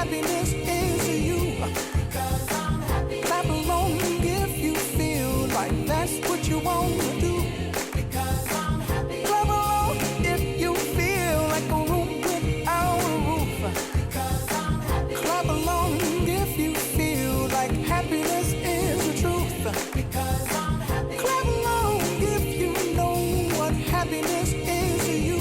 happiness is you. Because I'm happy. Clap along if you feel like that's what you want to do. Because I'm happy. Clap along if you feel like a room without a roof. Because I'm happy. Clap along if you feel like happiness is the truth. Because I'm happy. Clap along if you know what happiness is to you.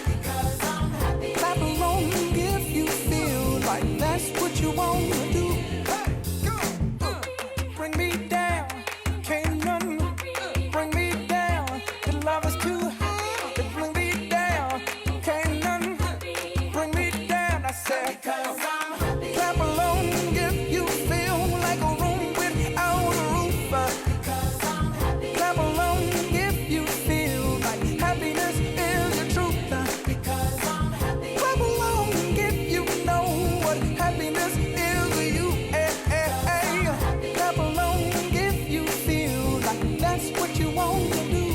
Because I'm happy. Clap along if you feel like that's what you want to do. Hey, go! Bring me down, can't none bring me down. The love is too high to bring me down. Can't none bring me down. I said, because I'm happy. Clap along if you feel like a room without a roof. Because I'm happy. Clap along if you feel like happiness is the truth. Because I'm happy. Clap along if you know what happiness is to you. Clap along if you feel like that's what you want to do.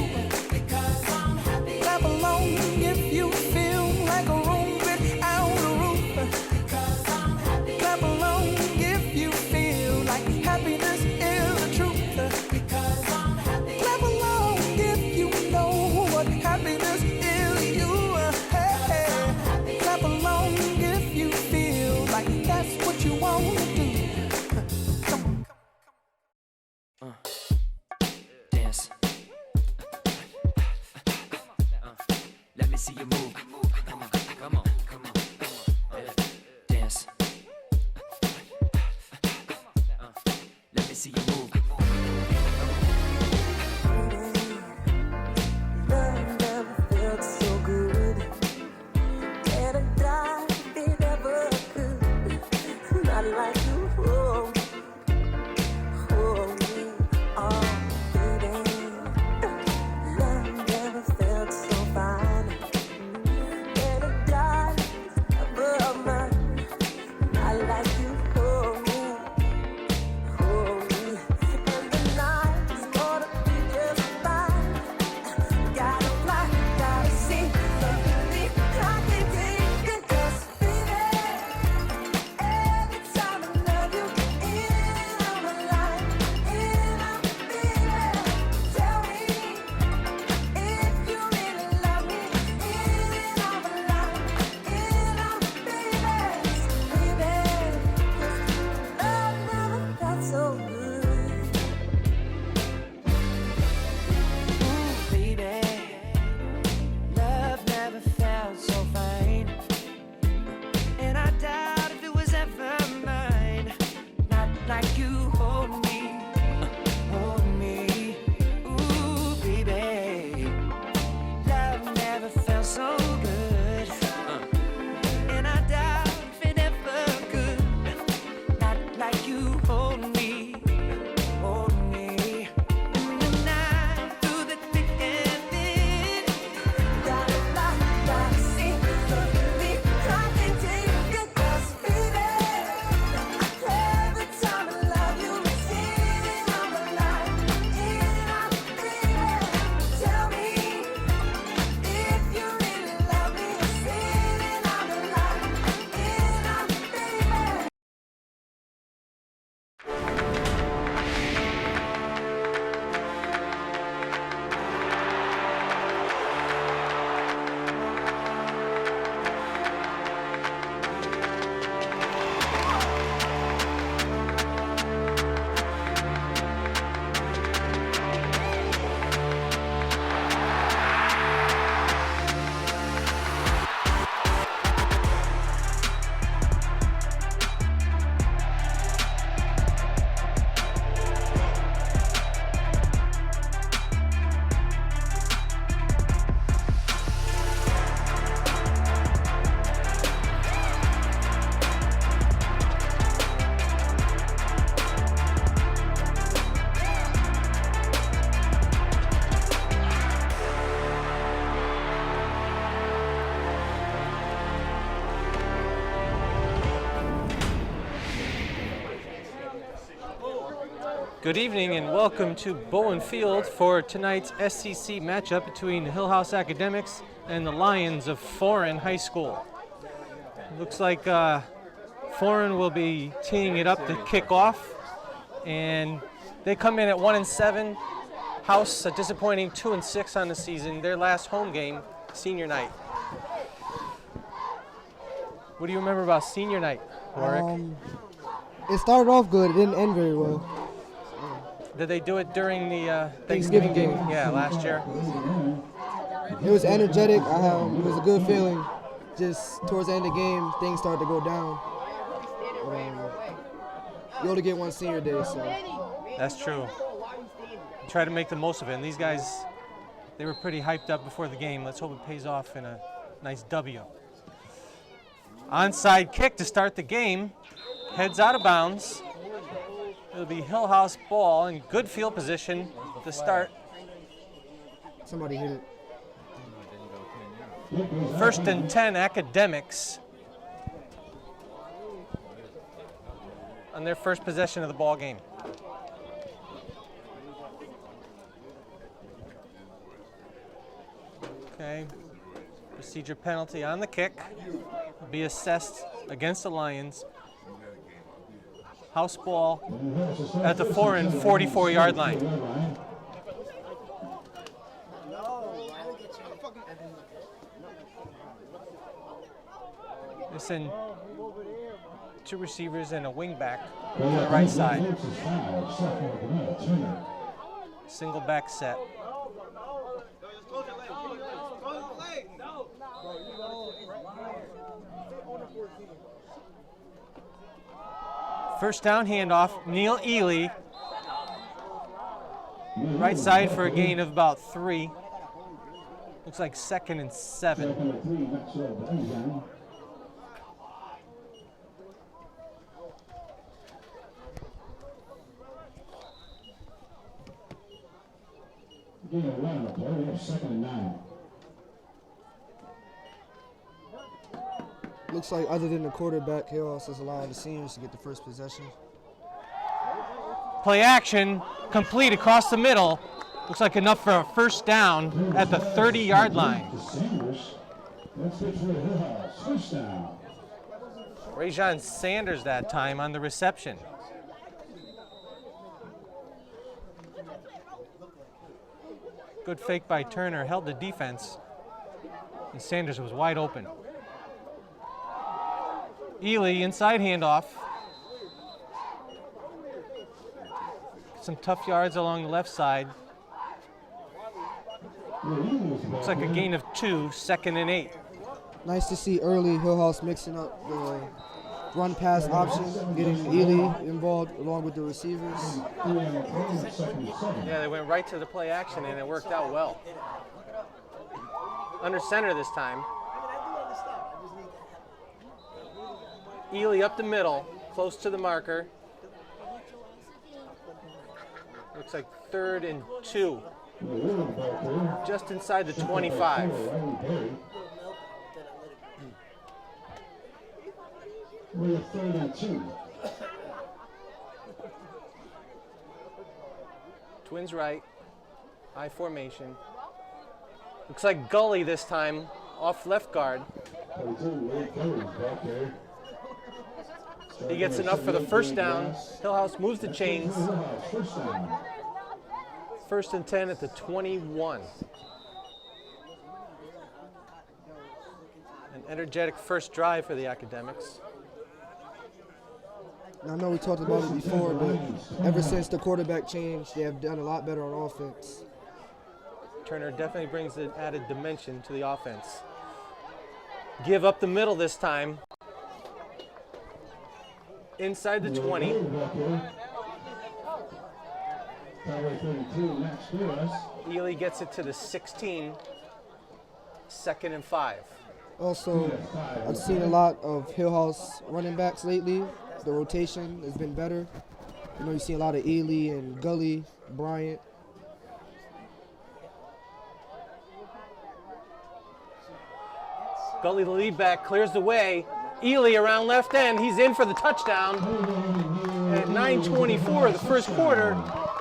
Because I'm happy. Clap along if you feel like a room without a roof. Because I'm happy. Clap along if you feel like happiness is the truth. Because I'm happy. Clap along if you know what happiness is to you. Clap along if you feel like that's what you want to do. Come on. Dance. Let me see you move. Come on, come on, come on, come on. Dance. Let me see you move. Love never felt so good. And I died if it ever could. Not like you, oh, oh, me, oh, baby. Love never felt so fine. And I died above mine. Not like you, oh, me, oh, me. And the night is gonna be just fine. Gotta fly, gotta see, baby, I can take it, 'cause baby, every time I love you, in on my life, in on baby, tell me if you really love me, in on my life, in on baby, 'cause love never felt so good. Baby, love never felt so fine. And I doubt if it was ever mine. Not like you hold me, hold me. Ooh, baby, love never felt so good. And I doubt if it ever could. Not like you hold me, hold me. In the night, through the thick and thin. Gotta fly, gotta see, baby, I can take it, 'cause baby, every time I love you, it's in on my life, in on baby, tell me if you really love me, it's in on my life, in on baby. Good evening and welcome to Bowen Field for tonight's SCC matchup between Hillhouse Academics and the Lions of Foran High School. Looks like Foran Foran will be teeing it up to kick off, and they come in at 1-7. House a disappointing 2-6 on the season. Their last home game, senior night. What do you remember about senior night, Warwick? It started off good. It didn't end very well. Did they do it during the Thanksgiving game? Yeah, last year. It was energetic. It was a good feeling. Just towards the end of the game, things started to go down. You only get one senior day, so. That's true. Try to make the most of it. And these guys, they were pretty hyped up before the game. Let's hope it pays off in a nice W. Onside kick to start the game. Heads out of bounds. It'll be Hillhouse ball in good field position to start. Somebody hit it. 1st and 10 Academics on their first possession of the ball game. Okay, procedure penalty on the kick will be assessed against the Lions. House ball at the Foran 44-yard line. They send 2 receivers and a wing back to the right side. Single back set. First down handoff, Neil Ely. Right side for a gain of about 3. Looks like 2nd and 7. Looks like other than the quarterback, Hillhouse is allowing the seniors to get the first possession. Play action, complete across the middle. Looks like enough for a first down at the 30-yard line. Rajon Sanders that time on the reception. Good fake by Turner, held the defense, and Sanders was wide open. Ely, inside handoff. Some tough yards along the left side. Looks like a gain of 2, 2nd and 8. Nice to see early Hillhouse mixing up the run-pass option, getting Ely involved along with the receivers. Yeah, they went right to the play action, and it worked out well. Under center this time. Ely up the middle, close to the marker. Looks like 3rd and 2. Just inside the 25. We're 3rd and 2. Twins right, I formation. Looks like Gully this time, off left guard. He gets enough for the first down. Hillhouse moves the chains. 1st and 10 at the 21. An energetic first drive for the Academics. I know we talked about it before, but ever since the quarterback change, they have done a lot better on offense. Turner definitely brings an added dimension to the offense. Give up the middle this time. Inside the 20. Ely gets it to the 16. 2nd and 5. Also, I've seen a lot of Hillhouse running backs lately. The rotation has been better. You know, you see a lot of Ely and Gully, Bryant. Gully, the lead back, clears the way. Ely around left end. He's in for the touchdown. At 9:24 of the first quarter,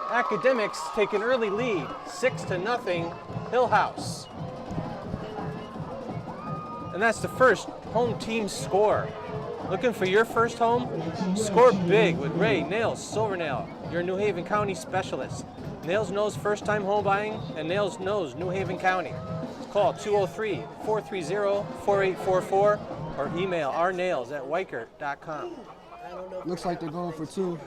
Academics take an early lead, 6-0, Hillhouse. And that's the first home team score Looking for your first home? Score big with Ray Nails Silvernail, your New Haven County specialist. Nails knows first-time home buying, and Nails knows New Haven County. Call 203-430-4844 or email ournails@weichert.com. Looks like they're going for two.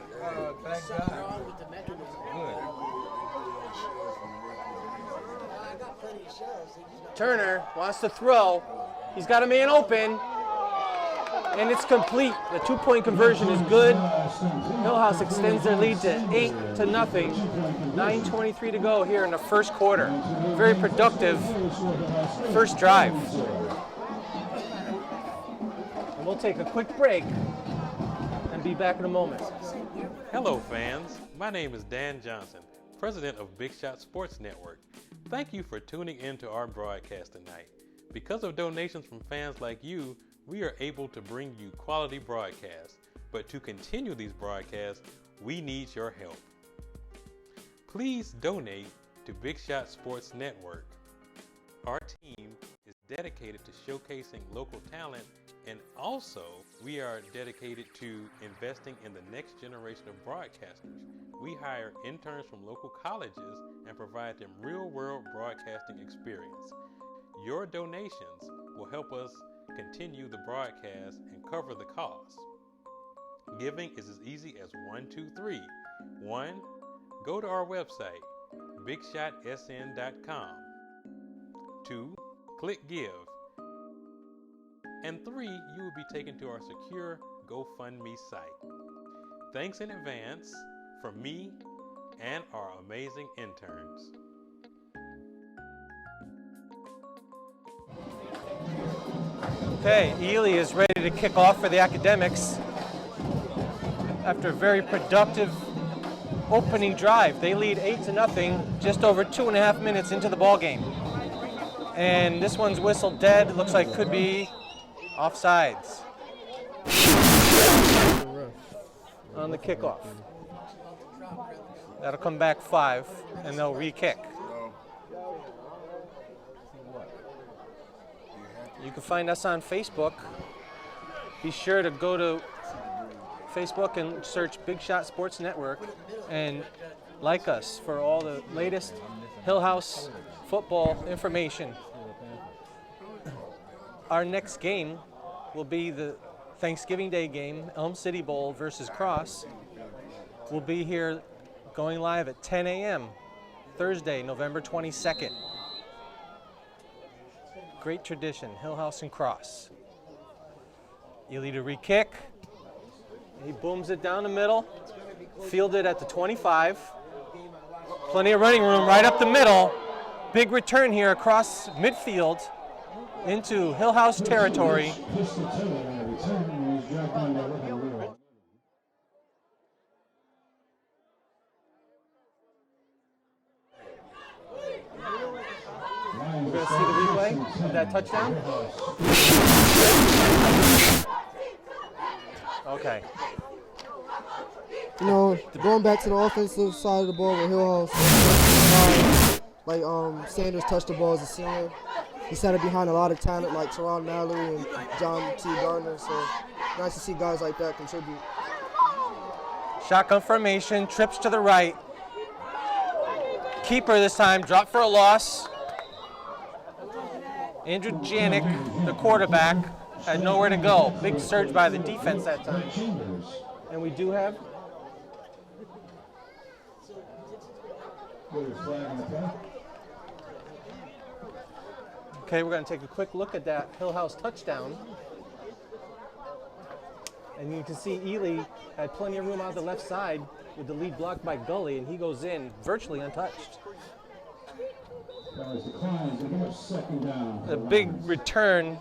Turner wants to throw. He's got a man open. And it's complete. The two-point conversion is good. Hillhouse extends their lead to 8-0. 9:23 to go here in the first quarter. Very productive first drive. And we'll take a quick break and be back in a moment. Hello fans, my name is Dan Johnson, president of Big Shot Sports Network. Thank you for tuning in to our broadcast tonight. Because of donations from fans like you, we are able to bring you quality broadcasts, but to continue these broadcasts, we need your help. Please donate to Big Shot Sports Network. Our team is dedicated to showcasing local talent, and also we are dedicated to investing in the next generation of broadcasters. We hire interns from local colleges and provide them real-world broadcasting experience. Your donations will help us continue the broadcast and cover the cost. Giving is as easy as 1, 2, 3. 1. Go to our website, bigshotsn.com. 2. Click Give. And 3. You will be taken to our secure GoFundMe site. Thanks in advance from me and our amazing interns. Okay, Ely is ready to kick off for the Academics. After a very productive opening drive, they lead 8-0, just over 2.5 minutes into the ball game. And this one's whistled dead. Looks like could be offsides on the kickoff. That'll come back 5, and they'll re-kick. You can find us on Facebook. Be sure to go to Facebook and search Big Shot Sports Network and like us for all the latest Hillhouse football information. Our next game will be the Thanksgiving Day game, Elm City Bowl versus Cross. We'll be here going live at 10 a.m. Thursday, November 22nd. Great tradition, Hillhouse and Cross. Ely to re-kick. He booms it down the middle. Fielded at the 25. Plenty of running room right up the middle. Big return here across midfield into Hillhouse territory. We're going to see the replay of that touchdown. Okay. You know, going back to the offensive side of the ball with Hillhouse, Sanders touched the ball as a senior. He sat it behind a lot of talent like Teron Mallory and John T. Gardner, so nice to see guys like that contribute. Shotgun formation, trips to the right. Keeper this time, drop for a loss. Andrew Janik, the quarterback, had nowhere to go. Big surge by the defense that time. And we do have okay, we're going to take a quick look at that Hillhouse touchdown. And you can see Ely had plenty of room out the left side with the lead blocked by Gully, and he goes in virtually untouched. The big return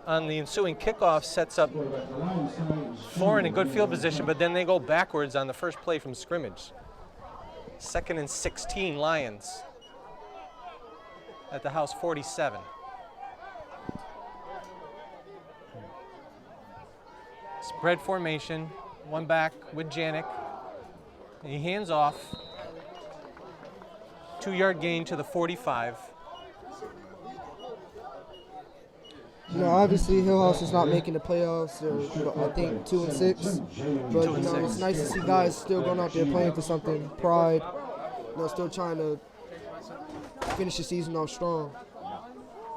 on the ensuing kickoff sets up Foran in good field position, but then they go backwards on the first play from scrimmage. 2nd and 16 Lions at the House 47. Spread formation, one back with Janik. He hands off. 2-yard gain to the 45. You know, obviously Hillhouse is not making the playoffs. They're, I think, 2-6. But, you know, it's nice to see guys still going out there playing for something. Pride, you know, still trying to finish the season off strong.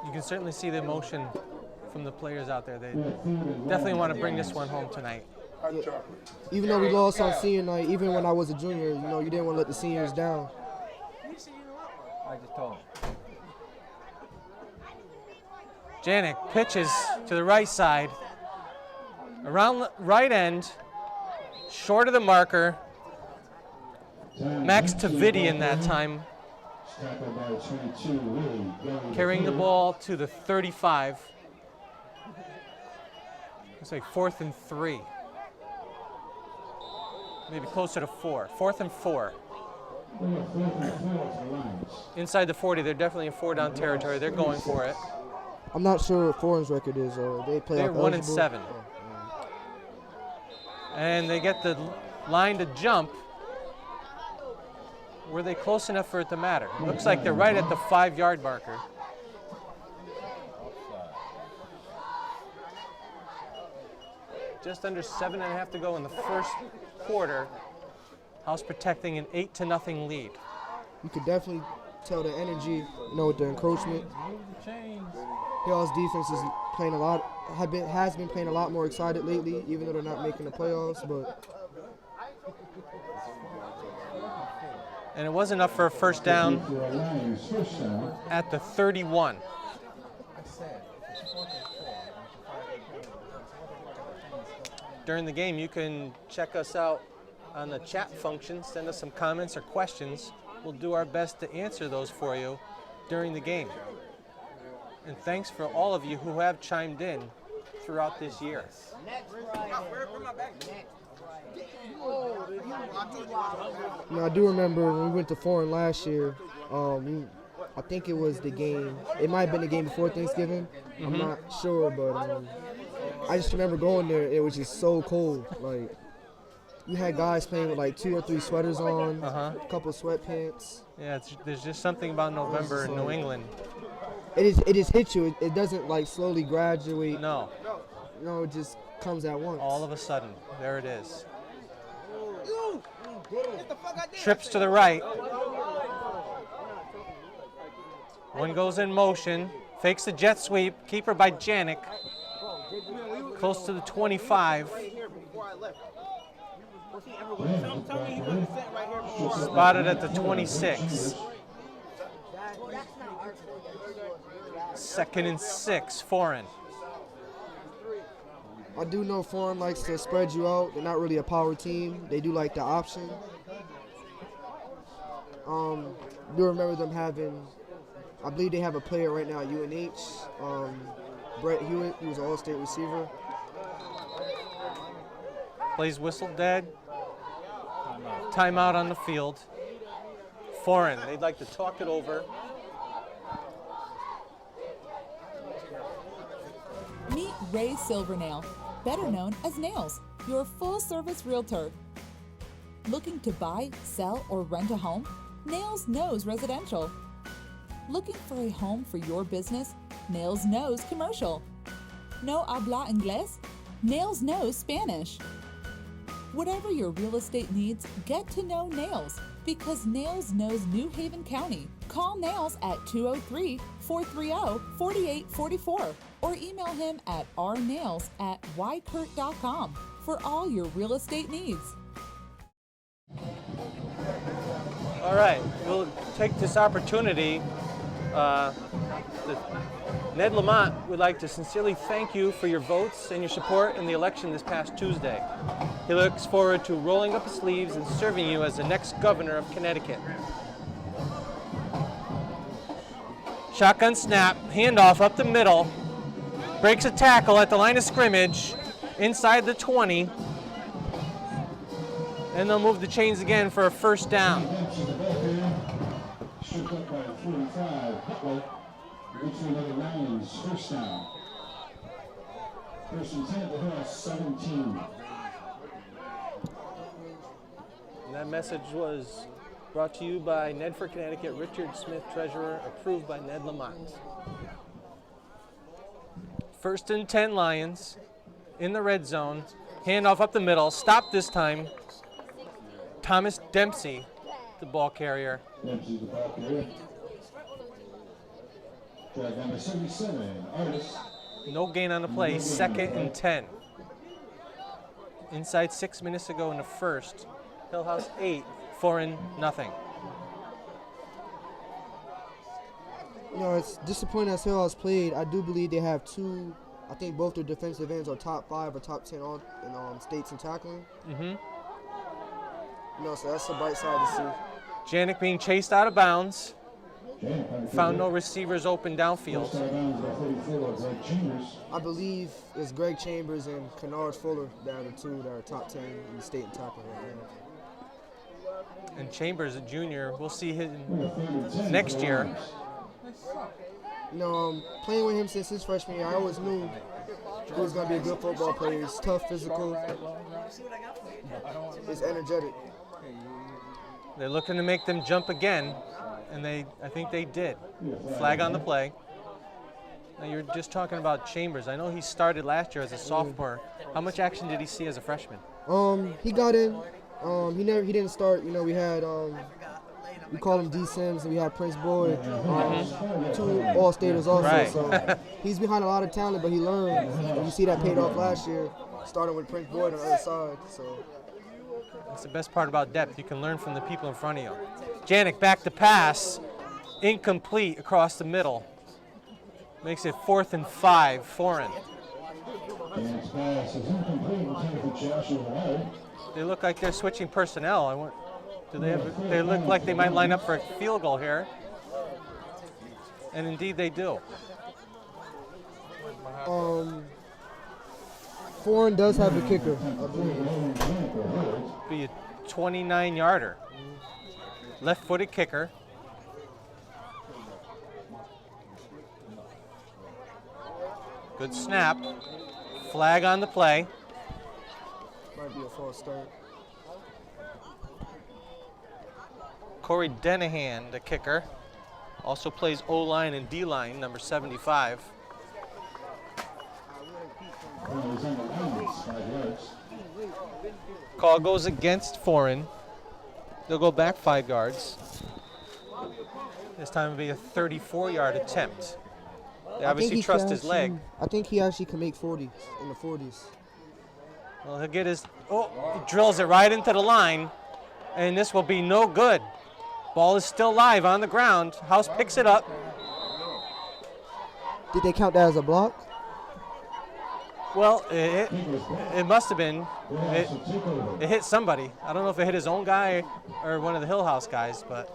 You can certainly see the emotion from the players out there. They definitely want to bring this one home tonight. Yeah. Even though we lost on senior night, even when I was a junior, you know, you didn't want to let the seniors down. I just told him. Janik pitches to the right side, around the right end, short of the marker. Max Tavidian that time, carrying the ball to the 35. Looks like 4th and 3. Maybe closer to 4. 4th and 4. Inside the 40, they're definitely in 4-down territory. They're going for it. I'm not sure what Foran's record is. They're 1-7. And they get the line to jump. Were they close enough for it to matter? Looks like they're right at the 5-yard marker. Just under 7.5 to go in the first quarter. House protecting an 8-0 lead. You could definitely tell the energy, you know, with the encroachment. Hillhouse defense is playing a lot, has been playing a lot more excited lately, even though they're not making the playoffs. But and it was enough for a first down at the 31. During the game, you can check us out on the chat function, send us some comments or questions. We'll do our best to answer those for you during the game. And thanks for all of you who have chimed in throughout this year. you know, I do remember when we went to Foran last year. I think it was the game. It might have been the game before Thanksgiving. I'm not sure, but I just remember going there. It was just so cold. Like, you had guys playing with like 2 or 3 sweaters on, a couple of sweatpants. Yeah, there's just something about November in New England. It just hits you. It doesn't like slowly graduate. No. No, it just comes at once. All of a sudden, there it is. Trips to the right. One goes in motion, fakes the jet sweep, keeper by Janik. Close to the 25. Spotted at the 26. 2nd and 6, Foran. I do know Foran likes to spread you out. They're not really a power team. They do like the option. I do remember them having, I believe they have a player right now at UNH, Brett Hewitt. He was an all-state receiver. Plays whistle dead. Timeout on the field. Foran, they'd like to talk it over. Meet Ray Silvernail, better known as Nails, your full-service realtor. Looking to buy, sell, or rent a home? Nails knows residential. Looking for a home for your business? Nails knows commercial. No habla inglés? Nails knows Spanish. Whatever your real estate needs, get to know Nails, because Nails knows New Haven County. Call Nails at 203-430-4844 or email him at rnails@ykurt.com for all your real estate needs. All right, we'll take this opportunity. Ned Lamont would like to sincerely thank you for your votes and your support in the election this past Tuesday. He looks forward to rolling up his sleeves and serving you as the next governor of Connecticut. Shotgun snap, handoff up the middle, breaks a tackle at the line of scrimmage, inside the 20, and they'll move the chains again for a first down. First down. First and 10 at the Hillhouse 17. And that message was brought to you by Ned for Connecticut, Richard Smith, Treasurer, approved by Ned Lamont. First and 10 Lions in the red zone. Handoff up the middle. Stop this time. Thomas Dempsey, the ball carrier. Dempsey, the ball carrier. Flag number 77, Artis. No gain on the play. Second and 10. Inside 6 minutes to go in the first. Hillhouse 8, Foran nothing. You know, it's disappointing as Hillhouse played. I do believe they have two. I think both their defensive ends are top 5 or top 10 all in states in tackling. You know, so that's the bright side to see. Janik being chased out of bounds. Found no receivers open downfield. I believe it's Greg Chambers and Kennard Fuller that are the two that are top 10 in the state in tackling right now. And Chambers, a junior, we'll see him next year. You know, playing with him since his freshman year, I always knew he was going to be a good football player. He's tough, physical. He's energetic. They're looking to make them jump again, and I think they did. Flag on the play. Now you're just talking about Chambers. I know he started last year as a sophomore. How much action did he see as a freshman? He got in. He didn't start. You know, we had we call him D Sims, and we had Prince Boyd, 2 All-Staters also. Right. So he's behind a lot of talent, but he learned. And you see that paid off last year, starting with Prince Boyd on the other side. So that's the best part about depth. You can learn from the people in front of you. Janik back to pass, incomplete across the middle. Makes it 4th and 5, Foran. They look like they're switching personnel. They look like they might line up for a field goal here. And indeed they do. Foran does have a kicker, I believe. Be a 29-yarder. Left-footed kicker. Good snap. Flag on the play. Might be a false start. Corey Denahan, the kicker, also plays O-line and D-line, number 75. Call goes against Foran. They'll go back 5 yards. This time it'll be a 34-yard attempt. They obviously trust his leg. I think he actually can make 40s, in the 40s. Well, he'll get his, he drills it right into the line, and this will be no good. Ball is still live on the ground. House picks it up. Did they count that as a block? Well, it must have been. It hit somebody. I don't know if it hit his own guy or one of the Hillhouse guys, but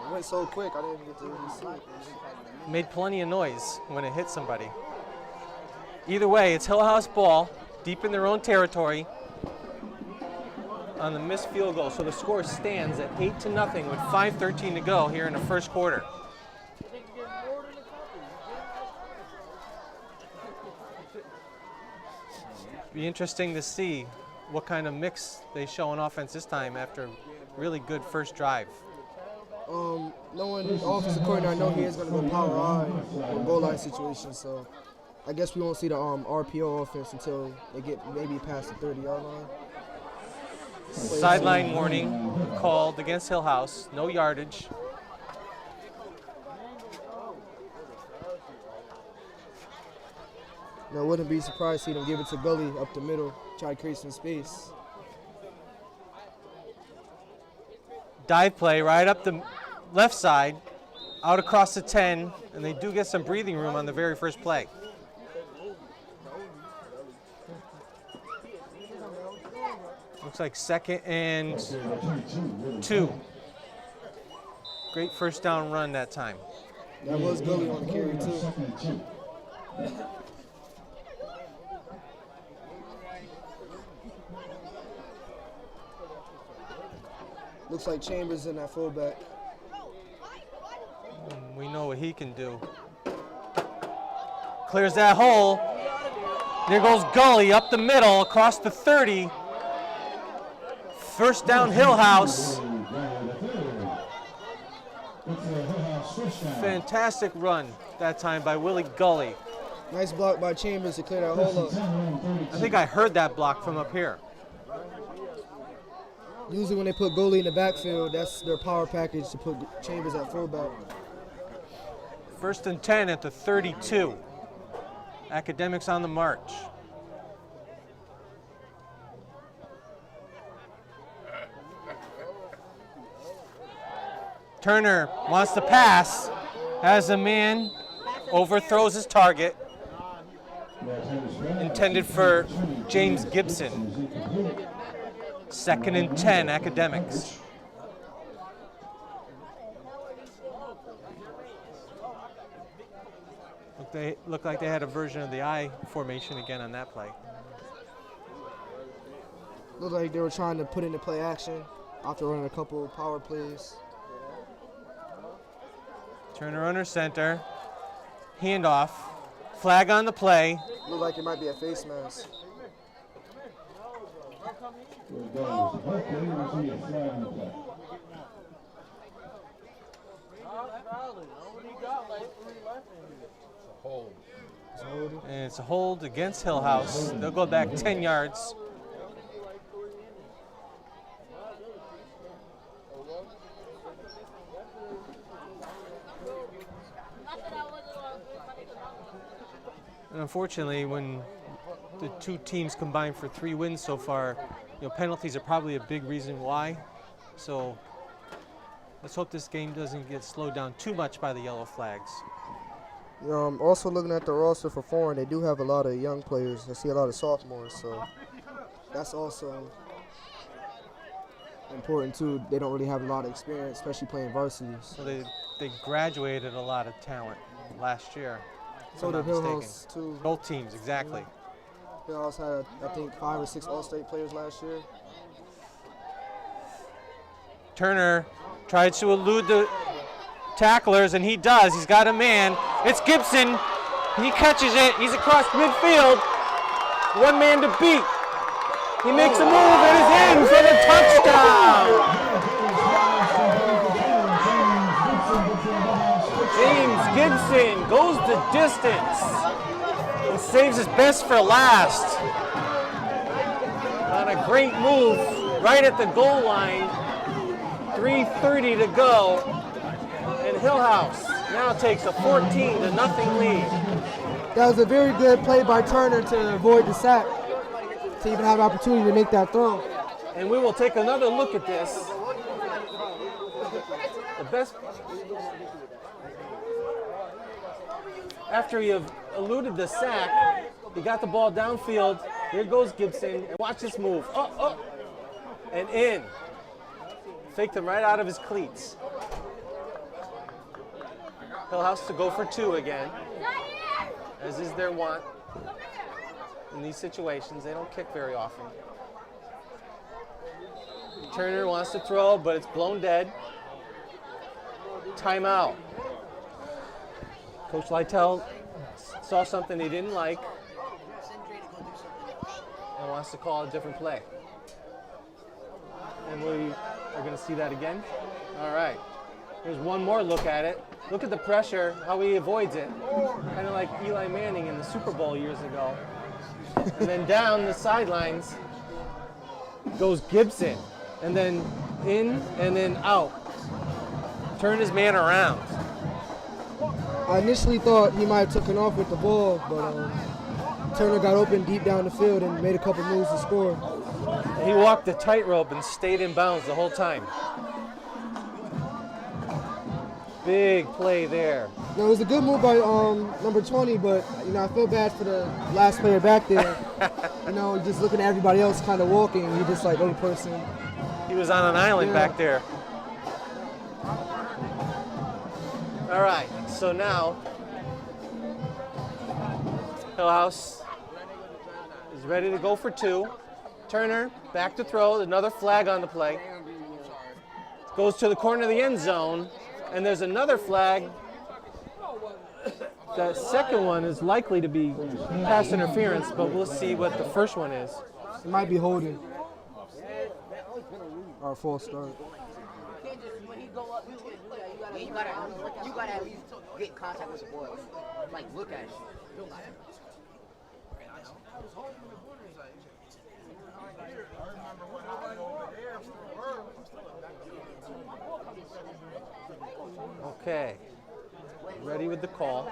It went so quick, I didn't get to really see it. made plenty of noise when it hit somebody. Either way, it's Hillhouse ball, deep in their own territory on the missed field goal. So the score stands at 8-0 with 5:13 to go here in the first quarter. Be interesting to see what kind of mix they show on offense this time after a really good first drive. Knowing the offensive coordinator, I know he is going to go power I in goal line situations, so I guess we won't see the RPO offense until they get maybe past the 30-yard line. Sideline warning called against Hillhouse, no yardage. Now, I wouldn't be surprised to see them give it to Gully up the middle, try to create some space. Dive play right up the left side, out across the 10, and they do get some breathing room on the very first play. Looks like 2nd and 2. Great first down run that time. That was Gully on the carry, too. Looks like Chambers in that fullback. We know what he can do. Clears that hole. There goes Gully up the middle, across the 30. First down, Hillhouse. Fantastic run that time by Willie Gully. Nice block by Chambers to clear that hole up. I think I heard that block from up here. Usually when they put goalie in the backfield, that's their power package to put Chambers at fullback. 1st and 10 at the 32. Academics on the march. Turner wants to pass, has a man, overthrows his target. Intended for James Gibson. 2nd and 10, Academics. Looked like they had a version of the I formation again on that play. Looked like they were trying to put into play action after running a couple of power plays. Turner under center. Handoff. Flag on the play. Looked like it might be a face mask. And it's a hold against Hillhouse. They'll go back 10 yards. And unfortunately, when the two teams combine for 3 wins so far, penalties are probably a big reason why. So let's hope this game doesn't get slowed down too much by the yellow flags. Also looking at the roster for Foran, they do have a lot of young players. I see a lot of sophomores, so that's also important too. They don't really have a lot of experience, especially playing varsity. So they graduated a lot of talent last year. So did Hillhouse too. Both teams, exactly. Hillhouse had, I think, 5 or 6 All-State players last year. Turner tried to elude the tacklers, and he does. He's got a man. It's Gibson. He catches it. He's across midfield. 1 man to beat. He makes a move and is in for the touchdown. James Gibson goes the distance and saves his best for last. On a great move right at the goal line. 3:30 to go. And Hillhouse now takes a 14-0 lead. That was a very good play by Turner to avoid the sack, to even have an opportunity to make that throw. And we will take another look at this. The best, after he eluded the sack, he got the ball downfield. Here goes Gibson, and watch this move. And in. Faked him right out of his cleats. Hillhouse to go for 2 again, as is their wont. In these situations, they don't kick very often. Turner wants to throw, but it's blown dead. Timeout. Coach Lytle saw something he didn't like and wants to call a different play. And we are going to see that again. All right. Here's one more look at it. Look at the pressure, how he avoids it. Kind of like Eli Manning in the Super Bowl years ago. And then down the sidelines goes Gibson. And then in and then out. Turn his man around. I initially thought he might have taken off with the ball, but Turner got open deep down the field and made a couple moves to score. He walked the tightrope and stayed in bounds the whole time. Big play there. No, it was a good move by number 20, but I feel bad for the last player back there. Just looking at everybody else kind of walking, he just like other person. He was on an island back there. All right, so now Hillhouse is ready to go for 2. Turner back to throw, another flag on the play. Goes to the corner of the end zone, and there's another flag. That second one is likely to be pass interference, but we'll see what the first one is. It might be holding. Or a false start. You gotta at least get contact with the ball. Like, look at it. Okay, ready with the call.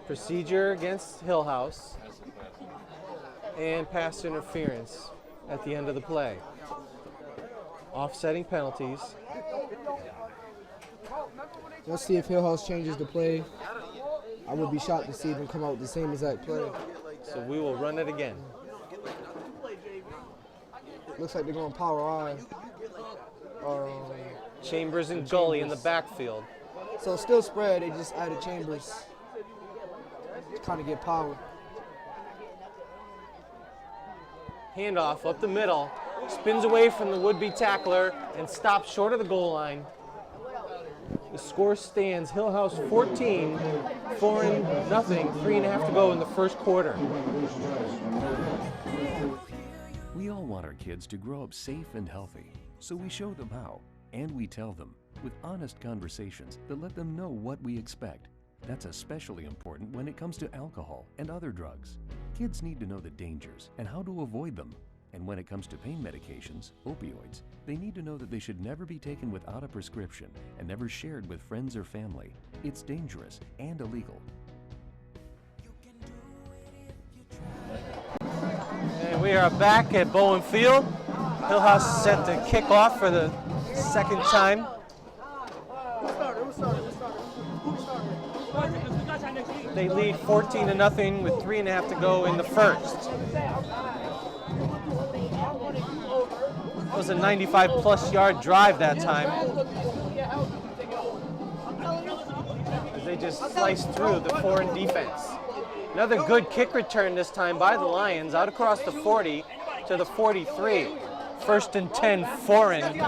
Procedure against Hillhouse and pass interference at the end of the play. Offsetting penalties. Let's see if Hillhouse changes the play. I would be shocked to see them come out with the same exact play. So we will run it again. Looks like they're going power I. Chambers and Gully in the backfield. So still spread, they just added Chambers to kind of get power. Handoff up the middle. Spins away from the would-be tackler and stops short of the goal line. The score stands Hillhouse 14, Foran nothing. 3.5 to go in the first quarter. We all want our kids to grow up safe and healthy, so we show them how, and we tell them with honest conversations that let them know what we expect. That's especially important when it comes to alcohol and other drugs. Kids need to know the dangers and how to avoid them. And when it comes to pain medications, opioids, they need to know that they should never be taken without a prescription and never shared with friends or family. It's dangerous and illegal. And we are back at Bowen Field. Hillhouse is set to kick off for the second time. They lead 14-0 with 3.5 to go in the first. It was a 95-plus yard drive that time, as they just sliced through the Foran defense. Another good kick return this time by the Lions, out across the 40 to the 43. 1st and 10, Foran,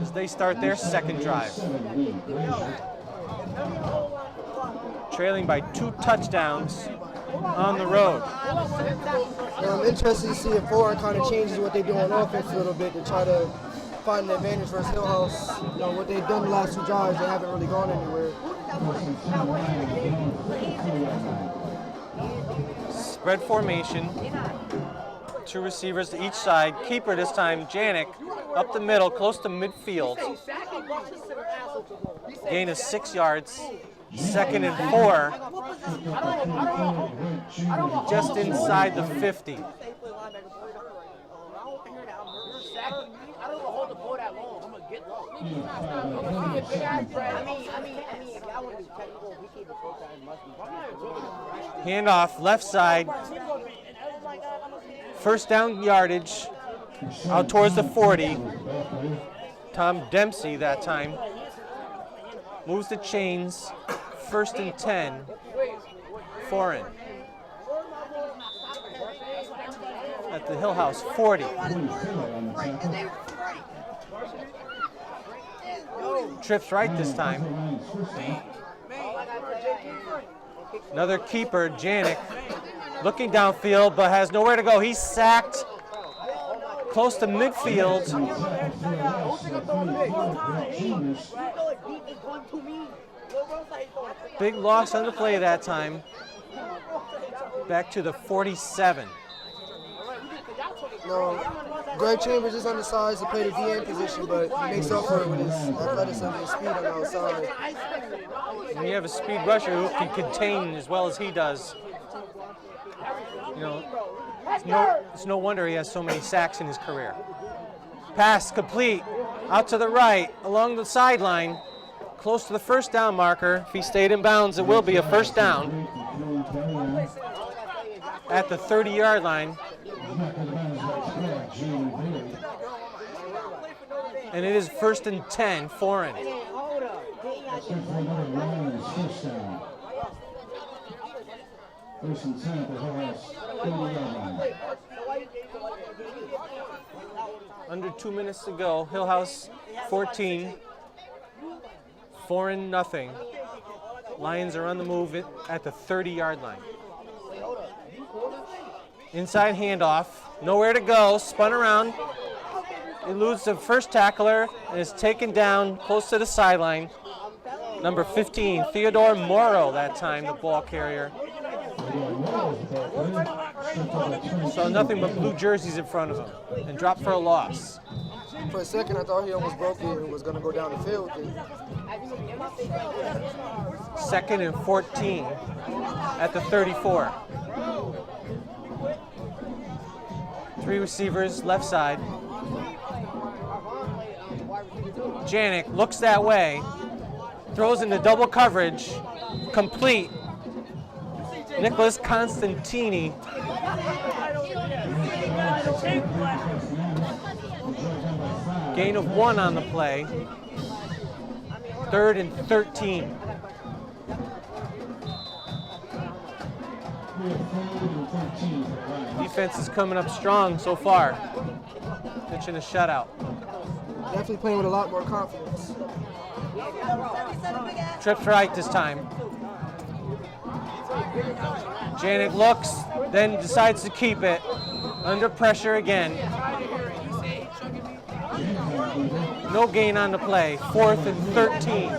as they start their second drive. Trailing by 2 touchdowns on the road. I'm interested to see if Foran kind of changes what they do on offense a little bit to try to find an advantage versus Hillhouse. You know, what they've done the last 2 drives, they haven't really gone anywhere. Spread formation. 2 receivers to each side. Keeper this time, Janik, up the middle, close to midfield. Gain of 6 yards. 2nd and 4. Just inside the 50. Handoff, left side. 1st down yardage, out towards the 40. Tom Dempsey that time. Moves the chains, 1st and 10, Foran. At the Hillhouse 40. Trips right this time. Another keeper, Janik, looking downfield but has nowhere to go. He's sacked close to midfield. Big loss on the play that time. Back to the 47. No, Greg Chambers is undersized to play the DN position, but he makes up for it with his athleticism and speed on the outside. When you have a speed rusher who can contain as well as he does, you know, it's no wonder he has so many sacks in his career. Pass complete, out to the right, along the sideline, close to the 1st down marker. If he stayed in bounds, it will be a 1st down at the 30-yard line. And it is 1st and 10, Foran. Under 2 minutes to go. Hillhouse 14, Foran nothing. Lions are on the move at the 30-yard line. Inside handoff, nowhere to go, spun around, eludes the first tackler and is taken down close to the sideline. Number 15, Theodore Morrow, that time, the ball carrier. So nothing but blue jerseys in front of him and dropped for a loss. For a second, I thought he almost broke it and was going to go down the field. 2nd and 14 at the 34. 3 receivers, left side. Janik looks that way, throws into double coverage, complete. Nicholas Constantini. Gain of 1 on the play. 3rd and 13. Defense is coming up strong so far. Pitching a shutout. Definitely playing with a lot more confidence. Trips right this time. Janik looks, then decides to keep it. Under pressure again. No gain on the play. 4th and 13.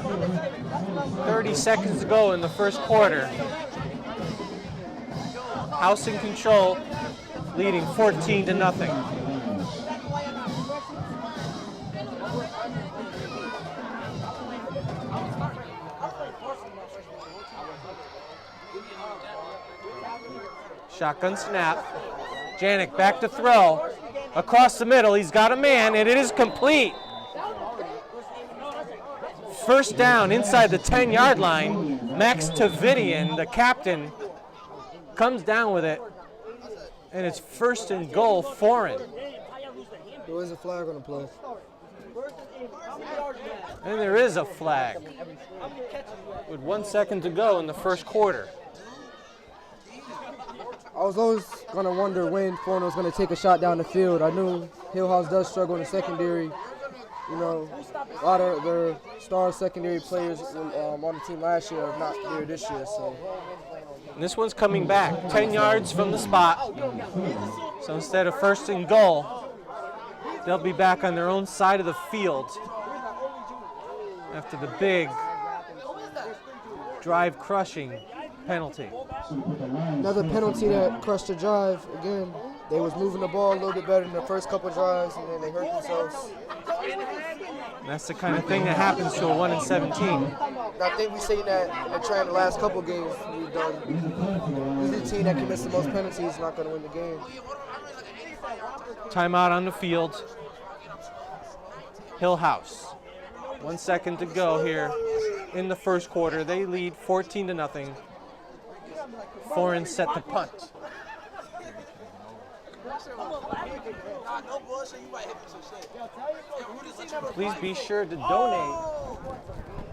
30 seconds to go in the first quarter. House in control, leading 14-0. Shotgun snap. Janik back to throw. Across the middle, he's got a man, and it is complete. First down inside the 10-yard line. Max Tavidian, the captain, comes down with it, and it's 1st and goal, Foran. There is a flag on the play. And there is a flag with 1 second to go in the first quarter. I was always going to wonder when Foran was going to take a shot down the field. I knew Hillhouse does struggle in the secondary. You know, a lot of their star secondary players on the team last year are not there this year. So. And this one's coming back, 10 yards from the spot. So instead of 1st and goal, they'll be back on their own side of the field after the big drive-crushing penalty. Another penalty that crushed the drive. Again, they was moving the ball a little bit better in the first couple drives, and then they hurt themselves. That's the kind of thing that happens to a 1-17. I think we've seen that in the trend the last couple games we've done. Usually the team that commits the most penalties is not going to win the game. Timeout on the field. Hillhouse. 1 second to go here in the first quarter. They lead 14-0. Foran set the punt. Please be sure to donate.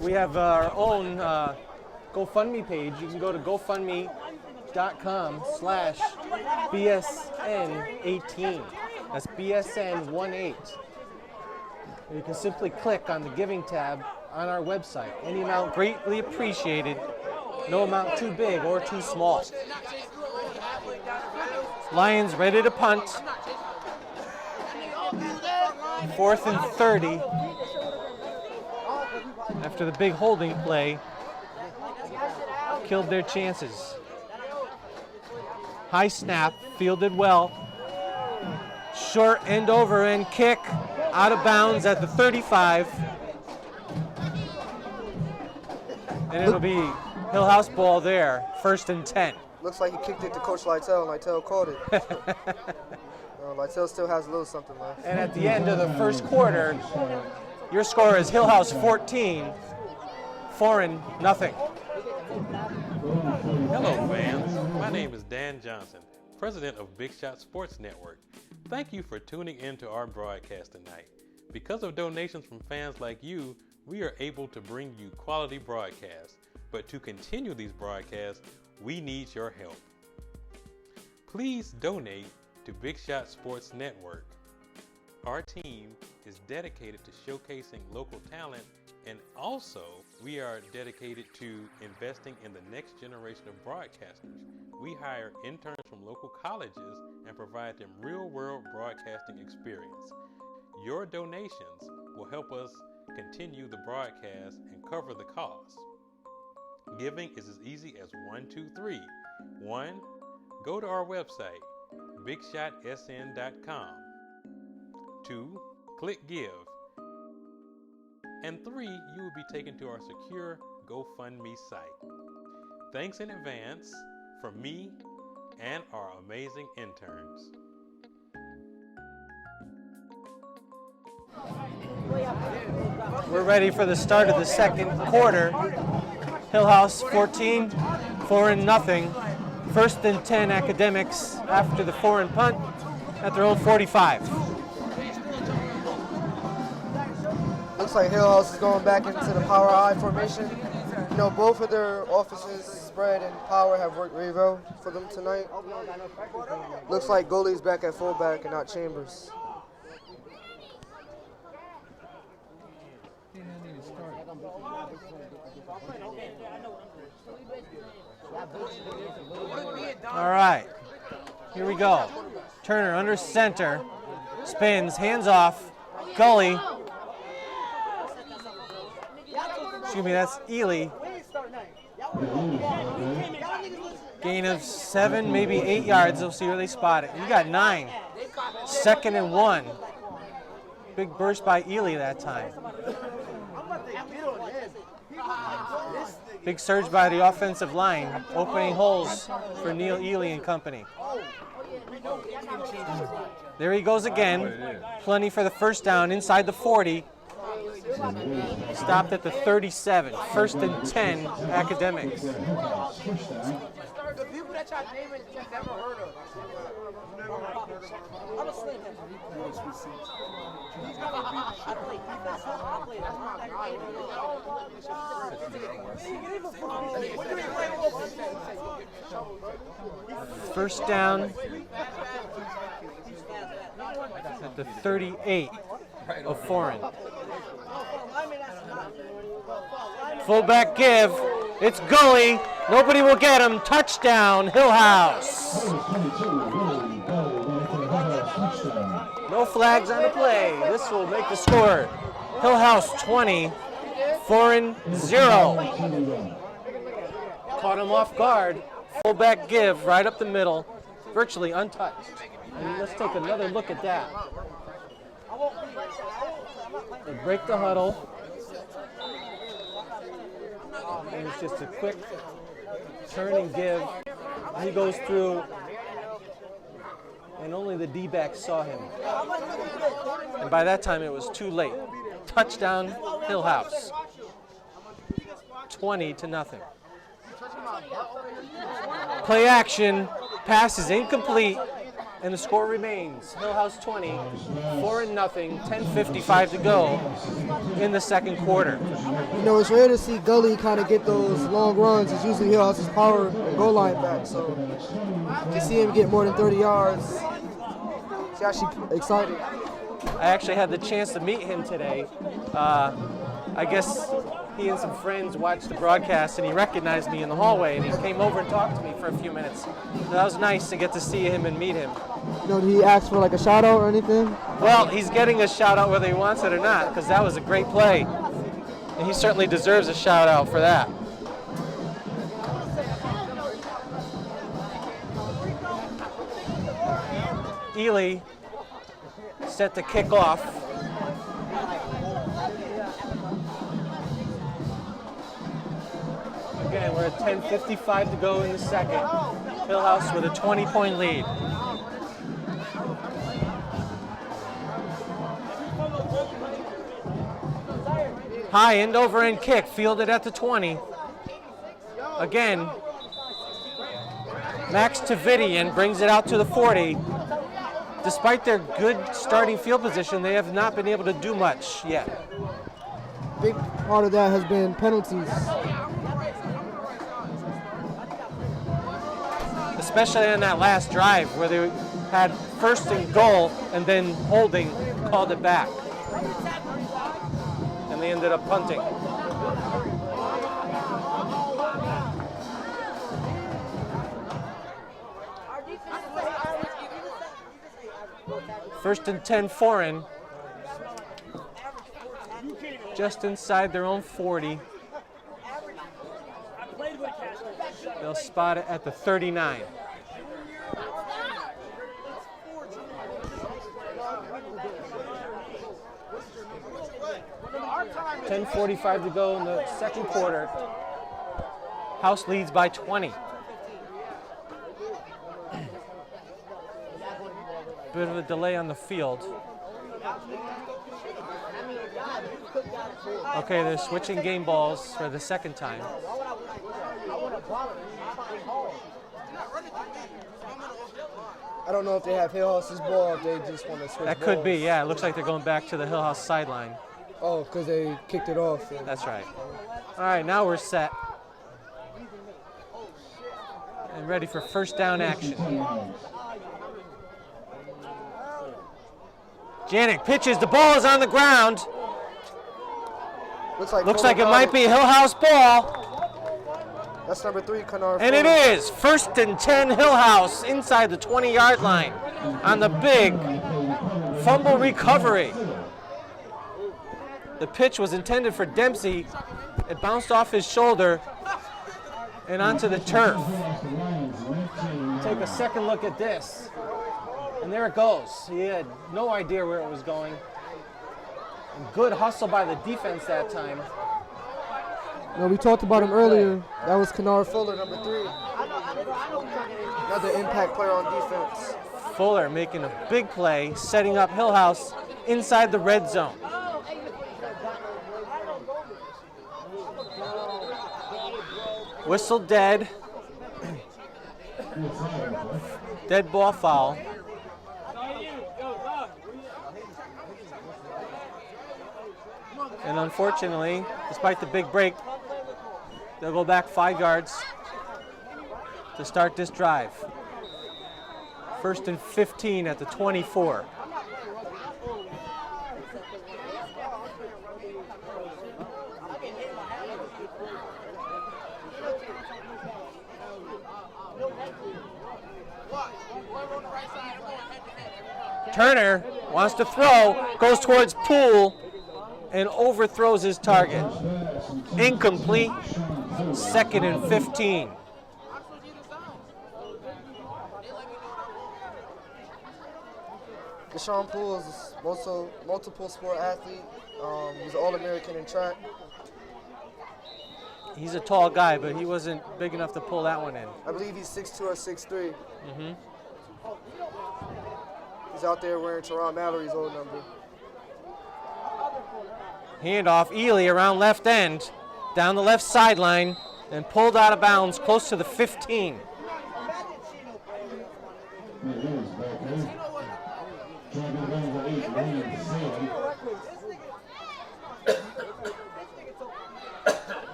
We have our own GoFundMe page. You can go to GoFundMe.com/BSN18. That's BSN18. You can simply click on the Giving tab on our website. Any amount greatly appreciated. No amount too big or too small. Lions ready to punt. 4th and 30. After the big holding play, killed their chances. High snap, fielded well. Short end over end kick, out of bounds at the 35. And it'll be Hillhouse ball there, 1st and 10. Looks like he kicked it to Coach Lytle, and Lytle caught it. Lytle still has a little something left. And at the end of the first quarter, your score is Hillhouse 14, Foran nothing. Hello fans, my name is Dan Johnson, president of Big Shot Sports Network. Thank you for tuning in to our broadcast tonight. Because of donations from fans like you, we are able to bring you quality broadcasts. But to continue these broadcasts, we need your help. Please donate to Big Shot Sports Network. Our team is dedicated to showcasing local talent, and also we are dedicated to investing in the next generation of broadcasters. We hire interns from local colleges and provide them real-world broadcasting experience. Your donations will help us continue the broadcast and cover the cost. Giving is as easy as 1, 2, 3. 1. Go to our website, bigshotsn.com. 2. Click Give. And 3. You will be taken to our secure GoFundMe site. Thanks in advance from me and our amazing interns. We're ready for the start of the second quarter. Hillhouse 14, Foran nothing. First and 10 Academics after the Foran punt at their own 45. Looks like Hillhouse is going back into the power I formation. You know, both of their offenses, spread and power, have worked very well for them tonight. Looks like goalie's back at fullback and not Chambers. All right, here we go. Turner under center, spins, hands off, Gully. Excuse me, that's Ely. Gain of 7, maybe 8 yards. They'll see where they spot it. You got 9. 2nd and 1. Big burst by Ely that time. Big surge by the offensive line, opening holes for Neil Ely and company. There he goes again. Plenty for the first down inside the 40. Stopped at the 37. 1st and 10 Academics. First down at the 38 of Foran. Fullback give. It's Gully. Nobody will get him. Touchdown, Hillhouse. No flags on the play. This will make the score. Hillhouse 20, Foran 0. Caught him off guard. Fullback give right up the middle, virtually untouched. And let's take another look at that. They break the huddle. And it's just a quick turn and give. He goes through, and only the D-back saw him. And by that time, it was too late. Touchdown, Hillhouse. 20-0. Play action, pass is incomplete, and the score remains. Hillhouse 20, 4-0, 10:55 to go in the second quarter. You know, it's rare to see Gully kind of get those long runs. It's usually Hillhouse's power and goal line back. So to see him get more than 30 yards, it's actually exciting. I actually had the chance to meet him today. I guess he and some friends watched the broadcast and he recognized me in the hallway and he came over and talked to me for a few minutes. So that was nice to get to see him and meet him. You know, did he ask for like a shout out or anything? Well, he's getting a shout out whether he wants it or not, because that was a great play. And he certainly deserves a shout out for that. Ely set to kick off. Again, we're at 10:55 to go in the second. Hillhouse with a 20-point lead. High end over end kick, fielded at the 20. Again, Max Tavidian brings it out to the 40. Despite their good starting field position, they have not been able to do much yet. Big part of that has been penalties. Especially on that last drive where they had first and goal and then holding called it back. And they ended up punting. First and 10 Foran. just inside their own 40. They'll spot it at the 39. .10:45 to go in the second quarter. House leads by 20. Bit of a delay on the field. Okay, they're switching game balls for the second time. I don't know if they have Hillhouse's ball, if they just want to switch That could be, balls. yeah. It looks like they're going back to the Hillhouse sideline. Oh, because they kicked it off. That's right. All right, now we're set. And ready for first down action. Janik pitches, the ball is on the ground. Looks like it might be Hillhouse ball. That's number 3, Kennard. And it is first and 10 Hillhouse inside the 20-yard line on the big fumble recovery. The pitch was intended for Dempsey. It bounced off his shoulder and onto the turf. Take a second look at this. And there it goes. He had no idea where it was going. And good hustle by the defense that time. No, we talked about him earlier. That was Kennard Fuller, number 3. Another impact player on defense. Fuller making a big play, setting up Hillhouse inside the red zone. Whistle dead. Dead ball foul. And unfortunately, despite the big break, they'll go back 5 yards to start this drive. First and 15 at the 24. Turner wants to throw, goes towards Poole, and overthrows his target. Incomplete, second and 15. Deshaun Poole is multiple sport athlete. He's an All-American in track. He's a tall guy, but he wasn't big enough to pull that one in. I believe he's 6'2 or 6'3. He's out there wearing Teron Mallory's old number. Handoff, Ely around left end, down the left sideline, and pulled out of bounds close to the 15.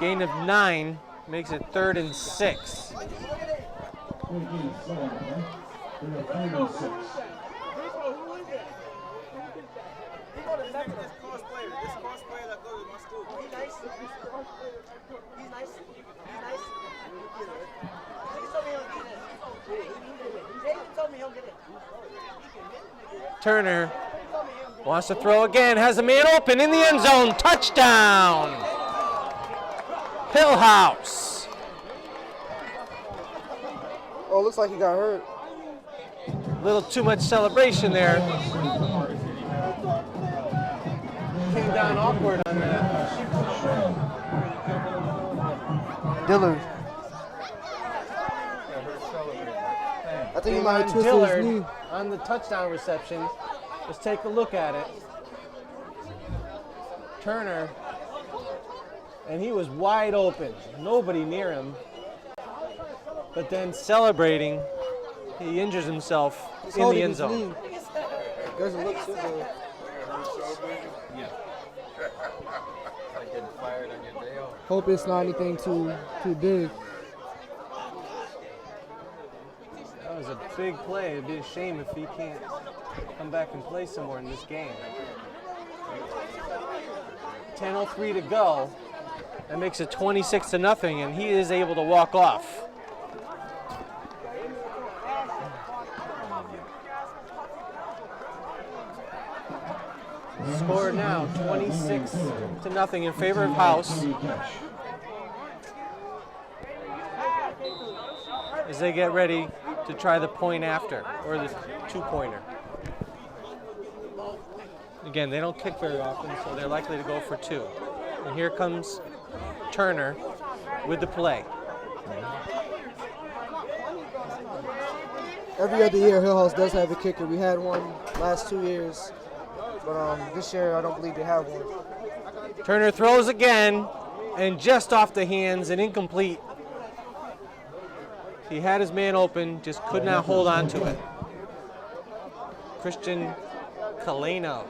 Gain of 9 makes it 3rd and 6. Turner wants to throw again, has a man open in the end zone, touchdown! Hillhouse. Oh, looks like he got hurt. A little too much celebration there. Came down awkward on that. Dillard. I think he might have twisted Dillard his knee. on the touchdown reception. Let's take a look at it. Turner, and he was wide open. Nobody near him. But then celebrating, he injures himself He's in the holding end his zone. knee. Doesn't look too good. Hope it's not anything too big. That was a big play. It'd be a shame if he can't come back and play some more in this game. 10:03 to go. That makes it 26-0, and he is able to walk off. Score now 26-0 in favor of House as they get ready to try the point after, or the two-pointer. Again, they don't kick very often, so they're likely to go for two. And here comes Turner with the play. Every other year, Hillhouse does have a kicker. We had one last 2 years, but this year I don't believe they have one. Turner throws again, and just off the hands and incomplete. He had his man open, just could not hold on to it. Christian Kaleno.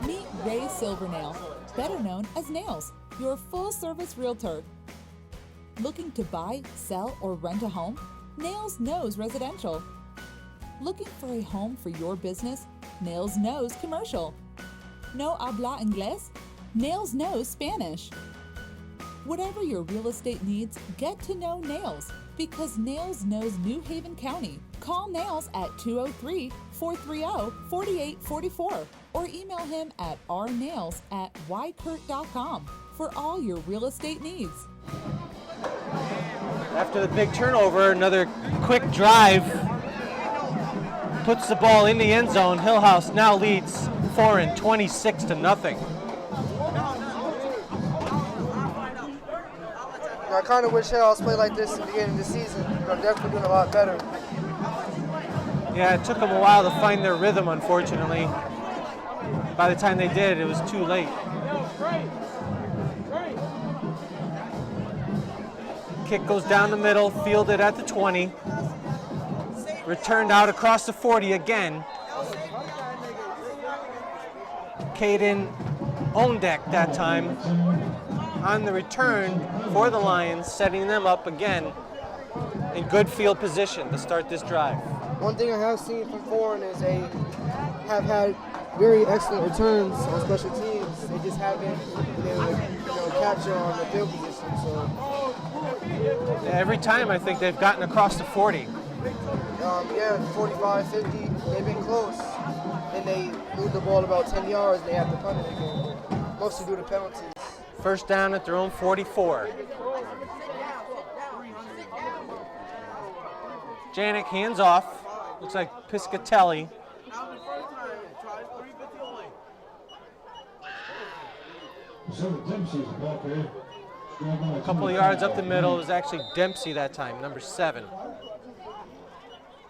Meet Ray Silvernail, better known as Nails, your full-service realtor. Looking to buy, sell, or rent a home? Nails knows residential. Looking for a home for your business? Nails knows commercial. No habla inglés? Nails knows Spanish. Whatever your real estate needs, get to know Nails, because Nails knows New Haven County. Call Nails at 203-430-4844 or email him at rnails@ykurt.com for all your real estate needs. After the big turnover, another quick drive puts the ball in the end zone. Hillhouse now leads Foran 26-0. I kind of wish Hillhouse played like this at the beginning of the season. Definitely doing a lot better. Yeah, it took them a while to find their rhythm, unfortunately. By the time they did, it was too late. Kick goes down the middle, fielded at the 20. Returned out across the 40 again. Caden on deck that time. On the return for the Lions, setting them up again in good field position to start this drive. One thing I have seen from Foran is they have had very excellent returns on special teams. They just haven't been able to capture on the field position. So every time I think they've gotten across the 40. 45, 50, they've been close. And they move the ball about 10 yards and they have to punt it again. Mostly due to penalties. First down at their own 44. Janik hands off. Looks like Piscatelli. A couple of yards up the middle. It was actually Dempsey that time, number 7.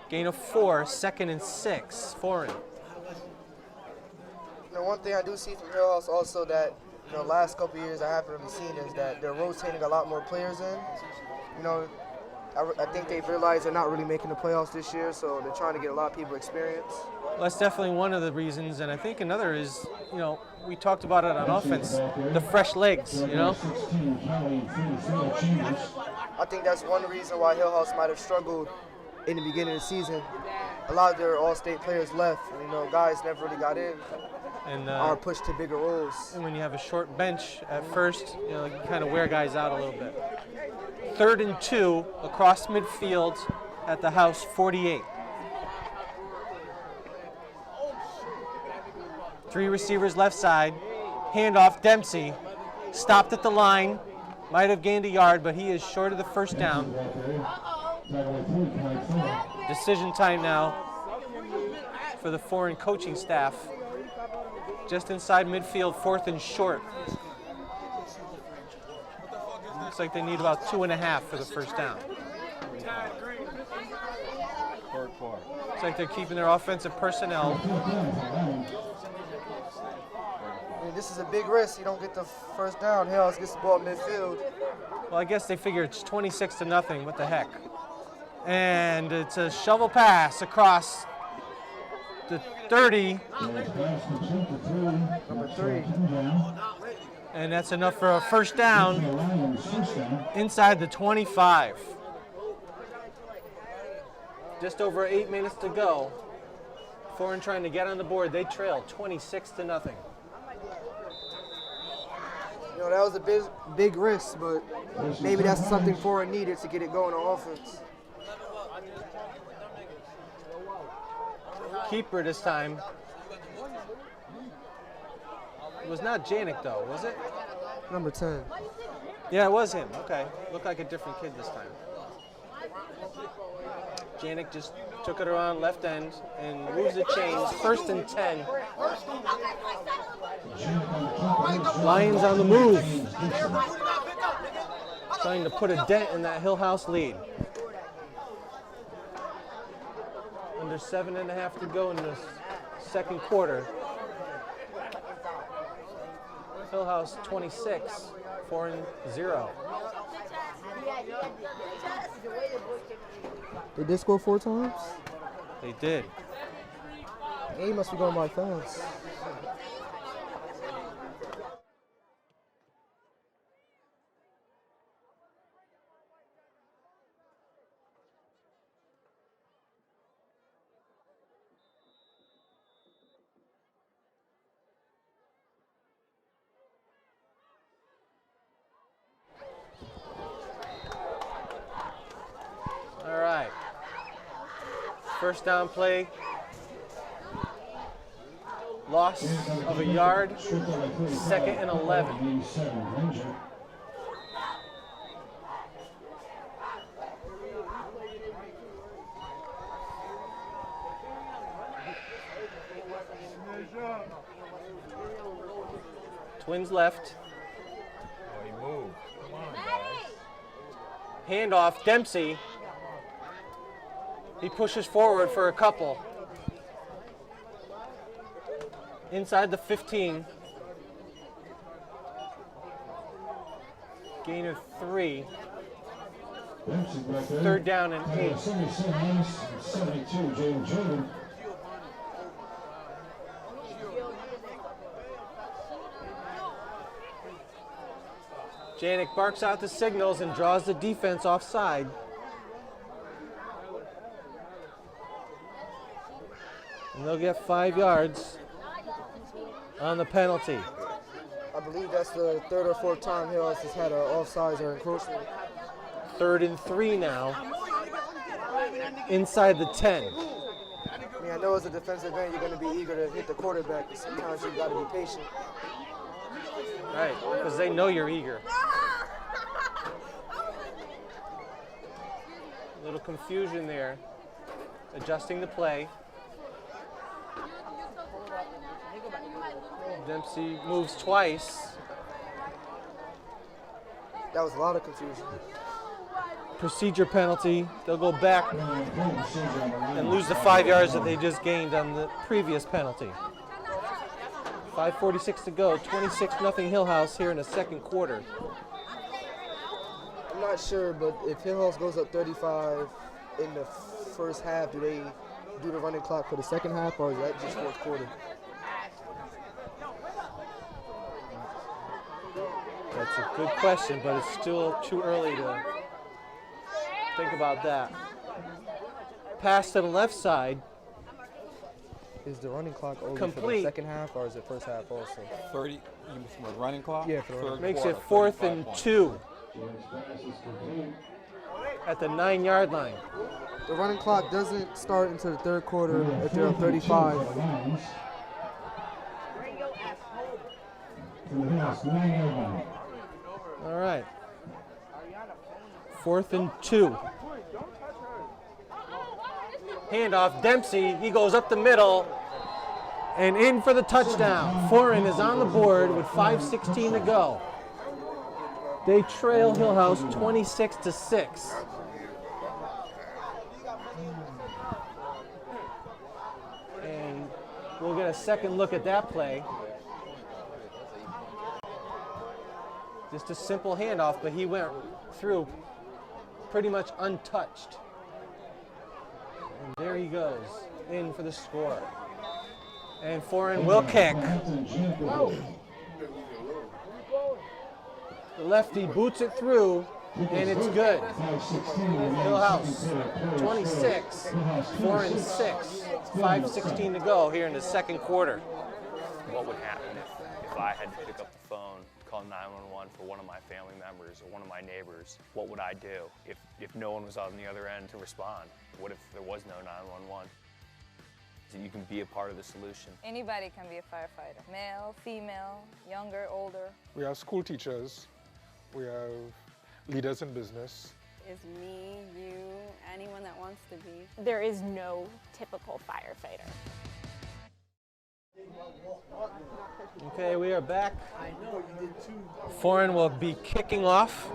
Gain of 4, 2nd and 6. Foran. One thing I do see from Hillhouse also that last couple of years I haven't really seen is that they're rotating a lot more players in. I think they've realized they're not really making the playoffs this year, so they're trying to get a lot of people experience. Well, that's definitely one of the reasons, and I think another is, we talked about it on offense, the fresh legs, I think that's one reason why Hillhouse might have struggled in the beginning of the season. A lot of their all-state players left, and guys never really got in. And are pushed to bigger roles. And when you have a short bench at first, you kind of wear guys out a little bit. 3rd and 2 across midfield at the House 48. 3 receivers left side. Handoff, Dempsey. Stopped at the line. Might have gained a yard, but he is short of the first down. Decision time now for the Foran coaching staff. Just inside midfield, 4th and short. Looks like they need about 2.5 for the first down. Looks like they're keeping their offensive personnel. This is a big risk. You don't get the first down. Hillhouse gets the ball midfield. Well, I guess they figure it's 26-0. What the heck? And it's a shovel pass across the 30. Number 3. And that's enough for a first down inside the 25. Just over 8 minutes to go. Foran trying to get on the board. They trail 26-0. That was a big risk, but maybe that's something Foran needed to get it going on offense. Keeper this time. It was not Janik though, was it? Number 10. Yeah, it was him. Okay. Looked like a different kid this time. Janik just took it around left end and moves the chains. 1st and 10. Lions on the move. Trying to put a dent in that Hillhouse lead. Under 7.5 to go in the second quarter. Hillhouse 26, Foran 0. They did score 4 times? They did. He must be going by fast. All right. First down play. Loss of a yard. 2nd and 11. Twins left. Oh, he moved. Come on, guys. Handoff, Dempsey. He pushes forward for a couple. Inside the 15. Gain of 3. 3rd down and 8. 72, Jordan. Janik barks out the signals and draws the defense offside. And they'll get 5 yards on the penalty. I believe that's the 3rd or 4th time Hillhouse has had an offsides or encroachment. 3rd and 3 now. Inside the 10. I mean, I know as a defensive end, you're going to be eager to hit the quarterback, but sometimes you've got to be patient. Right, because they know you're eager. A little confusion there. Adjusting the play. Dempsey moves twice. That was a lot of confusion. Procedure penalty. They'll go back and lose the 5 yards that they just gained on the previous penalty. 5:46 to go. 26-0 Hillhouse here in the second quarter. I'm not sure, but if Hillhouse goes up 35 in the first half, do they do the running clock for the second half, or is that just 4th quarter? That's a good question, but it's still too early to think about that. Pass to the left side. Is the running clock over for the Complete. second half, or is it first half also? 30, you from a running clock? Yeah, for the Third Makes quarter, it 4th 35 and points. 2 at the 9-yard line. The running clock doesn't start until the 3rd quarter if they're up 35. All right. 4th and 2. Handoff, Dempsey, he goes up the middle and in for the touchdown. Foran is on the board with 5:16 to go. They trail Hillhouse 26-6. And we'll get a second look at that play. Just a simple handoff, but he went through pretty much untouched. And there he goes, in for the score. And Foran will kick. The lefty boots it through, and it's good. Hillhouse 26, Foran 6, 5:16 to go here in the second quarter. What would happen if I had to pick up the phone, call 911 for one of my family members or one of my neighbors? What would I do if no one was on the other end to respond? What if there was no 911? that you can be a part of the solution. Anybody can be a firefighter. Male, female, younger, older. We have school teachers. We have leaders in business. Is me, you, anyone that wants to be. There is no typical firefighter. Okay, we are back. Foran will be kicking off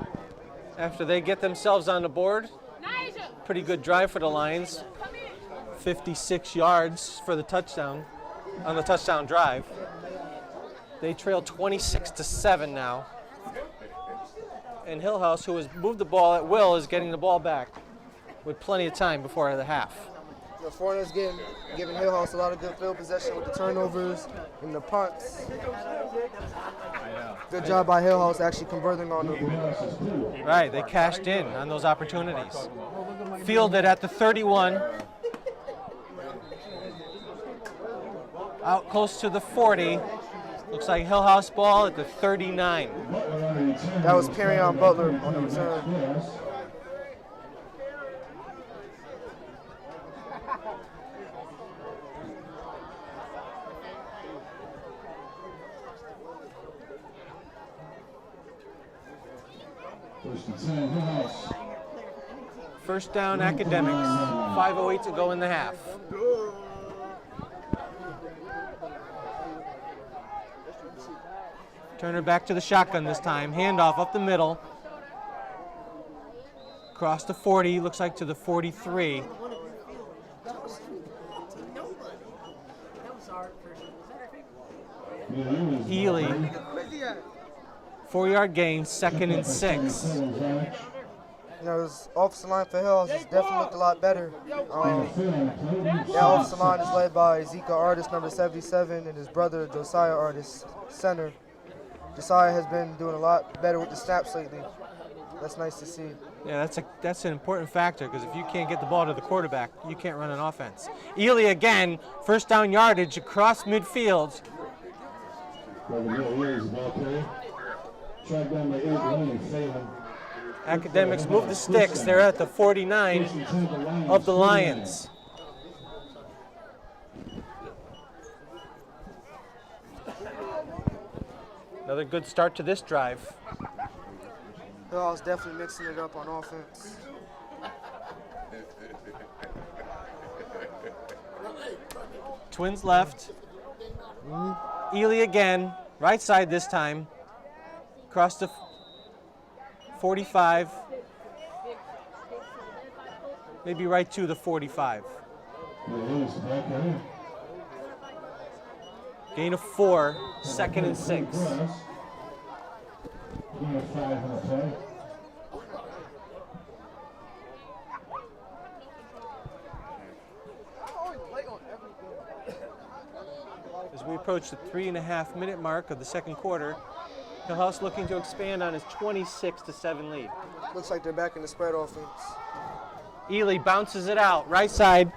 after they get themselves on the board. Pretty good drive for the Lions. 56 yards for the touchdown, on the touchdown drive. They trail 26-7 now. And Hillhouse, who has moved the ball at will, is getting the ball back with plenty of time before the half. The Foran is giving Hillhouse a lot of good field possession with the turnovers and the punts. Good job by Hillhouse actually converting on them. Right, they cashed in on those opportunities. Fielded at the 31. Out close to the 40. Looks like Hillhouse ball at the 39. That was Perion Butler on the return. First down, Academics. 5:08 to go in the half. Turner back to the shotgun this time. Handoff up the middle. Across the 40, looks like to the 43. Ely. 4-yard gain, 2nd and 6. You know, his offensive line for Hillhouse has definitely looked a lot better. That offensive line is led by Ezekiel Artis, number 77, and his brother Josiah Artis, center. Josiah has been doing a lot better with the snaps lately. That's nice to see. Yeah, that's an important factor, because if you can't get the ball to the quarterback, you can't run an offense. Ely again, first down yardage across midfield. Academics move the sticks. They're at the 49 of the Lions. Another good start to this drive. Hillhouse definitely mixing it up on offense. Twins left. Ely again, right side this time. Across the 45. Maybe right to the 45. Gain of 4, 2nd and 6. As we approach the 3.5-minute mark of the second quarter, Hillhouse looking to expand on his 26-7 lead. Looks like they're back in the spread offense. Ely bounces it out, right side.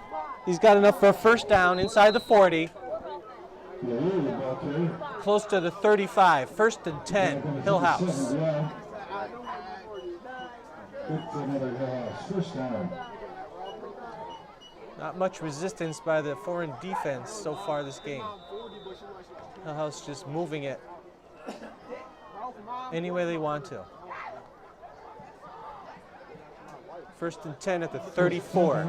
He's got enough for a first down inside the 40. Close to the 35, 1st and 10, Hillhouse. Not much resistance by the Foran defense so far this game. Hillhouse just moving it any way they want to. 1st and 10 at the 34.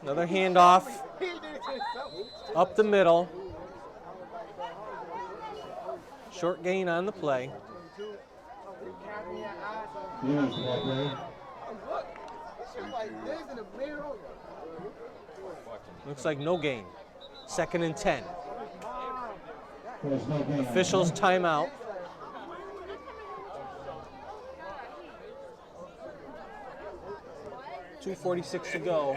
Another handoff up the middle. Short gain on the play. Looks like no gain. 2nd and 10. Officials timeout. .246 to go.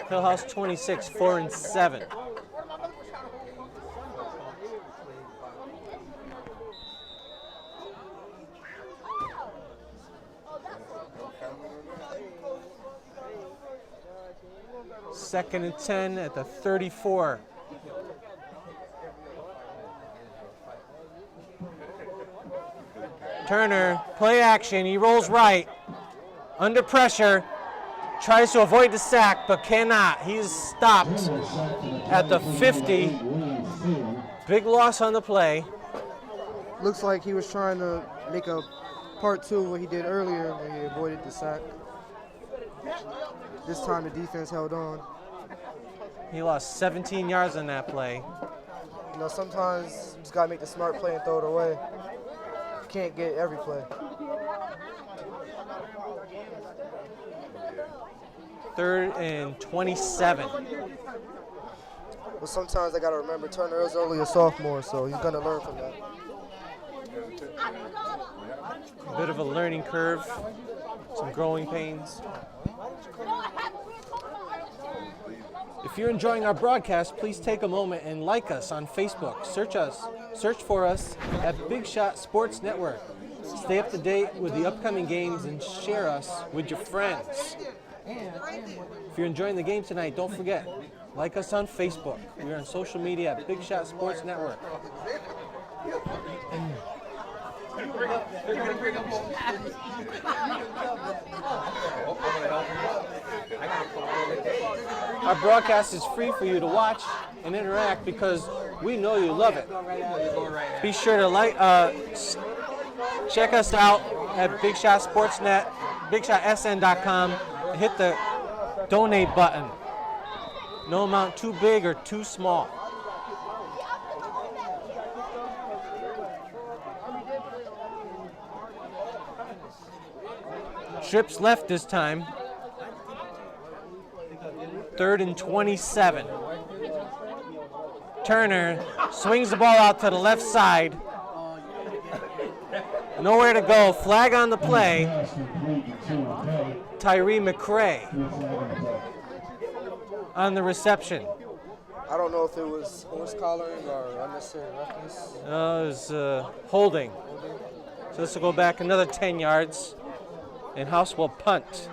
Hillhouse 26, 4 and 7. Second and 10 at the 34. Turner, play action, he rolls right. Under pressure, tries to avoid the sack, but cannot. He's stopped at the 50. Big loss on the play. Looks like he was trying to make a part two of what he did earlier when he avoided the sack. This time the defense held on. He lost 17 yards on that play. You know, sometimes you just gotta make the smart play and throw it away. You can't get every play. Third and 27. But sometimes I gotta remember Turner is only a sophomore, so he's gonna learn from that. A bit of a learning curve, some growing pains. If you're enjoying our broadcast, please take a moment and like us on Facebook. Search for us at Big Shot Sports Network. Stay up to date with the upcoming games and share us with your friends. If you're enjoying the game tonight, don't forget, like us on Facebook. We're on social media at Big Shot Sports Network. Our broadcast is free for you to watch and interact because we know you love it. Be sure to check us out at Big Shot Sportsnet, BigShotSN.com, and hit the donate button. No amount too big or too small. Trips left this time. Third and 27. Turner swings the ball out to the left side. Nowhere to go. Flag on the play. Tyree McCray on the reception. I don't know if it was horse collaring or unnecessary roughness. It was holding. So this will go back another 10 yards. And House will punt.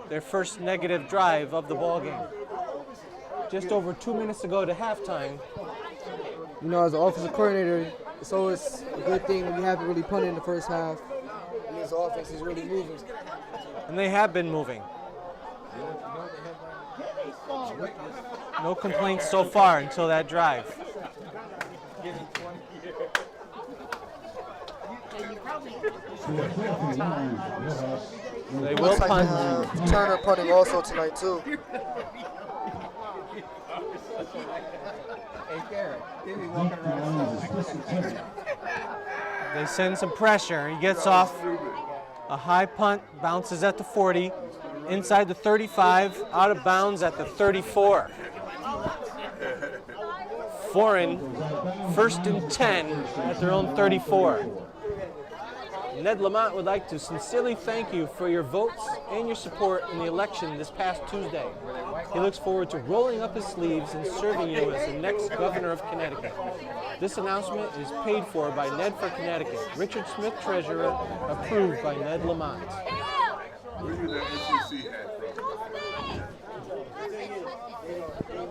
Their first negative drive of the ball game. Just over 2 minutes to go to halftime. You know, as an offensive coordinator, it's always a good thing when you haven't really punted in the first half. It means the offense is really moving. And they have been moving. No complaints so far until that drive. They will punt. Turner punting also tonight too. They send some pressure. He gets off a high punt, bounces at the 40, inside the 35, out of bounds at the 34. Foran, first and 10 at their own 34. Ned Lamont would like to sincerely thank you for your votes and your support in the election this past Tuesday. He looks forward to rolling up his sleeves and serving you as the next governor of Connecticut. This announcement is paid for by Ned for Connecticut. Richard Smith, Treasurer, approved by Ned Lamont. Where did the NCC hat from?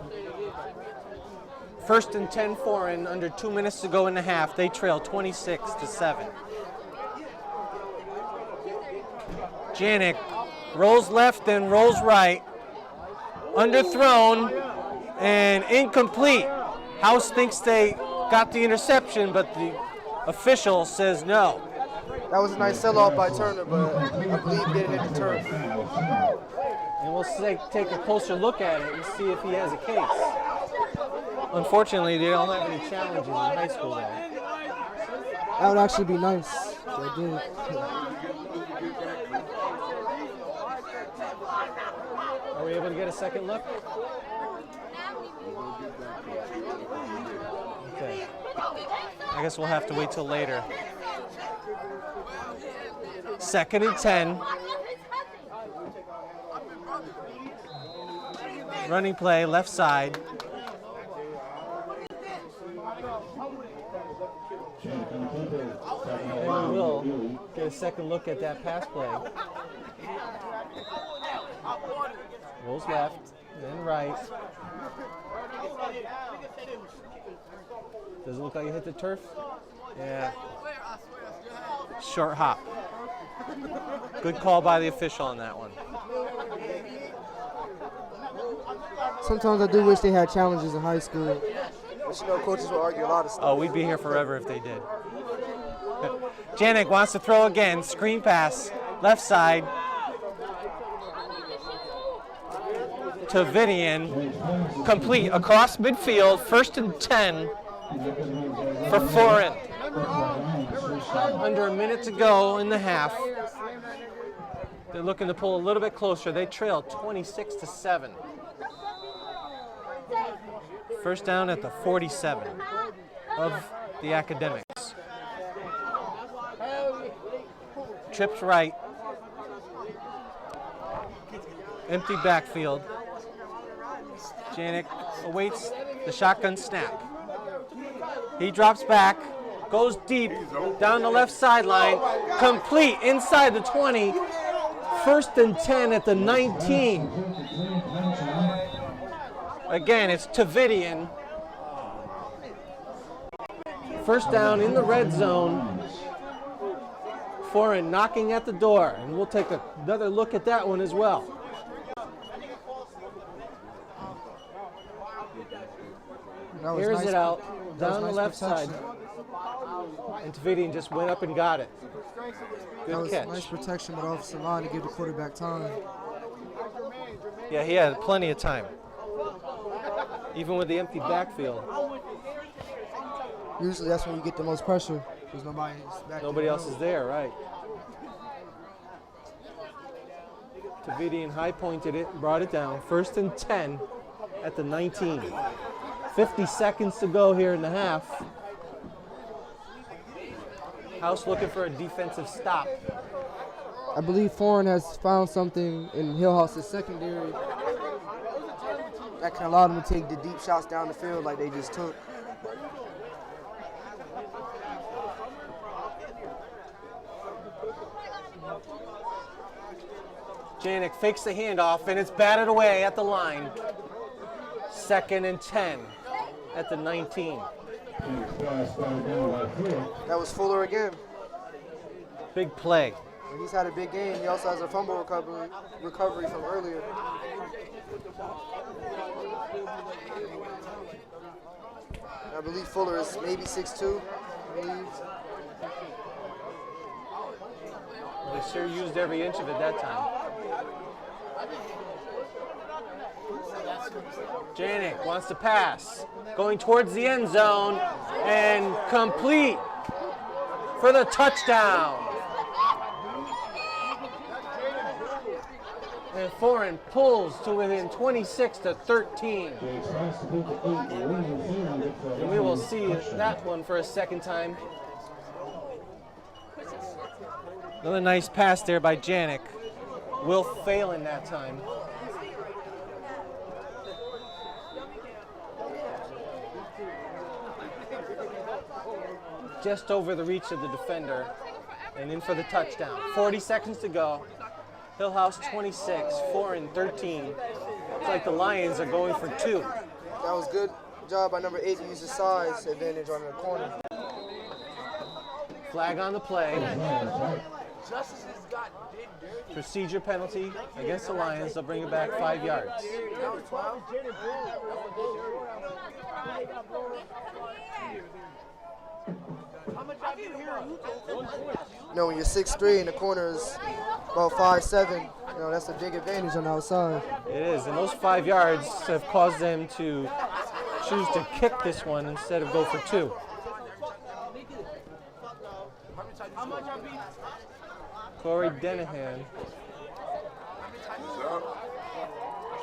First and 10 Foran, under 2 minutes to go in the half. They trail 26-7. Janik rolls left and rolls right. Underthrown and incomplete. House thinks they got the interception, but the official says no. That was a nice sell-off by Turner, but I believe he didn't hit the turf. And we'll take a closer look at it and see if he has a case. Unfortunately, they don't have any challenges in high school though. That would actually be nice. They did. Are we able to get a second look? Okay. I guess we'll have to wait till later. Second and 10. Running play, left side. And we will get a second look at that pass play. Rolls left, then right. Does it look like it hit the turf? Yeah. Short hop. Good call by the official on that one. Sometimes I do wish they had challenges in high school. But you know, coaches will argue a lot of stuff. Oh, we'd be here forever if they did. Janik wants to throw again. Screen pass, left side. To Vidian. Complete across midfield. 1st and 10 for Foran. Under a minute to go in the half. They're looking to pull a little bit closer. They trail 26-7. First down at the 47 of the Academics. Trips right. Empty backfield. Janik awaits the shotgun snap. He drops back, goes deep down the left sideline, complete inside the 20. 1st and 10 at the 19. Again, it's Tavidian. First down in the red zone. Foran knocking at the door, and we'll take another look at that one as well. Here's nice. it out, down the nice left protection. side. And Tavidian just went up and got it. Good That was catch. nice protection, but offensive line to give the quarterback time. Yeah, he had plenty of time. Even with the empty backfield. Usually that's when you get the most pressure, because Nobody else is there, right. Tavidian high pointed it, brought it down. 1st and 10 at the 19. 50 seconds to go here in the half. House looking for a defensive stop. I believe Foran has found something in Hillhouse's secondary that can allow them to take the deep shots down the field like they just took. Janik fakes the handoff, and it's batted away at the line. 2nd and 10 at the 19. That was Fuller again. Big play. He's had a big game. He also has a fumble recovery from earlier. I believe Fuller is maybe 6'2", I believe. They sure used every inch of it that time. Janik wants to pass. Going towards the end zone and complete for the touchdown. And Foran pulls to within 26-13. And we will see that one for a second time. Another nice pass there by Janik. Will Phelan that time. Just over the reach of the defender and in for the touchdown. 40 seconds to go. Hillhouse 26, Foran 13. Looks like the Lions are going for 2. That was good job by number 8 to use his size advantage on the corner. Flag on the play. Procedure penalty against the Lions. They'll bring it back 5 yards. No, when you're 6'3" and the corner is about 5'7", you know, that's a big advantage on the outside. It is, and those 5 yards have caused them to choose to kick this one instead of go for 2. Corey Denahan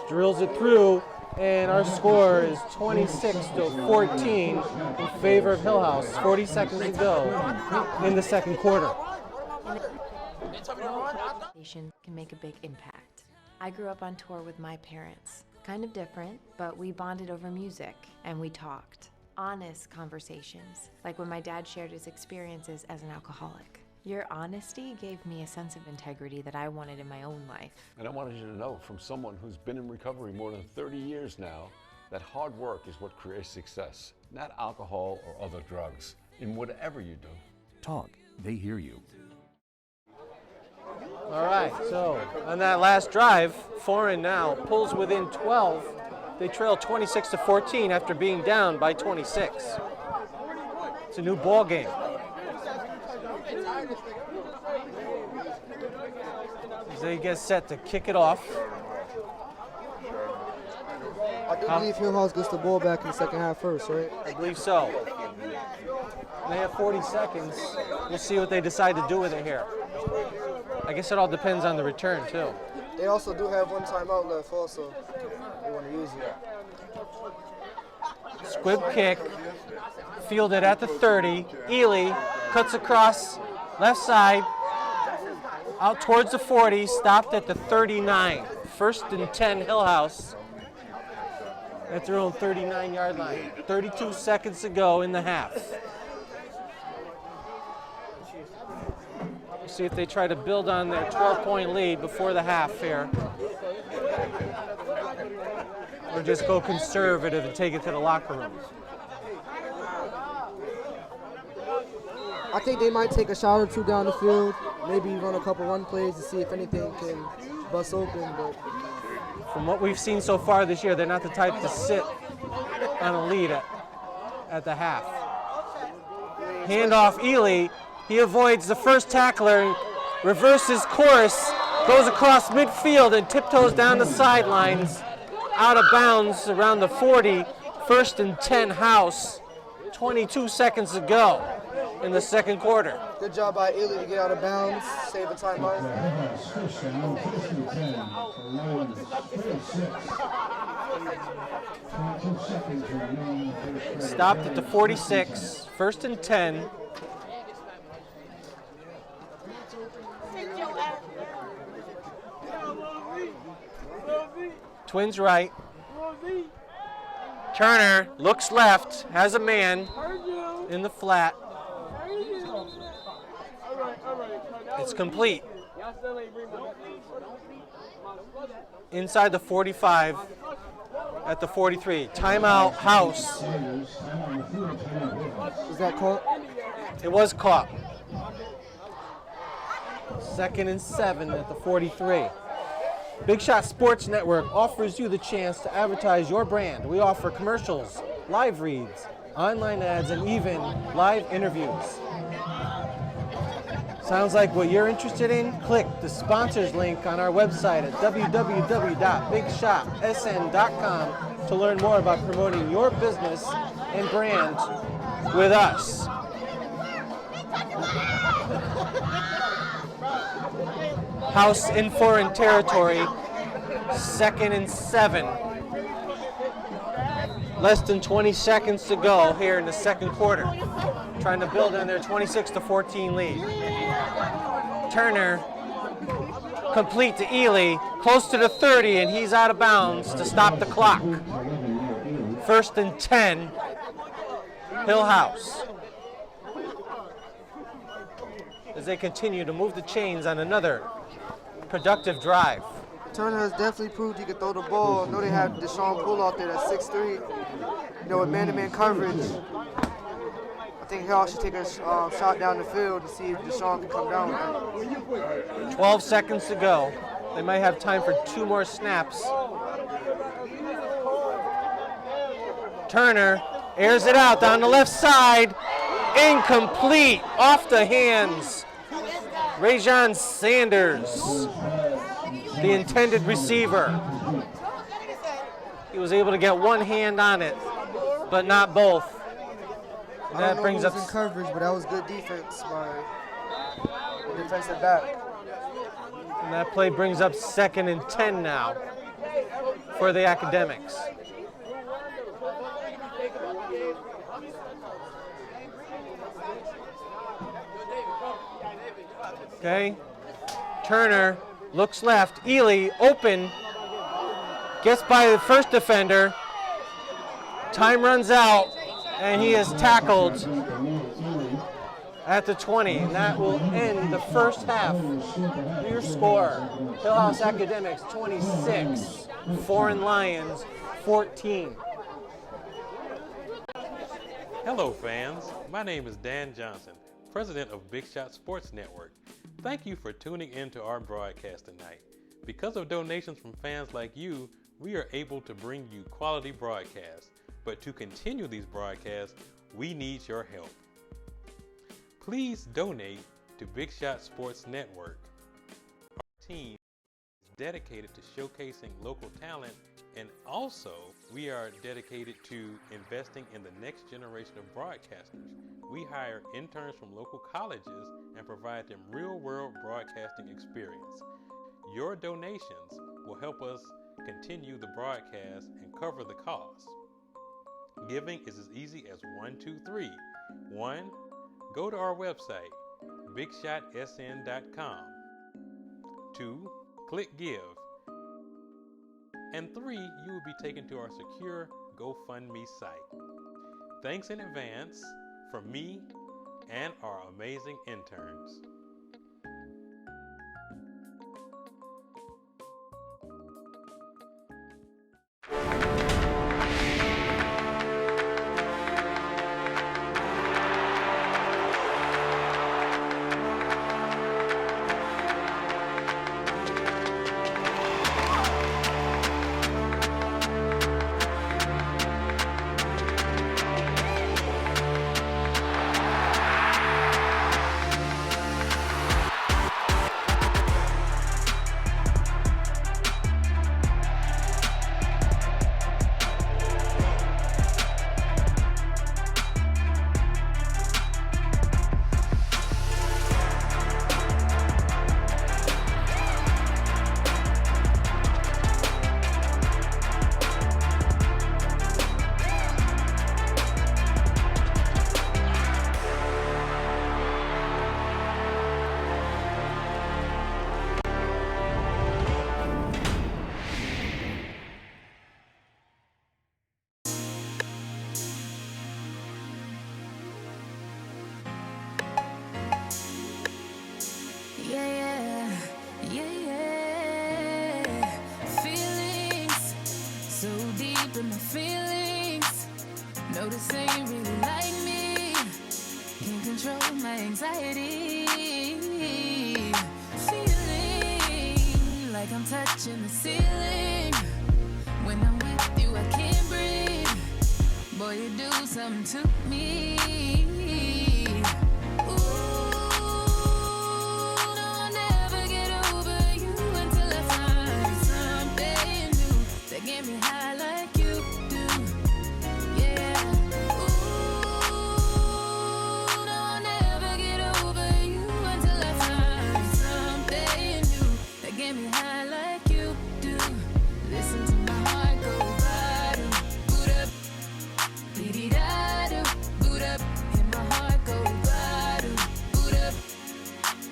drills it through, and our score is 26-14 in favor of Hillhouse. 40 seconds to go in the second quarter. Can make a big impact. I grew up on tour with my parents. Kind of different, but we bonded over music and we talked. Honest conversations, like when my dad shared his experiences as an alcoholic. Your honesty gave me a sense of integrity that I wanted in my own life. And I wanted you to know, from someone who's been in recovery more than 30 years now, that hard work is what creates success, not alcohol or other drugs, in whatever you do. Talk, they hear you. All right, so on that last drive, Foran now pulls within 12. They trail 26-14 after being down by 26. It's a new ball game. As they get set to kick it off. I do believe Hillhouse gets the ball back in the second half first, right? I believe so. They have 40 seconds. We'll see what they decide to do with it here. I guess it all depends on the return, too. They also do have one timeout left also. They want to use it. Squib kick, fielded at the 30. Ely cuts across left side, out towards the 40, stopped at the 39. 1st and 10 Hillhouse at their own 39-yard line. 32 seconds to go in the half. We'll see if they try to build on their 12-point lead before the half here. Or just go conservative and take it to the locker room. I think they might take a shot or two down the field, maybe run a couple run plays to see if anything can bust open. But from what we've seen so far this year, they're not the type to sit on a lead at the half. Handoff Ely. He avoids the first tackler, reverses course, goes across midfield and tiptoes down the sidelines, out of bounds around the 40. 1st and 10 House. 22 seconds to go in the second quarter. Good job by Ely to get out of bounds, save a timeout. Stopped at the 46. 1st and 10. Twins right. Turner looks left, has a man in the flat. It's complete. Inside the 45 at the 43. Timeout House. Is that caught? It was caught. 2nd and 7 at the 43. Big Shot Sports Network offers you the chance to advertise your brand. We offer commercials, live reads, online ads, and even live interviews. Sounds like what you're interested in? Click the sponsors link on our website at www.bigshopsn.com to learn more about promoting your business and brand with us. House in foreign territory, 2nd and 7. Less than 20 seconds to go here in the second quarter. Trying to build on their 26-14 lead. Turner, complete to Ely, close to the 30, and he's out of bounds to stop the clock. 1st and 10, Hillhouse. As they continue to move the chains on another productive drive. Turner has definitely proved he can throw the ball. I know they have Deshaun Poole out there that's 6'3". You know, with man-to-man coverage. I think Hillhouse should take a shot down the field to see if Deshaun can come down with it. 12 seconds to go. They might have time for 2 more snaps. Turner airs it out down the left side. Incomplete, off the hands. Rajon Sanders, the intended receiver. He was able to get one hand on it, but not both. And that brings up in coverage, but that was good defense by the defensive back. And that play brings up 2nd and 10 now for the Academics. Okay, Turner looks left. Ely open, gets by the first defender. Time runs out, and he is tackled at the 20. And that will end the first half. Your score: Hillhouse Academics 26, Foran Lions 14. Hello fans, my name is Dan Johnson, president of Big Shot Sports Network. Thank you for tuning in to our broadcast tonight. Because of donations from fans like you, we are able to bring you quality broadcasts. But to continue these broadcasts, we need your help. Please donate to Big Shot Sports Network. Our team is dedicated to showcasing local talent, and also we are dedicated to investing in the next generation of broadcasters. We hire interns from local colleges and provide them real-world broadcasting experience. Your donations will help us continue the broadcast and cover the cost. Giving is as easy as 1, 2, 3. 1. Go to our website, bigshotsn.com. 2. Click Give. And 3. You will be taken to our secure GoFundMe site. Thanks in advance from me and our amazing interns. Feelings so deep in my feelings. No, this ain't really like me. Can't control my anxiety. Feeling like I'm touching the ceiling. When I'm with you, I can't breathe. Boy, you do something to me. Get me high like you do, yeah. Ooh, no, I'll never get over you until I find something new that get me high like you do. Listen to my heart go bottom, boot up, beady-da-do, boot up, and my heart go bottom, boot up,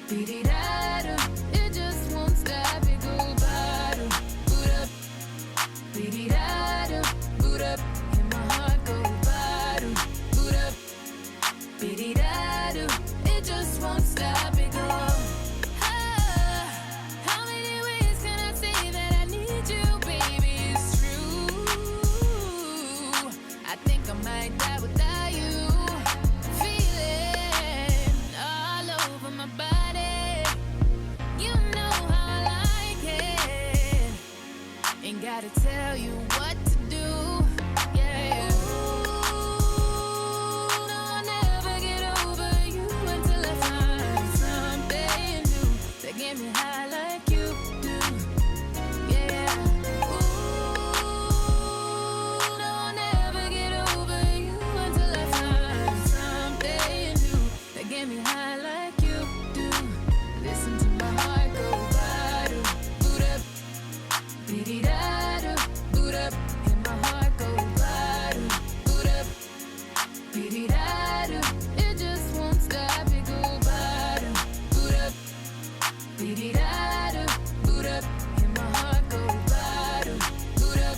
beady-da-do. It just won't stop, it go bottom, boot up. Beady-da-do, boot up, and my heart go bottom, boot up, beady-da-do, it just won't stop, it go. How many ways can I say that I need you, baby, it's true. I think I might die without you. Feeling all over my body. You know how I like it. Ain't gotta tell you what to do, yeah. Ooh, no, I'll never get over you until I find something new that get me high like you do, yeah. Ooh, no, I'll never get over you until I find something new that get me high like you do. Listen to my heart go bottom, boot up, beady-da-do, boot up, and my heart go bottom, boot up, beady-da-do. It just won't stop, it go bottom, boot up, beady-da-do, boot up, and my heart go bottom, boot up,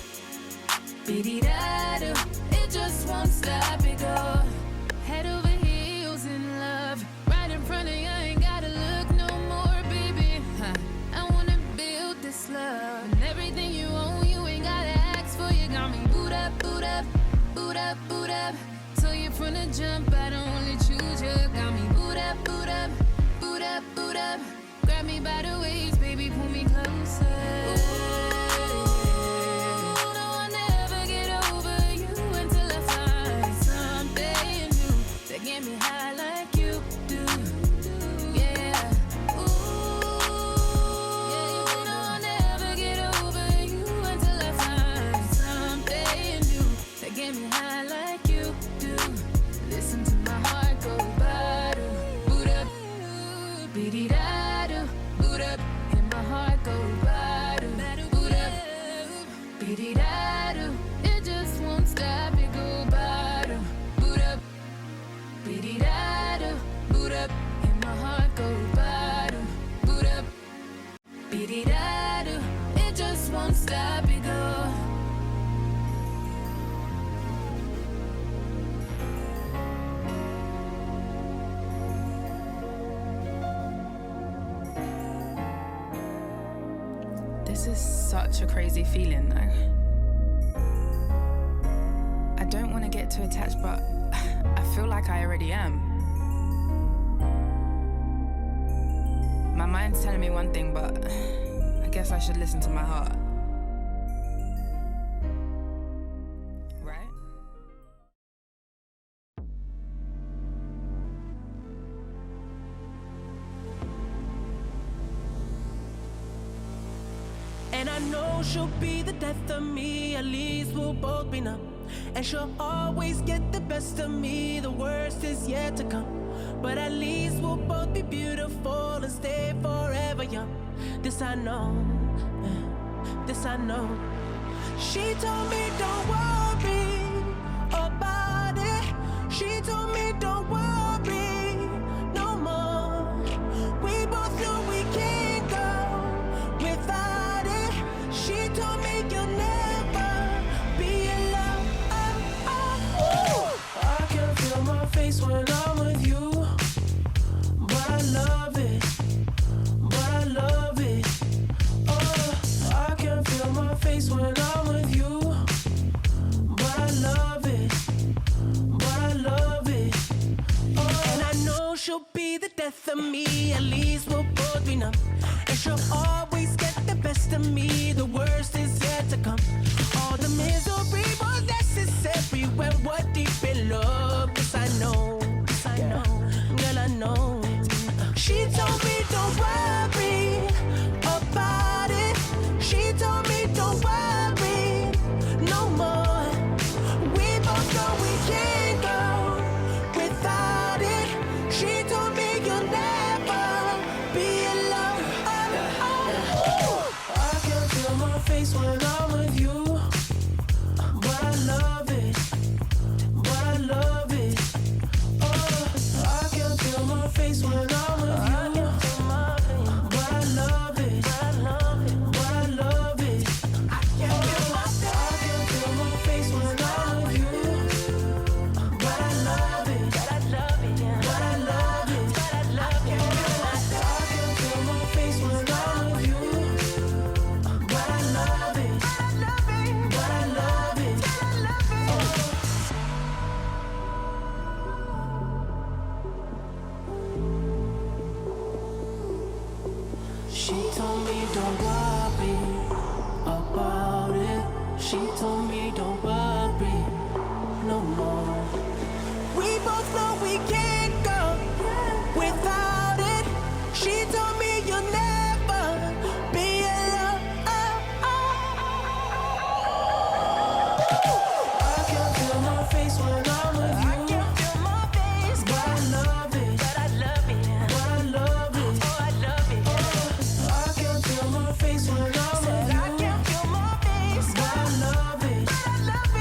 beady-da-do. It just won't stop, it go. Head over heels in love, right in front of you, I ain't gotta look no more, baby. I wanna build this love, and everything you own, you ain't gotta ask for. You got me boot up, boot up, boot up, boot up, till you're from the jump, I don't only choose you. Got me boot up, boot up, boot up, boot up. Grab me by the waist, baby, pull me closer. Get me high like you do, yeah. Ooh, yeah, I'll never get over you until I find something new that get me high like you do. Listen to my heart go ba-do, boot up, be-dee-da-do, boot up, and my heart go ba-do, boot up, be-dee-da-do. It just won't stop, it go ba-do, boot up. Be-dee-da-do, boot up, and my heart go ba-do, boot up. Be-dee-da-do, it just won't stop, it go. This is such a crazy feeling though. I don't want to get too attached, but I feel like I already am. My mind's telling me one thing, but I guess I should listen to my heart. Right? And I know she'll be the death of me, at least we'll both be numb. And she'll always get the best of me, the worst is yet to come. But at least we'll both be beautiful and stay forever young. This I know, this I know. She told me don't worry about it. She told me don't worry no more. We both know we can't go without it. She told me you'll never be alone. I can feel my face when I'm with you, but I love it, but I love it. Oh, I can feel my face when I'm with you, but I love it, but I love it. Oh, and I know she'll be the death of me, at least we'll both be numb. And she'll always get the best of me, the worst is yet to come. All the misery was necessary when we're deep in love. This I know, girl I know. She told me don't worry about it. She told me don't worry no more. We both know we can't go without it. She told me you'll never be alone. I can feel my face when I'm with you, but I love it, but I love it. Oh, I can feel my face when I'm with you, but I love it, but I love it, but I love it. I can feel my face when I'm with you, but I love it, but I love it, but I love it, but I love it. I can feel my face when I'm with you, but I love it, but I love it, but I love it. She told me don't worry about it. She told me don't worry no more. We both know we can't go without it. She told me you'll never be alone. I can feel my face when I'm with you. I can feel my face, but I love it, but I love it, but I love it. Oh, I love it. I can feel my face when I'm with you. I can feel my face, but I love it, but I love it.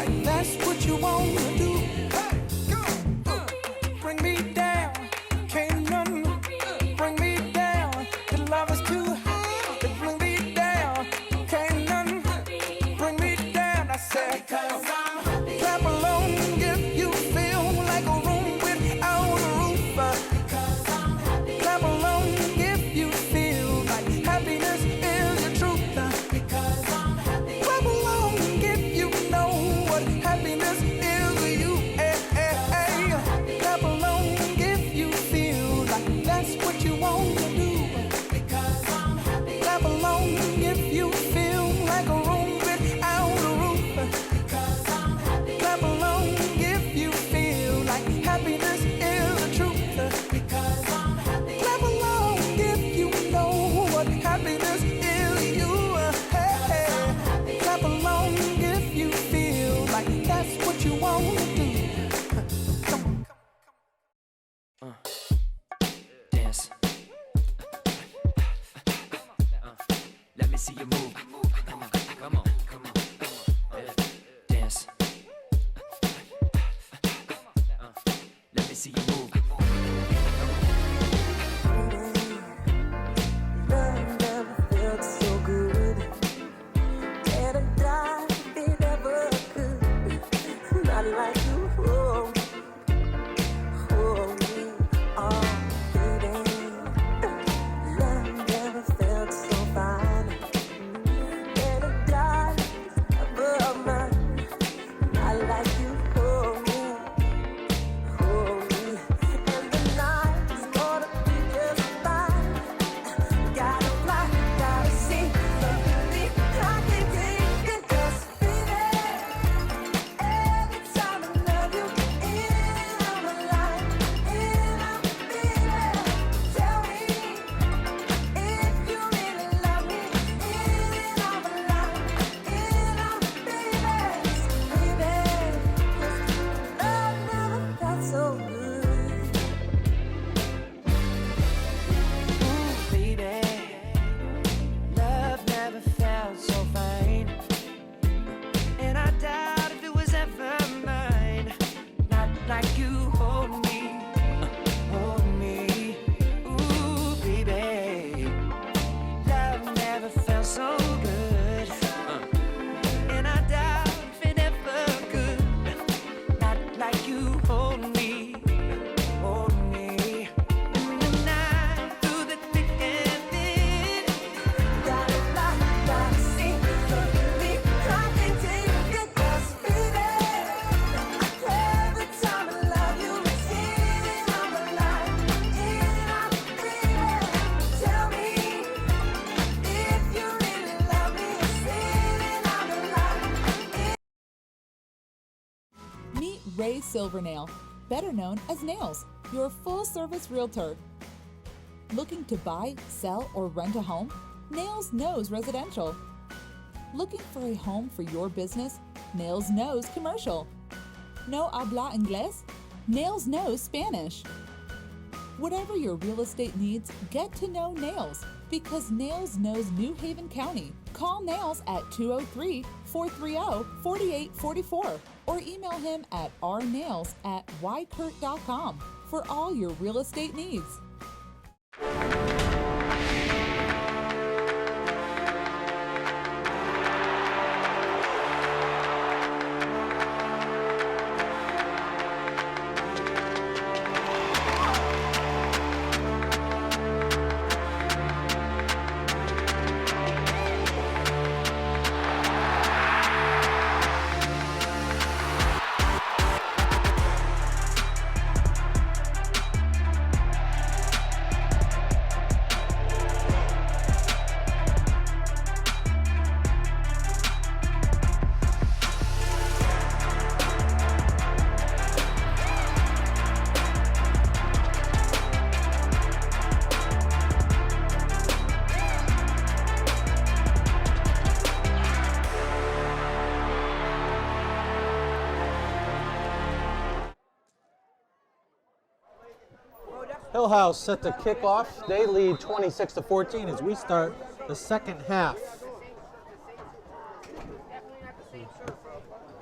like that's what you want to do. Bring me down, can't none bring me down. The love is too high to bring me down. Can't none bring me down. I said, cause I'm happy. Clap along if you feel like a room without a roof. Because I'm happy. Clap along if you feel like happiness is the truth. Because I'm happy. Clap along if you know what happiness is to you. Clap along if you feel like that's what you want to do. Because I'm happy. Clap along if you feel like a room without a roof. Because I'm happy. Clap along if you feel like happiness is the truth. Because I'm happy. Clap along if you know what happiness is to you. Clap along if you feel like that's what you want to do. Dance. Let me see you move. Come on, come on, come on. Dance. Let me see you move. Love never felt so good. And I died if it ever could. Not like you, oh, me, oh, baby. Love never felt so fine. And I died above mine. Not like you, oh, me. And the night is gonna be just fine. Gotta fly, gotta see, baby, I can take it, 'cause baby, every time I love you, in my life, baby, tell me if you really love me, in my life, baby, 'cause love never felt so good. Ooh, baby, love never felt so fine. And I doubt if it was ever mine. Not like you hold me, hold me. Ooh, baby, love never felt so good. And I doubt if it ever could. Not like you hold me, hold me. In the night, through the thick and thin. Gotta fly, gotta see, baby, I can take it, 'cause baby, every time I love you, it's in my life, baby. Tell me if you really love me, it's in my life. Meet Ray Silvernail, better known as Nails, your full-service realtor. Looking to buy, sell, or rent a home? Nails knows residential. Looking for a home for your business? Nails knows commercial. No habla inglés? Nails knows Spanish. Whatever your real estate needs, get to know Nails, because Nails knows New Haven County. Call Nails at 203-430-4844 or email him at rnails@ykurt.com for all your real estate needs. Hillhouse set to kick off. They lead 26-14 as we start the second half.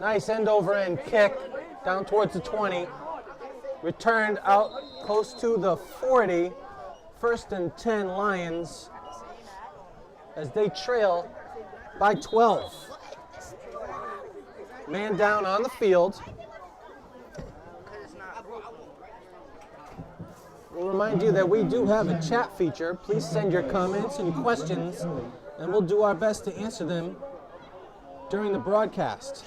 Nice end over end kick down towards the 20. Returned out close to the 40. 1st and 10 Lions as they trail by 12. Man down on the field. We'll remind you that we do have a chat feature. Please send your comments and questions, and we'll do our best to answer them during the broadcast.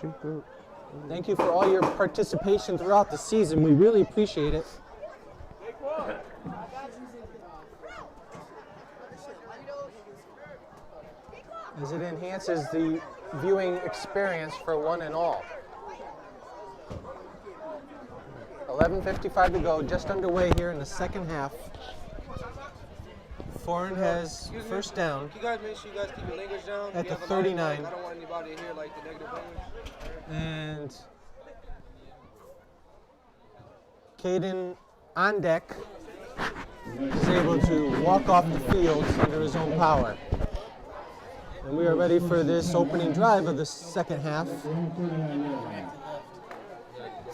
Thank you for all your participation throughout the season. We really appreciate it. As it enhances the viewing experience for one and all. 11:55 to go, just underway here in the second half. Foran has first down. Can you guys make sure you guys keep your language down? At the 39. I don't want anybody to hear like the negative language. And Caden on deck is able to walk off the field under his own power. And we are ready for this opening drive of the second half.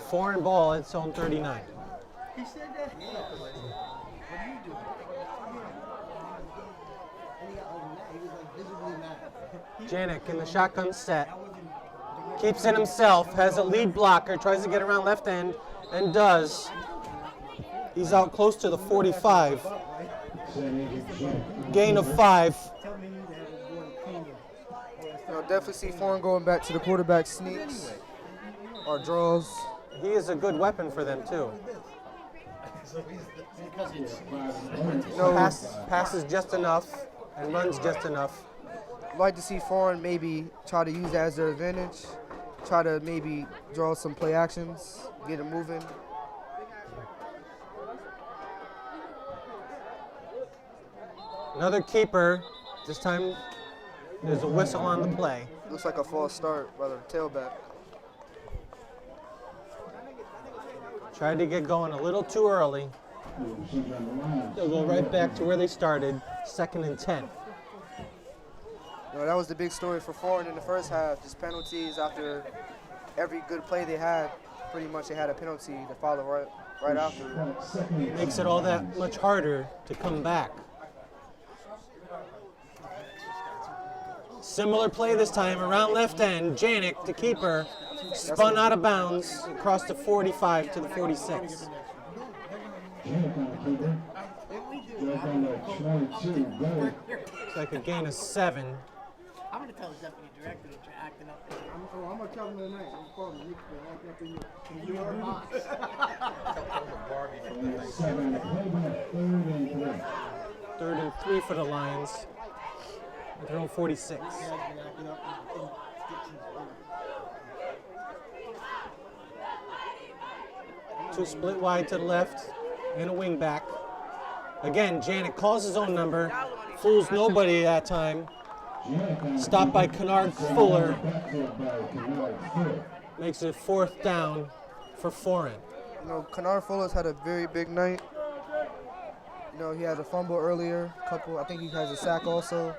Foreign ball at its own 39. He said that. Janik in the shotgun set. Keeps it himself, has a lead blocker, tries to get around left end, and does. He's out close to the 45. Gain of 5. I'll definitely see Foran going back to the quarterback sneaks or draws. He is a good weapon for them too. Passes just enough and runs just enough. I'd like to see Foran maybe try to use that as their advantage. Try to maybe draw some play actions, get it moving. Another keeper. This time there's a whistle on the play. Looks like a false start by the tailback. Tried to get going a little too early. They'll go right back to where they started, 2nd and 10. No, that was the big story for Foran in the first half. Just penalties after every good play they had. Pretty much they had a penalty to follow right after. Makes it all that much harder to come back. Similar play this time, around left end. Janik, the keeper, spun out of bounds across the 45 to the 46. It's like a gain of 7. I'm going to tell the deputy director that you're acting up. I'm going to tell him tonight. I'm calling him acting up in your box. 3rd and 3 for the Lions. At their own 46. Two split wide to the left and a wing back. Again, Janik calls his own number, fools nobody that time. Stopped by Kennard Fuller. Makes it 4th down for Foran. You know, Kennard Fuller's had a very big night. You know, he had a fumble earlier, I think he has a sack also.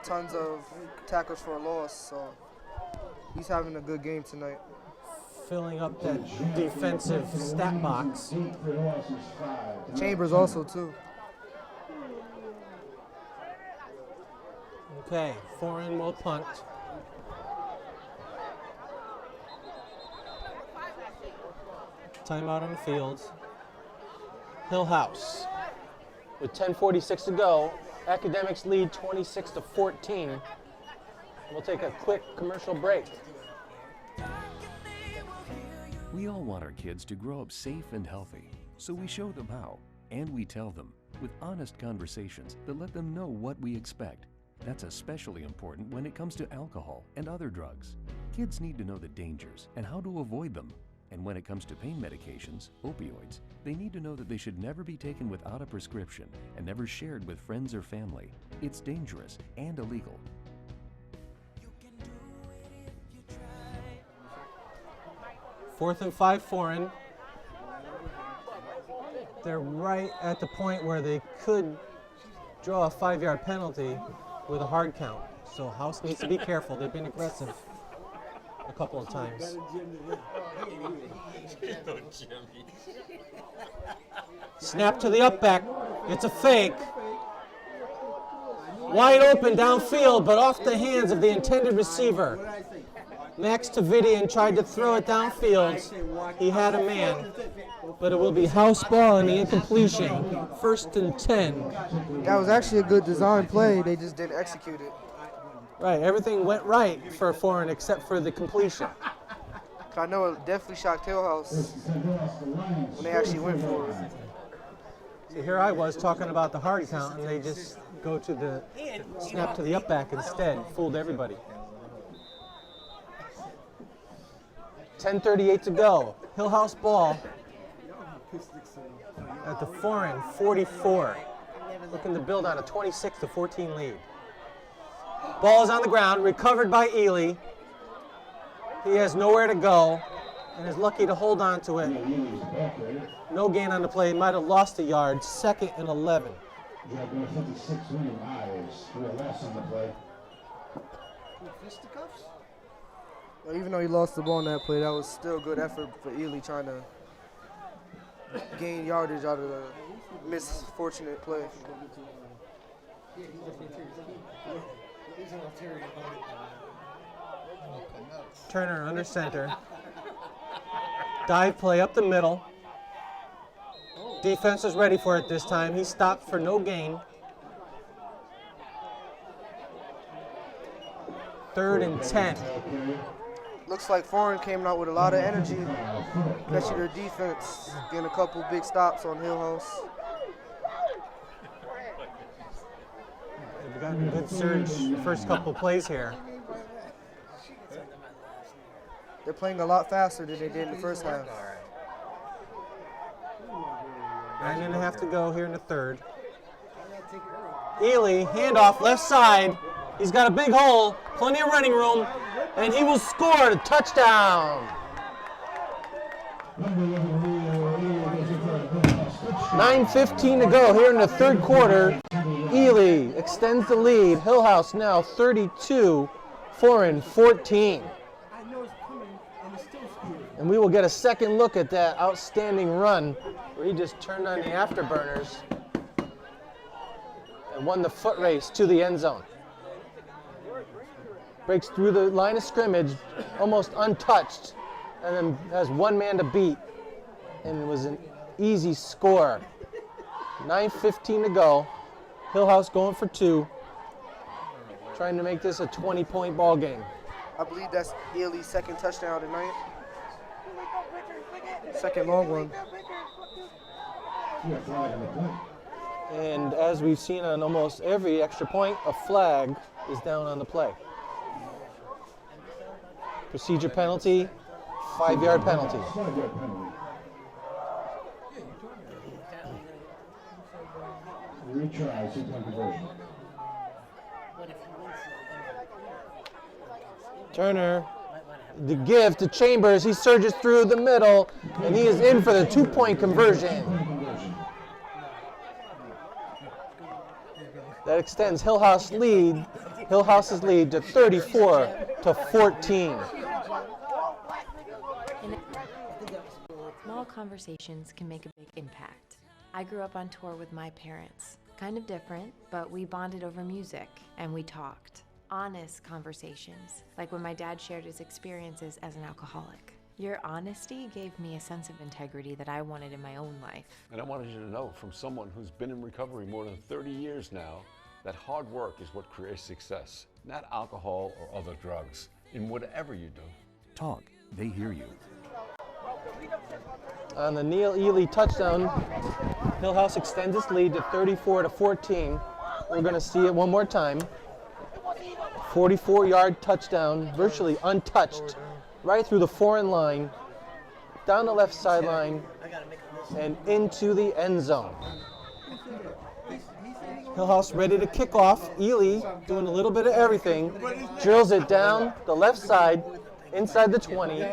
Tons of tackles for a loss, so he's having a good game tonight. Filling up that defensive stat box. Chambers also too. Okay, Foran will punt. Timeout on the field. Hillhouse with 10:46 to go. Academics lead 26-14. We'll take a quick commercial break. We all want our kids to grow up safe and healthy, so we show them how, and we tell them with honest conversations that let them know what we expect. That's especially important when it comes to alcohol and other drugs. Kids need to know the dangers and how to avoid them. And when it comes to pain medications, opioids, they need to know that they should never be taken without a prescription and never shared with friends or family. It's dangerous and illegal. 4th and 5 Foran. They're right at the point where they could draw a 5-yard penalty with a hard count. So House needs to be careful. They've been aggressive. a couple of times. Snap to the up back. It's a fake. Wide open downfield, but off the hands of the intended receiver. Max Tavidian tried to throw it downfield. He had a man, but it will be house ball and the incompletion. 1st and 10. That was actually a good design play. They just didn't execute it. Right, everything went right for Foran except for the completion. I know it definitely shocked Hillhouse when they actually went for it. See, here I was talking about the hard count, and they just go to the snap to the up back instead. Fooled everybody. 10:38 to go. Hillhouse ball at the Foran 44. Looking to build on a 26-14 lead. Ball is on the ground, recovered by Ely. He has nowhere to go and is lucky to hold on to it. No gain on the play, might have lost a yard. 2nd and 11. Well, even though he lost the ball on that play, that was still good effort for Ely trying to gain yardage out of the misfortunate play. Turner under center. Dive play up the middle. Defense is ready for it this time. He stopped for no gain. 3rd and 10. Looks like Foran came out with a lot of energy, especially their defense, getting a couple big stops on Hillhouse. They've gotten a good surge the first couple plays here. They're playing a lot faster than they did in the first half. 9.5 to go here in the 3rd. Ely, handoff, left side. He's got a big hole, plenty of running room, and he will score a touchdown. 9:15 to go here in the 3rd quarter. Ely extends the lead. Hillhouse now 32, Foran 14. And we will get a second look at that outstanding run where he just turned on the afterburners and won the foot race to the end zone. Breaks through the line of scrimmage almost untouched and then has one man to beat, and it was an easy score. 9:15 to go. Hillhouse going for 2, trying to make this a 20-point ball game. I believe that's Ely's second touchdown tonight. Second long one. And as we've seen on almost every extra point, a flag is down on the play. Procedure penalty, 5-yard penalty. Retry, 2-point conversion. Turner, the give to Chambers. He surges through the middle, and he is in for the 2-point conversion. That extends Hillhouse's lead to 34-14. Small conversations can make a big impact. I grew up on tour with my parents. Kind of different, but we bonded over music and we talked. Honest conversations, like when my dad shared his experiences as an alcoholic. Your honesty gave me a sense of integrity that I wanted in my own life. And I wanted you to know from someone who's been in recovery more than 30 years now that hard work is what creates success, not alcohol or other drugs, in whatever you do. Talk, they hear you. On the Neil Ely touchdown, Hillhouse extends its lead to 34-14. We're going to see it one more time. 44-yard touchdown, virtually untouched, right through the Foran line, down the left sideline, and into the end zone. Hillhouse ready to kick off. Ely doing a little bit of everything. Drills it down the left side, inside the 20,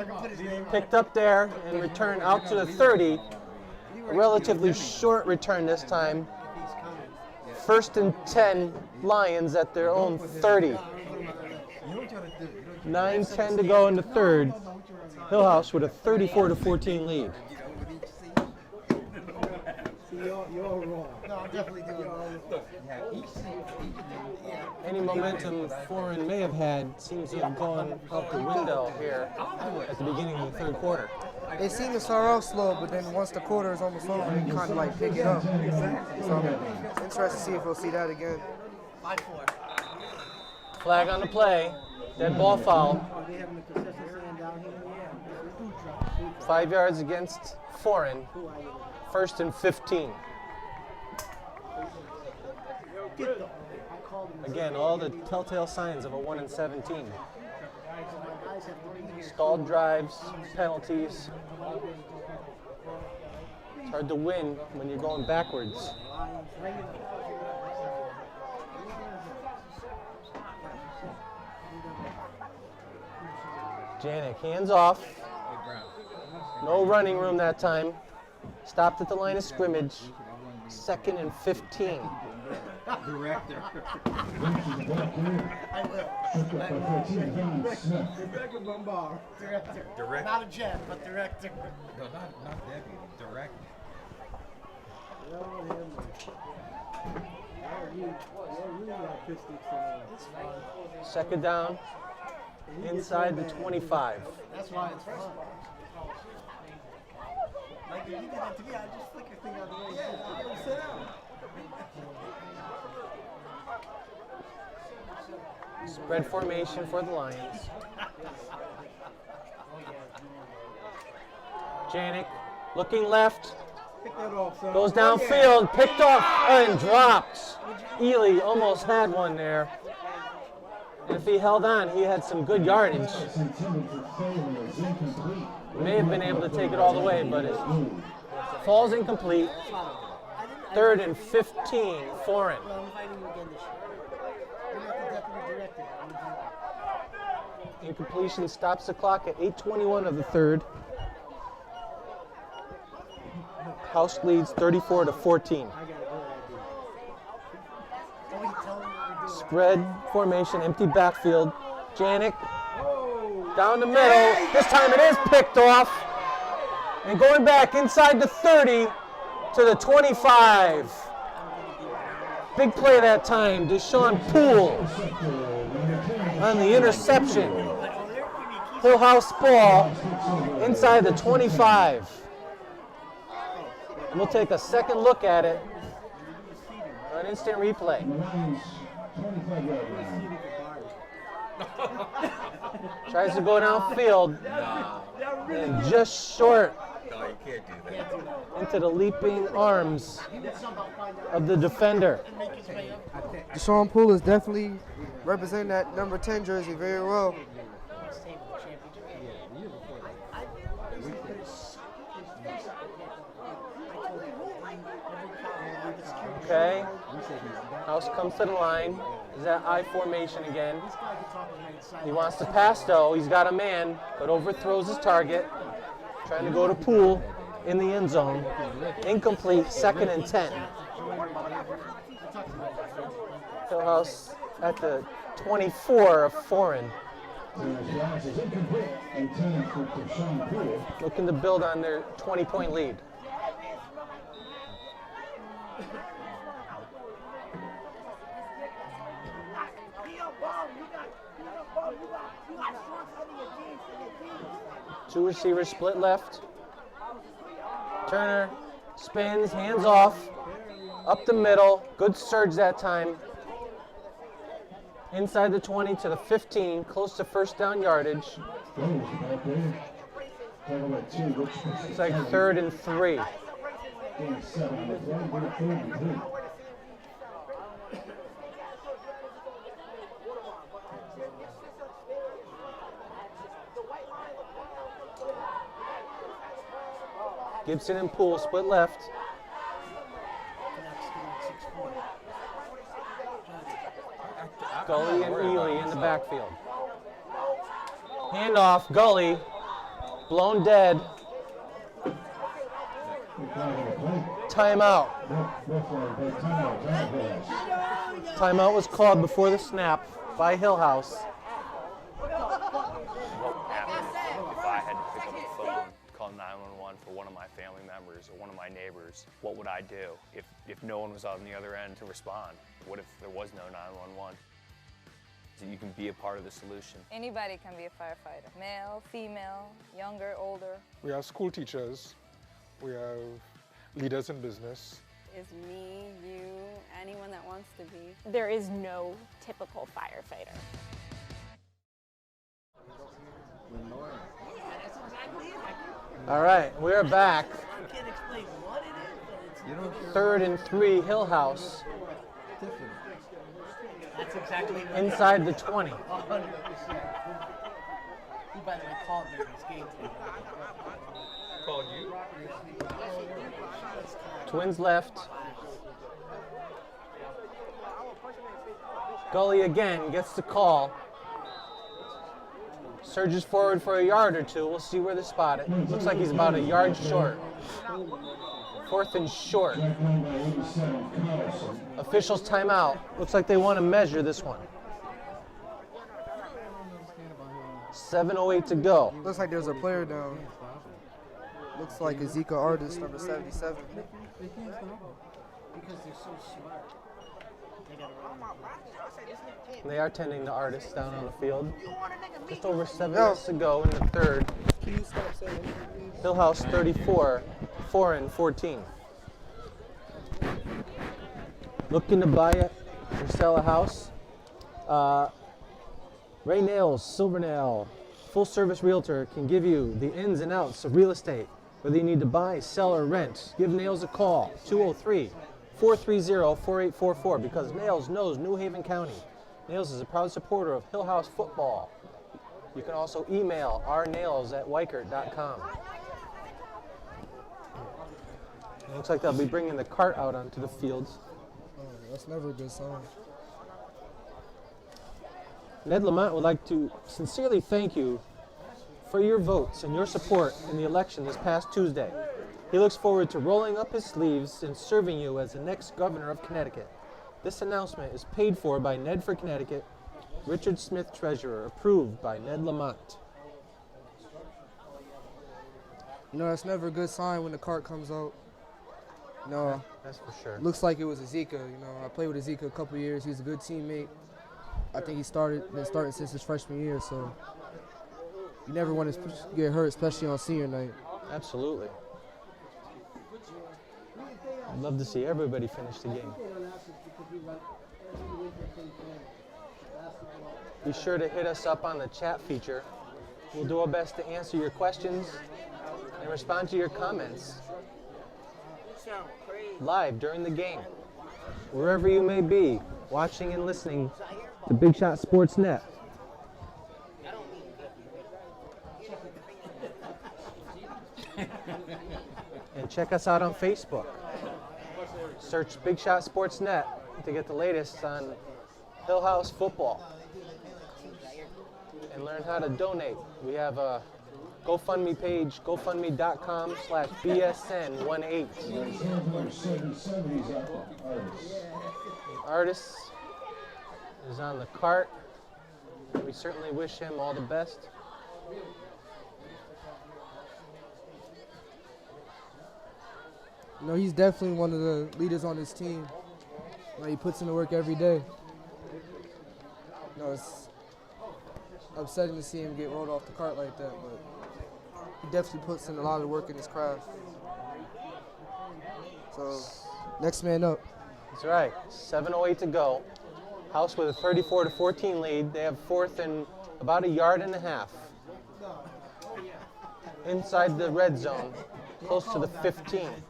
picked up there and returned out to the 30. A relatively short return this time. 1st and 10 Lions at their own 30. 9:10 to go in the third. Hillhouse with a 34-14 lead. You're all wrong. No, I'm definitely doing Any momentum Foran may have had seems to have gone out the window here at the beginning of the third quarter. They seem to start off slow, but then once the quarter is almost over, they kind of like pick it up. So I'm interested to see if we'll see that again. 5-4. Flag on the play. Dead ball foul. 5 yards against Foran. 1st and 15. Again, all the telltale signs of a 1-17. Stalled drives, penalties. It's hard to win when you're going backwards. Janik, hands off. No running room that time. Stopped at the line of scrimmage. 2nd and 15. Director. I will. Rebecca Bombard. Director. Not a Jeff, but director. No, not Debbie. Director. Second down. Inside the 25. That's why it's fun. Like if you did that to me, I'd just flick your thing out of the way. Yeah, sit down. Spread formation for the Lions. Janik looking left. Pick that off, son. Goes downfield, picked off and dropped. Ely almost had one there. And if he held on, he had some good yardage. May have been able to take it all the way, but it falls incomplete. 3rd and 15, Foran. Incompletion stops the clock at 8:21 of the third. House leads 34-14. Spread formation, empty backfield. Janik down the middle. This time it is picked off. And going back inside the 30 to the 25. Big play that time. Deshaun Poole on the interception. Hillhouse ball inside the 25. We'll take a second look at it on instant replay. Tries to go downfield and just short into the leaping arms of the defender. Deshaun Poole is definitely representing that number 10 jersey very well. Okay, House comes to the line. Is that I formation again. He wants to pass though. He's got a man, but overthrows his target. Trying to go to Poole in the end zone. Incomplete, 2nd and 10. Hillhouse at the 24 of Foran. Looking to build on their 20-point lead. Two receivers split left. Turner spins, hands off, up the middle. Good surge that time. Inside the 20 to the 15, close to first down yardage. It's like 3rd and 3. Gibson and Poole split left. Gully and Ely in the backfield. Handoff, Gully, blown dead. Timeout. Timeout was called before the snap by Hillhouse. my family members or one of my neighbors, what would I do if no one was on the other end to respond? What if there was no 911? So you can be a part of the solution. Anybody can be a firefighter. Male, female, younger, older. We have school teachers. We have leaders in business. Is me, you, anyone that wants to be. There is no typical firefighter. All right, we're back. I can't explain what it is, but 3rd and 3, Hillhouse. that's exactly right. Inside the 20. 100%. Who, by the way, called during this game today? Called you? Twins left. Gully again gets the call. Surges forward for a yard or two. We'll see where they spot it. Looks like he's about a yard short. 4th and short. Officials timeout. Looks like they want to measure this one. 7:08 to go. Looks like there's a player down. Looks like Ezekiel Artist, number 77. They can't stop them because they're so smart. They gotta run. They are tending to artists down on the field. Just over 7 minutes to go in the 3rd. Can you stop saying anything, please? Hillhouse 34, Foran 14. Looking to buy it or sell a house? Ray Nails, Silvernail, full service realtor can give you the ins and outs of real estate. Whether you need to buy, sell, or rent, give Nails a call, 203-430-4844, because Nails knows New Haven County. Nails is a proud supporter of Hillhouse football. You can also email rnails@wykert.com. It looks like they'll be bringing the cart out onto the fields. Oh, that's never a good sign. Ned Lamont would like to sincerely thank you for your votes and your support in the election this past Tuesday. He looks forward to rolling up his sleeves and serving you as the next governor of Connecticut. This announcement is paid for by Ned for Connecticut, Richard Smith, Treasurer, approved by Ned Lamont. You know, that's never a good sign when the cart comes out. No, that's for sure. Looks like it was Ezekiel. You know, I played with Ezekiel a couple years. He's a good teammate. I think been starting since his freshman year, so you never want to get hurt, especially on senior night. Absolutely. I'd love to see everybody finish the game. Be sure to hit us up on the chat feature. We'll do our best to answer your questions and respond to your comments live during the game. Wherever you may be, watching and listening to Big Shot Sports Net. And check us out on Facebook. Search Big Shot Sports Net to get the latest on Hillhouse football and learn how to donate. We have a GoFundMe page, gofundme.com/BSN18. Artists is on the cart. We certainly wish him all the best. You know, he's definitely one of the leaders on this team. Like, he puts in the work every day. You know, it's upsetting to see him get rolled off the cart like that, but he definitely puts in a lot of work in his craft. So, next man up. That's right. 7:08 to go. House with a 34-14 lead. They have 4th and about a yard and a half. Inside the red zone, close to the 15.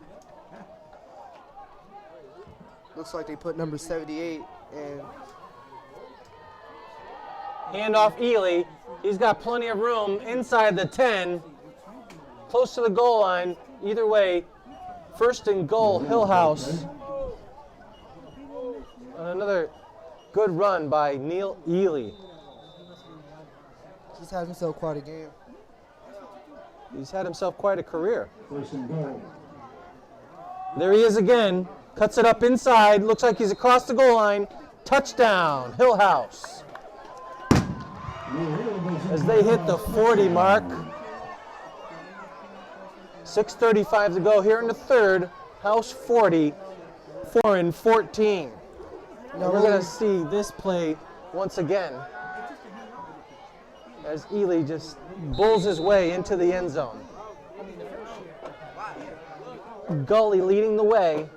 Looks like they put number 78 and Hand off Ely. He's got plenty of room inside the 10. Close to the goal line. Either way, 1st and goal, Hillhouse. Another good run by Neil Ely. he's had himself quite a game. He's had himself quite a career. There he is again. Cuts it up inside. Looks like he's across the goal line. Touchdown, Hillhouse. As they hit the 40 mark. 6:35 to go here in the third. House 40, Foran 14. Now we're going to see this play once again as Ely just bulls his way into the end zone. Gully leading the way,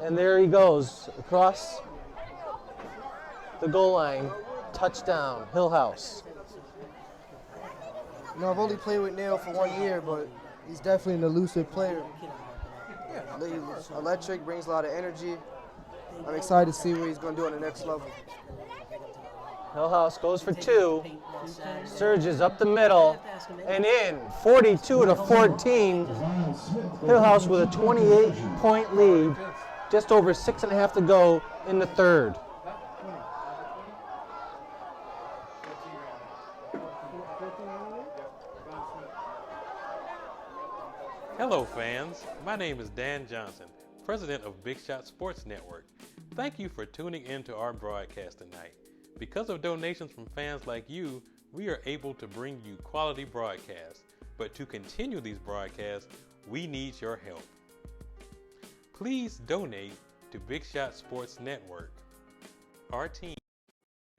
and there he goes across the goal line. Touchdown, Hillhouse. You know, I've only played with Nail for 1 year, but he's definitely an elusive player. He's electric, brings a lot of energy. I'm excited to see what he's going to do on the next level. Hillhouse goes for 2, surges up the middle, and in, 42-14. Hillhouse with a 28-point lead, just over 6.5 to go in the third. Hello fans, my name is Dan Johnson, president of Big Shot Sports Network. Thank you for tuning in to our broadcast tonight. Because of donations from fans like you, we are able to bring you quality broadcasts. But to continue these broadcasts, we need your help. Please donate to Big Shot Sports Network. Our team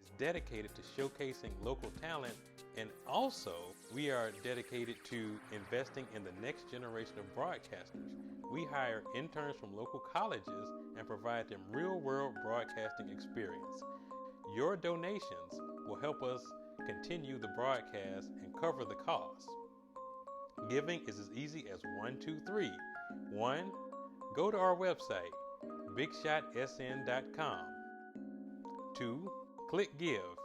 is dedicated to showcasing local talent, and also we are dedicated to investing in the next generation of broadcasters. We hire interns from local colleges and provide them real-world broadcasting experience. Your donations will help us continue the broadcast and cover the costs. Giving is as easy as 1, 2, 3. 1. Go to our website, bigshotsn.com. 2. Click Give.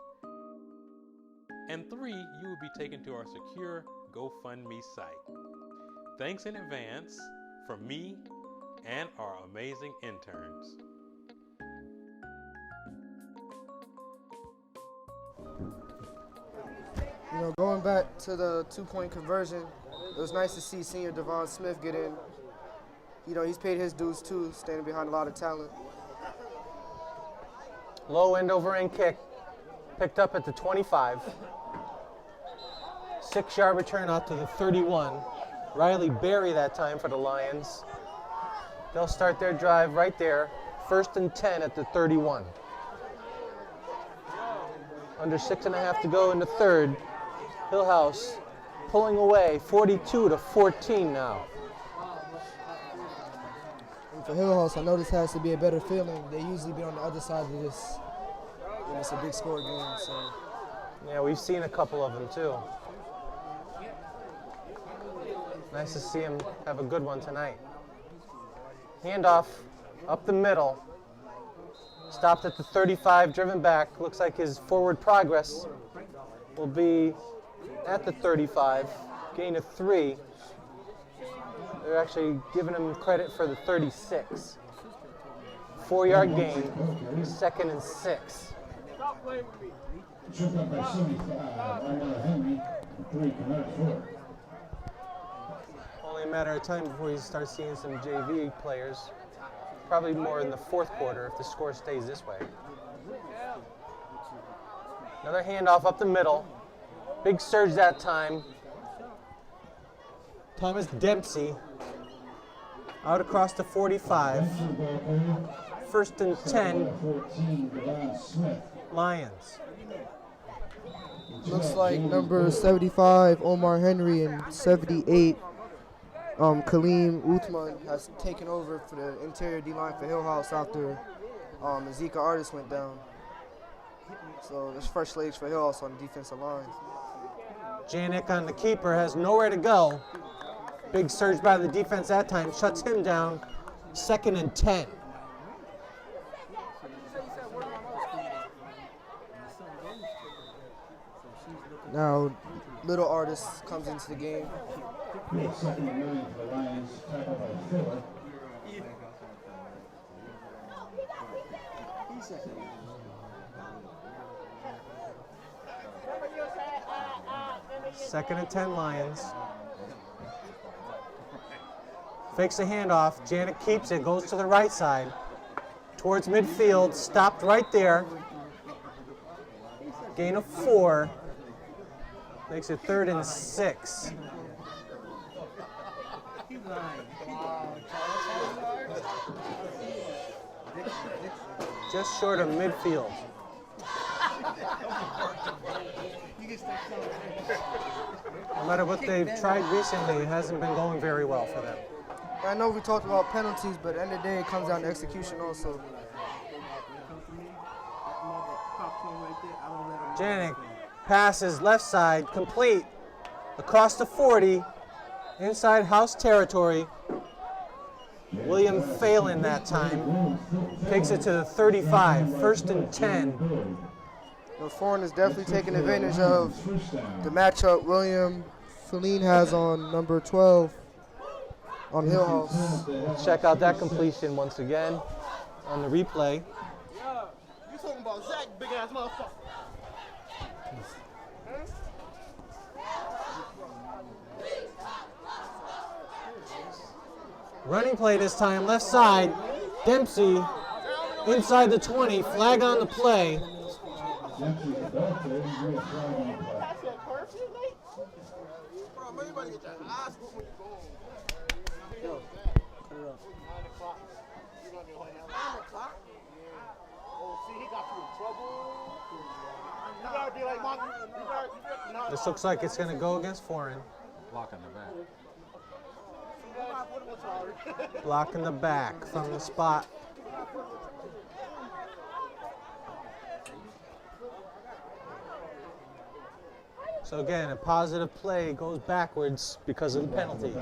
And 3. You will be taken to our secure GoFundMe site. Thanks in advance from me and our amazing interns. You know, going back to the 2-point conversion, it was nice to see senior Devon Smith get in. You know, he's paid his dues too, standing behind a lot of talent. Low end over end kick, picked up at the 25. 6-yard return out to the 31. Riley Berry that time for the Lions. They'll start their drive right there, 1st and 10 at the 31. Under 6.5 to go in the third. Hillhouse pulling away, 42-14 now. And for Hillhouse, I know this has to be a better feeling. They usually be on the other side of this when it's a big score game. So. Yeah, we've seen a couple of them too. Nice to see him have a good one tonight. Handoff up the middle. Stopped at the 35, driven back. Looks like his forward progress will be at the 35. Gain of 3. They're actually giving him credit for the 36. 4-yard gain, 2nd and 6. Only a matter of time before you start seeing some JV players. Probably more in the 4th quarter if the score stays this way. Another handoff up the middle. Big surge that time. Thomas Dempsey out across the 45. 1st and 10. Lions. Looks like number 75, Omar Henry, and 78, Kaleem Uthman has taken over for the interior D-line for Hillhouse after Ezekiel Artis went down. So there's fresh legs for Hillhouse on the defensive line. Janik on the keeper has nowhere to go. Big surge by the defense that time, shuts him down. 2nd and 10. Now, Little Artist comes into the game. 2nd and 9 for the Lions, tackled by Fuller. Second and 10 Lions. Fakes a handoff. Janik keeps it, goes to the right side. Towards midfield, stopped right there. Gain of 4. Makes it 3rd and 6. He's lying. Wow, Charles. Just short of midfield. No matter what they've tried recently, it hasn't been going very well for them. I know we talked about penalties, but at the end of the day, it comes down to execution also. Janik passes left side, complete, across the 40, inside house territory. William Phelan that time takes it to the 35, 1st and 10. Foran is definitely taking advantage of the matchup William Phelan has on number 12 on Hillhouse. Check out that completion once again on the replay. Yeah, you talking about Zach, big ass motherfucker. Running play this time, left side. Dempsey inside the 20, flag on the play. This looks like it's going to go against Foran. Block in the back. Block in the back from the spot. So again, a positive play goes backwards because of the penalty.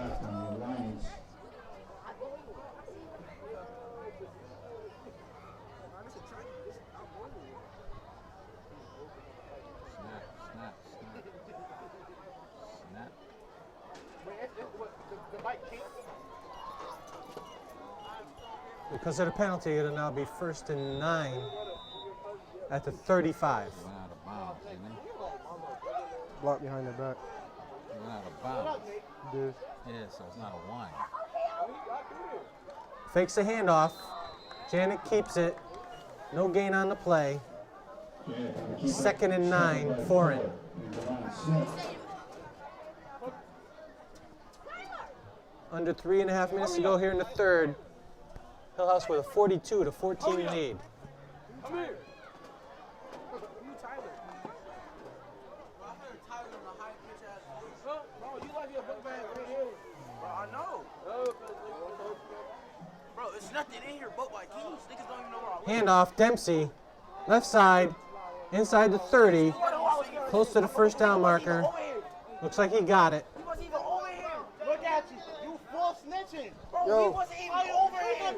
Because of the penalty, it'll now be 1st and 9 at the 35. Went out of bounds, didn't he? Block behind the back. He went out of bounds. Dude. Yeah, so it's not a one. Fakes the handoff. Janik keeps it. No gain on the play. 2nd and 9, Foran. Under 3.5 minutes to go here in the third. Hillhouse with a 42-14 lead. Come here. Bro, you like your book bag right here. Bro, I know. Bro, it's nothing in here but like keys. Niggas don't even know where I live. Handoff, Dempsey. Left side, inside the 30. Close to the first down marker. Looks like he got it. He wasn't even over here. Look at you. You full snitching. Bro, Yo. he wasn't even over here.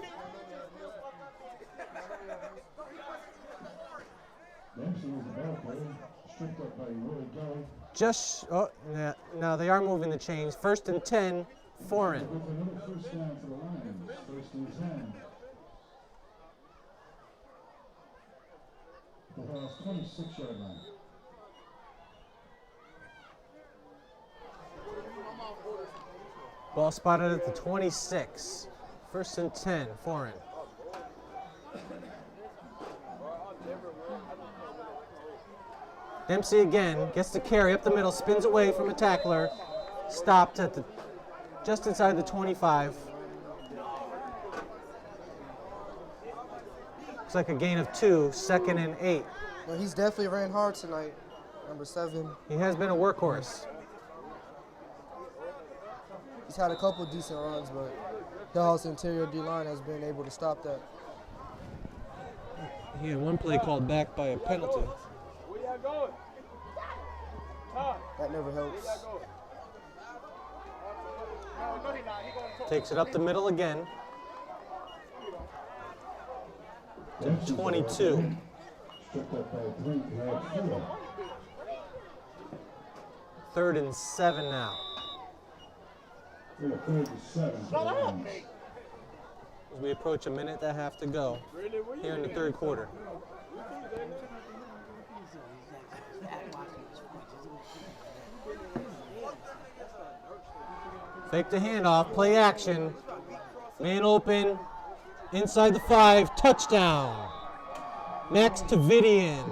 Just, oh, yeah, now they are moving the chains. 1st and 10, Foran. First down for the Lions. 1st and 10. The Hillhouse 26-yard line. Ball spotted at the 26. 1st and 10, Foran. Dempsey again gets the carry up the middle, spins away from a tackler, stopped at the just inside the 25. Looks like a gain of 2, 2nd and 8. Well, he's definitely ran hard tonight. Number 7. He has been a workhorse. He's had a couple decent runs, but Hillhouse interior D-line has been able to stop that. He had one play called back by a penalty. That never helps. Takes it up the middle again. To 22. 3rd and 7 now. As we approach a minute and a half to go here in the third quarter. Fake the handoff, play action. Man open, inside the 5, touchdown. Max Tavidian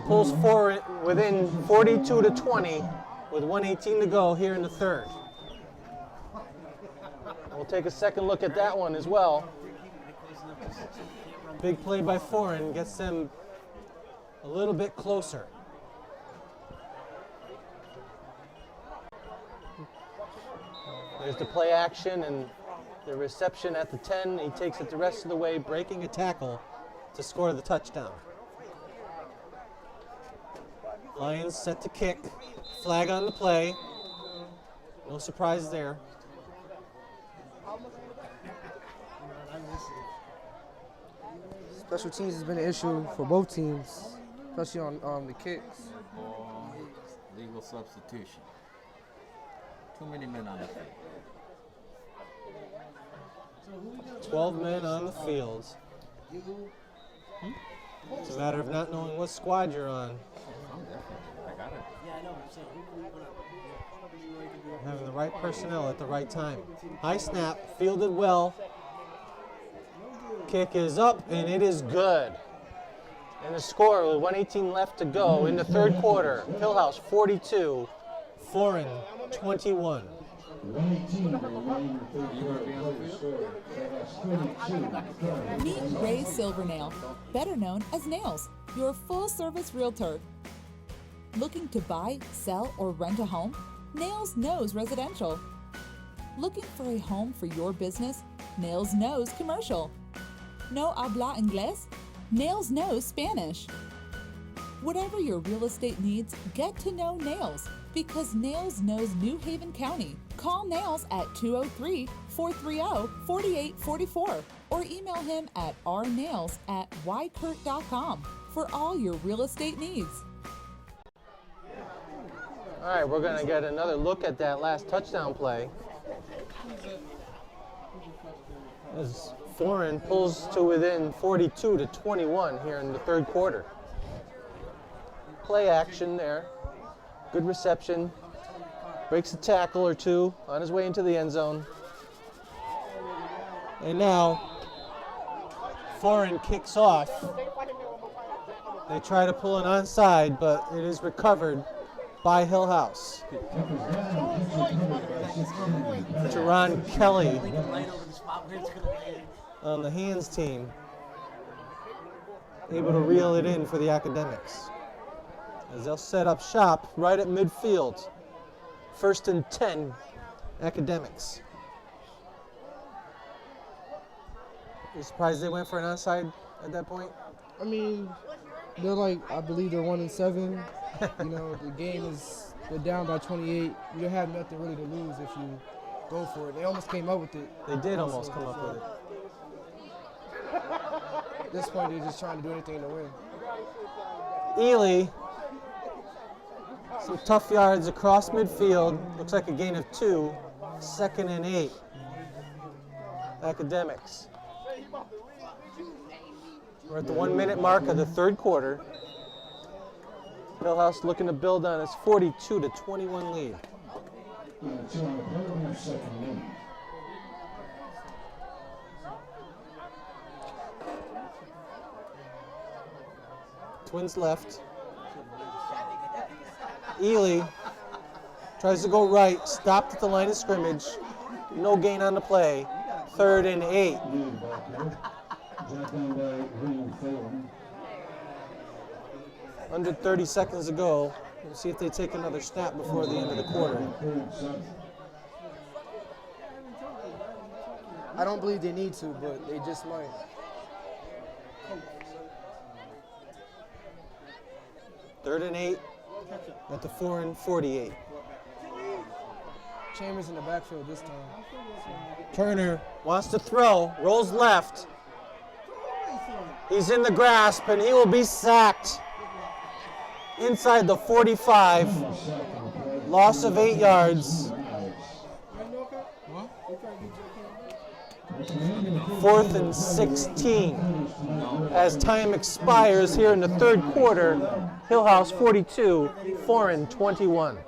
pulls forward within 42-20 with 1:18 to go here in the third. We'll take a second look at that one as well. Big play by Foran gets them a little bit closer. There's the play action and the reception at the 10. He takes it the rest of the way, breaking a tackle to score the touchdown. Lions set to kick. Flag on the play. No surprise there. Special teams has been an issue for both teams, especially on the kicks. Or legal substitution. Too many men on the field. 12 men on the field. It's a matter of not knowing what squad you're on. I got it. Having the right personnel at the right time. High snap, fielded well. Kick is up, and it is good. And the score with 1:18 left to go in the third quarter. Hillhouse 42, Foran 21. Meet Ray Silvernail, better known as Nails, your full-service realtor. Looking to buy, sell, or rent a home? Nails knows residential. Looking for a home for your business? Nails knows commercial. No habla inglés? Nails knows Spanish. Whatever your real estate needs, get to know Nails, because Nails knows New Haven County. Call Nails at 203-430-4844 or email him at rnails@ykurt.com for all your real estate needs. All right, we're going to get another look at that last touchdown play. As Foran pulls to within 42-21 here in the third quarter. Play action there. Good reception. Breaks a tackle or two on his way into the end zone. And now, Foran kicks off. They try to pull an onside, but it is recovered by Hillhouse. Teron Kelly on the hands team, able to reel it in for the Academics. As they'll set up shop right at midfield. 1st and 10, Academics. You surprised they went for an onside at that point? I mean, they're like, I believe they're 1-7. You know, the game is, they're down by 28. You don't have nothing really to lose if you go for it. They almost came up with it. They did almost come up with it. At this point, they're just trying to do anything to win. Ely, some tough yards across midfield. Looks like a gain of 2. 2nd and 8. Academics. We're at the 1-minute mark of the third quarter. Hillhouse looking to build on its 42-21 lead. Twins left. Ely tries to go right, stopped at the line of scrimmage. No gain on the play. 3rd and 8. Under 30 seconds to go. We'll see if they take another snap before the end of the quarter. I don't believe they need to, but they just might. Third and 8 at the Foran 48. Chambers in the backfield this time. Turner wants to throw, rolls left. He's in the grasp, and he will be sacked inside the 45. Loss of 8 yards. 4th and 16. As time expires here in the third quarter, Hillhouse 42, Foran 21.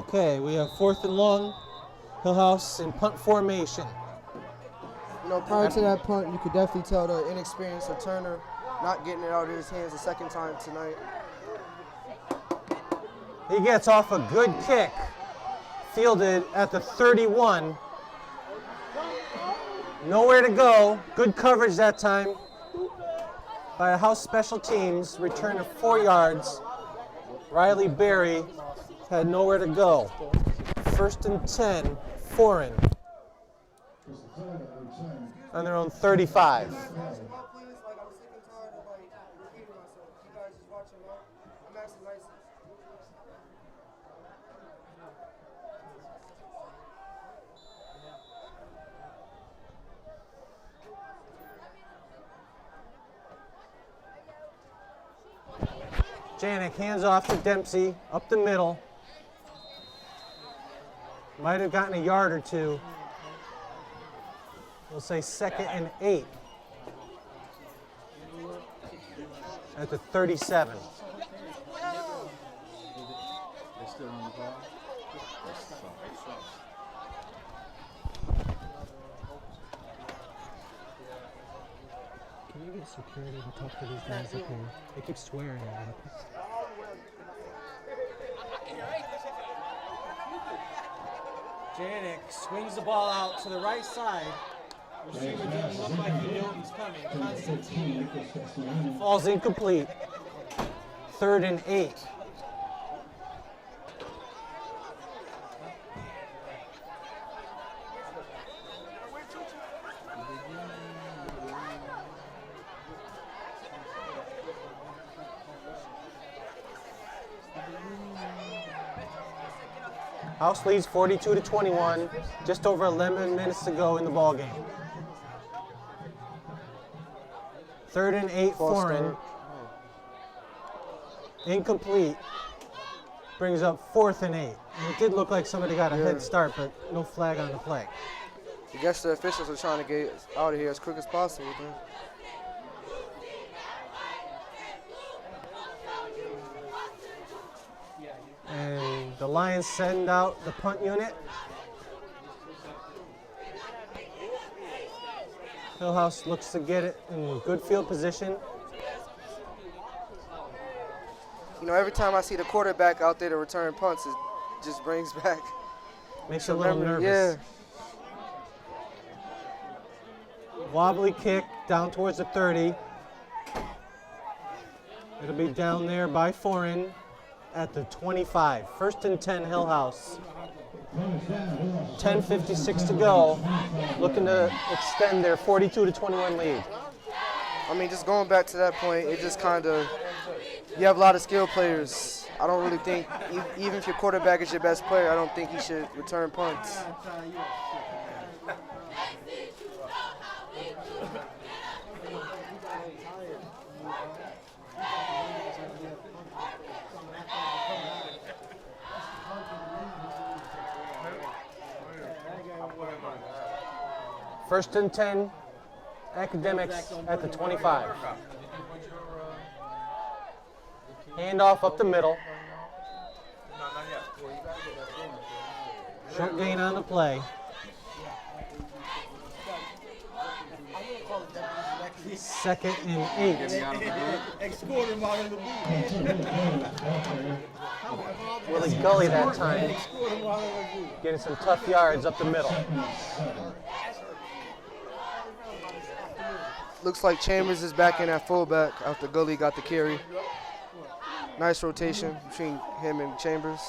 Okay, we have 4th and long. Hillhouse in punt formation. You know, prior to that punt, you could definitely tell the inexperience of Turner not getting it out of his hands the second time tonight. He gets off a good kick, fielded at the 31. Nowhere to go. Good coverage that time by the House Special Teams. Return of 4 yards. Riley Berry had nowhere to go. 1st and 10, Foran on their own 35. Janik hands off to Dempsey, up the middle. Might have gotten a yard or two. We'll say 2nd and 8 at the 37. They still on the ball? Can you get security to talk to these guys up here? They keep swearing at me. Janik swings the ball out to the right side. Receiver doesn't look like he knew he's coming. Constantine falls incomplete. 3rd and 8. House leads 42-21, just over 11 minutes to go in the ball game. 3rd and 8, Foran. Incomplete. Brings up 4th and 8. It did look like somebody got a head start, but no flag on the play. I guess the officials are trying to get out of here as quick as possible, man. And the Lions send out the punt unit. Hillhouse looks to get it in good field position. You know, every time I see the quarterback out there to return punts, it just brings back. Makes you a little nervous. Yeah. Wobbly kick down towards the 30. It'll be down there by Foran at the 25. 1st and 10, Hillhouse. 10:56 to go. Looking to extend their 42-21 lead. I mean, just going back to that point, it just kind of, you have a lot of skilled players. I don't really think, even if your quarterback is your best player, I don't think he should return punts. First and 10, Academics at the 25. Handoff up the middle. Short gain on the play. Second and 8. Escort him out of the booth. Willie Gully that time, getting some tough yards up the middle. Looks like Chambers is back in at fullback after Gully got the carry. Nice rotation between him and Chambers.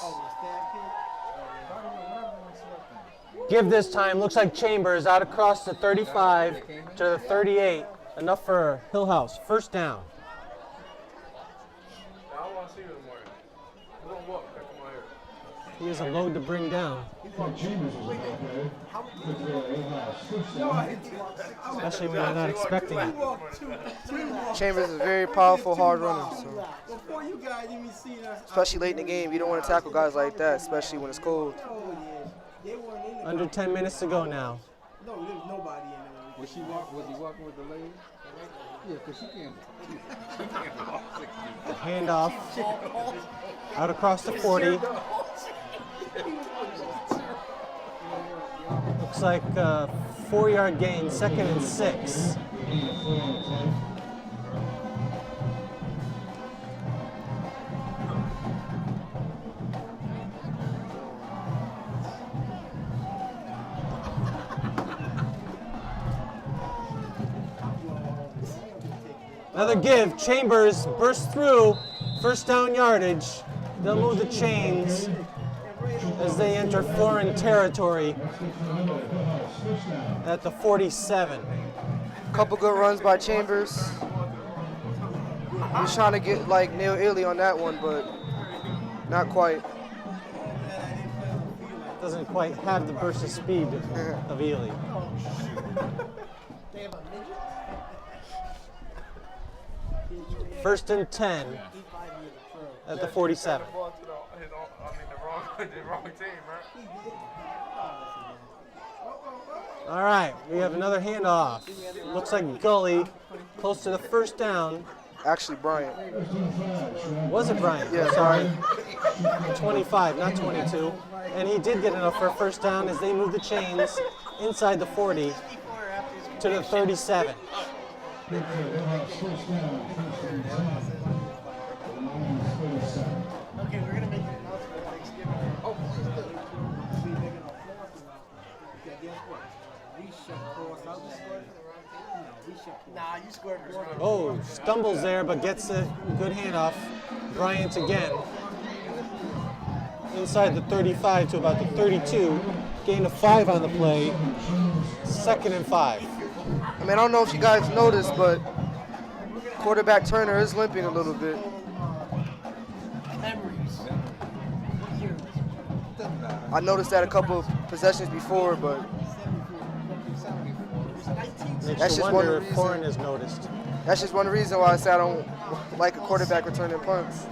Give this time, looks like Chambers out across the 35 to the 38. Enough for Hillhouse. First down. He has a load to bring down. Especially when you're not expecting it. Chambers is a very powerful, hard runner. So. Especially late in the game, you don't want to tackle guys like that, especially when it's cold. Under 10 minutes to go now. No, there's nobody in there. Was he walking with the lady? Yeah, because she can't Handoff out across the 40. Looks like a 4-yard gain, 2nd and 6. Another give. Chambers bursts through. First down yardage. They'll move the chains as they enter foreign territory at the 47. Couple good runs by Chambers. He was trying to get like nail Ely on that one, but not quite. Doesn't quite have the burst of speed of Ely. First and 10 at the 47. All right, we have another handoff. Looks like Gully, close to the first down. Actually, Bryant. Was it Bryant? Yeah, sorry. 25, not 22. And he did get enough for a first down as they move the chains inside the 40 to the 37. Okay, we're gonna make an announcement for Thanksgiving. Oh, please do. Guess what? We shut cross out the score. No, we shut. Nah, you scored. Oh, stumbles there, but gets a good handoff. Bryant again. Inside the 35 to about the 32. Gain of 5 on the play. 2nd and 5. I mean, I don't know if you guys noticed, but quarterback Turner is limping a little bit. I noticed that a couple of possessions before, but Makes you wonder if Foran has noticed. That's just one reason why I say I don't like a quarterback returning punts.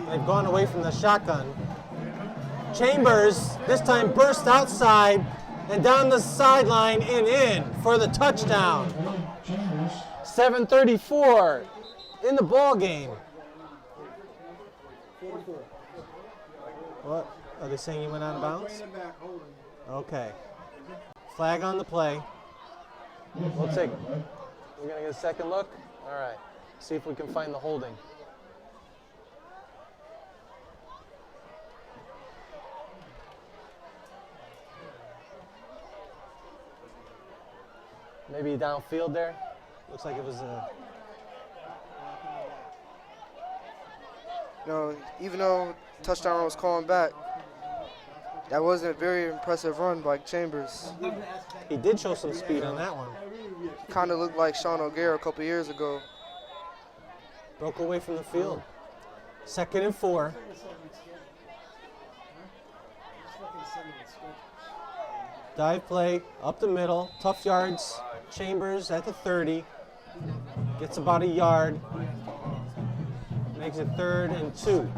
They've gone away from the shotgun. Chambers, this time burst outside and down the sideline and in for the touchdown. 7:34 in the ball game. What? Are they saying he went out of bounds? Okay. Flag on the play. We'll take it. We're going to get a second look? All right. See if we can find the holding. Maybe downfield there. Looks like it was a... No, even though touchdown was calling back, that wasn't a very impressive run by Chambers. He did show some speed on that one. Kind of looked like Sean O'Gara a couple years ago. Broke away from the field. 2nd and 4. Dive play, up the middle, tough yards. Chambers at the 30. Gets about a yard. Makes it 3rd and 2.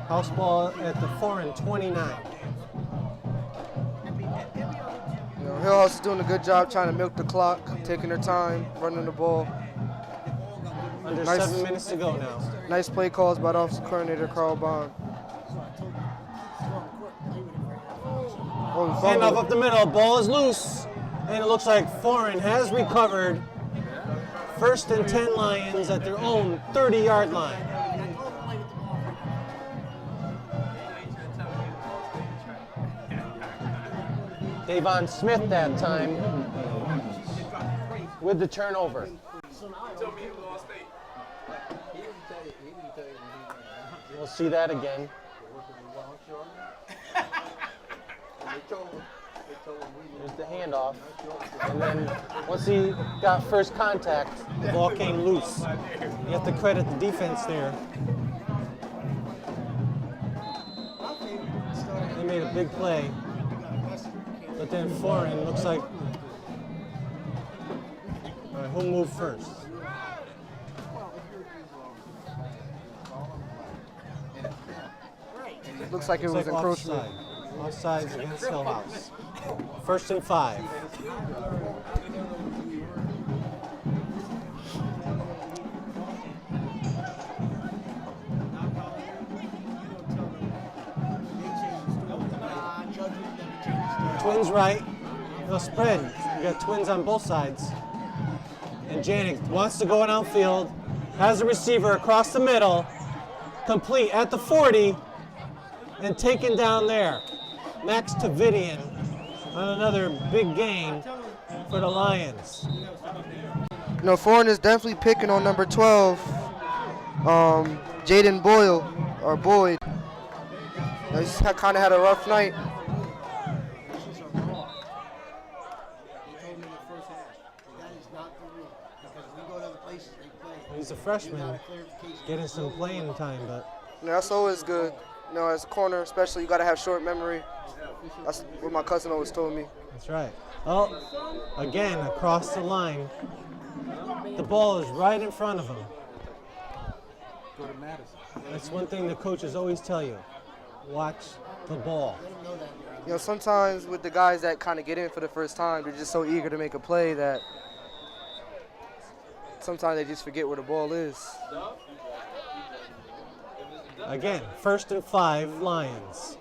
House ball at the Foran 29. You know, Hillhouse is doing a good job trying to milk the clock, taking their time, running the ball. Under 7 minutes to go now. Nice play calls by the offensive coordinator, Carl Bond. Handoff up the middle, ball is loose. And it looks like Foran has recovered. 1st and 10 Lions at their own 30-yard line. Davon Smith that time with the turnover. We'll see that again. There's the handoff. And then once he got first contact, the ball came loose. You have to credit the defense there. They made a big play. But then Foran looks like... All right, who'll move first? Looks like it was encroachment. Offside against Hillhouse. 1st and 5. twins right. No spread. You got twins on both sides. And Janik wants to go downfield. Has a receiver across the middle. Complete at the 40. And taken down there. Max Tavidian on another big gain for the Lions. You know, Foran is definitely picking on number 12, Jaden Boyd. You know, he's kind of had a rough night. He's a freshman, getting some playing time, but You know, that's always good. You know, as a corner, especially, you got to have short memory. That's what my cousin always told me. that's right. Oh, again, across the line. The ball is right in front of him. Go to Madison. That's one thing the coaches always tell you. Watch the ball. You know, sometimes with the guys that kind of get in for the first time, they're just so eager to make a play that sometimes they just forget where the ball is. Again, 1st and 5 Lions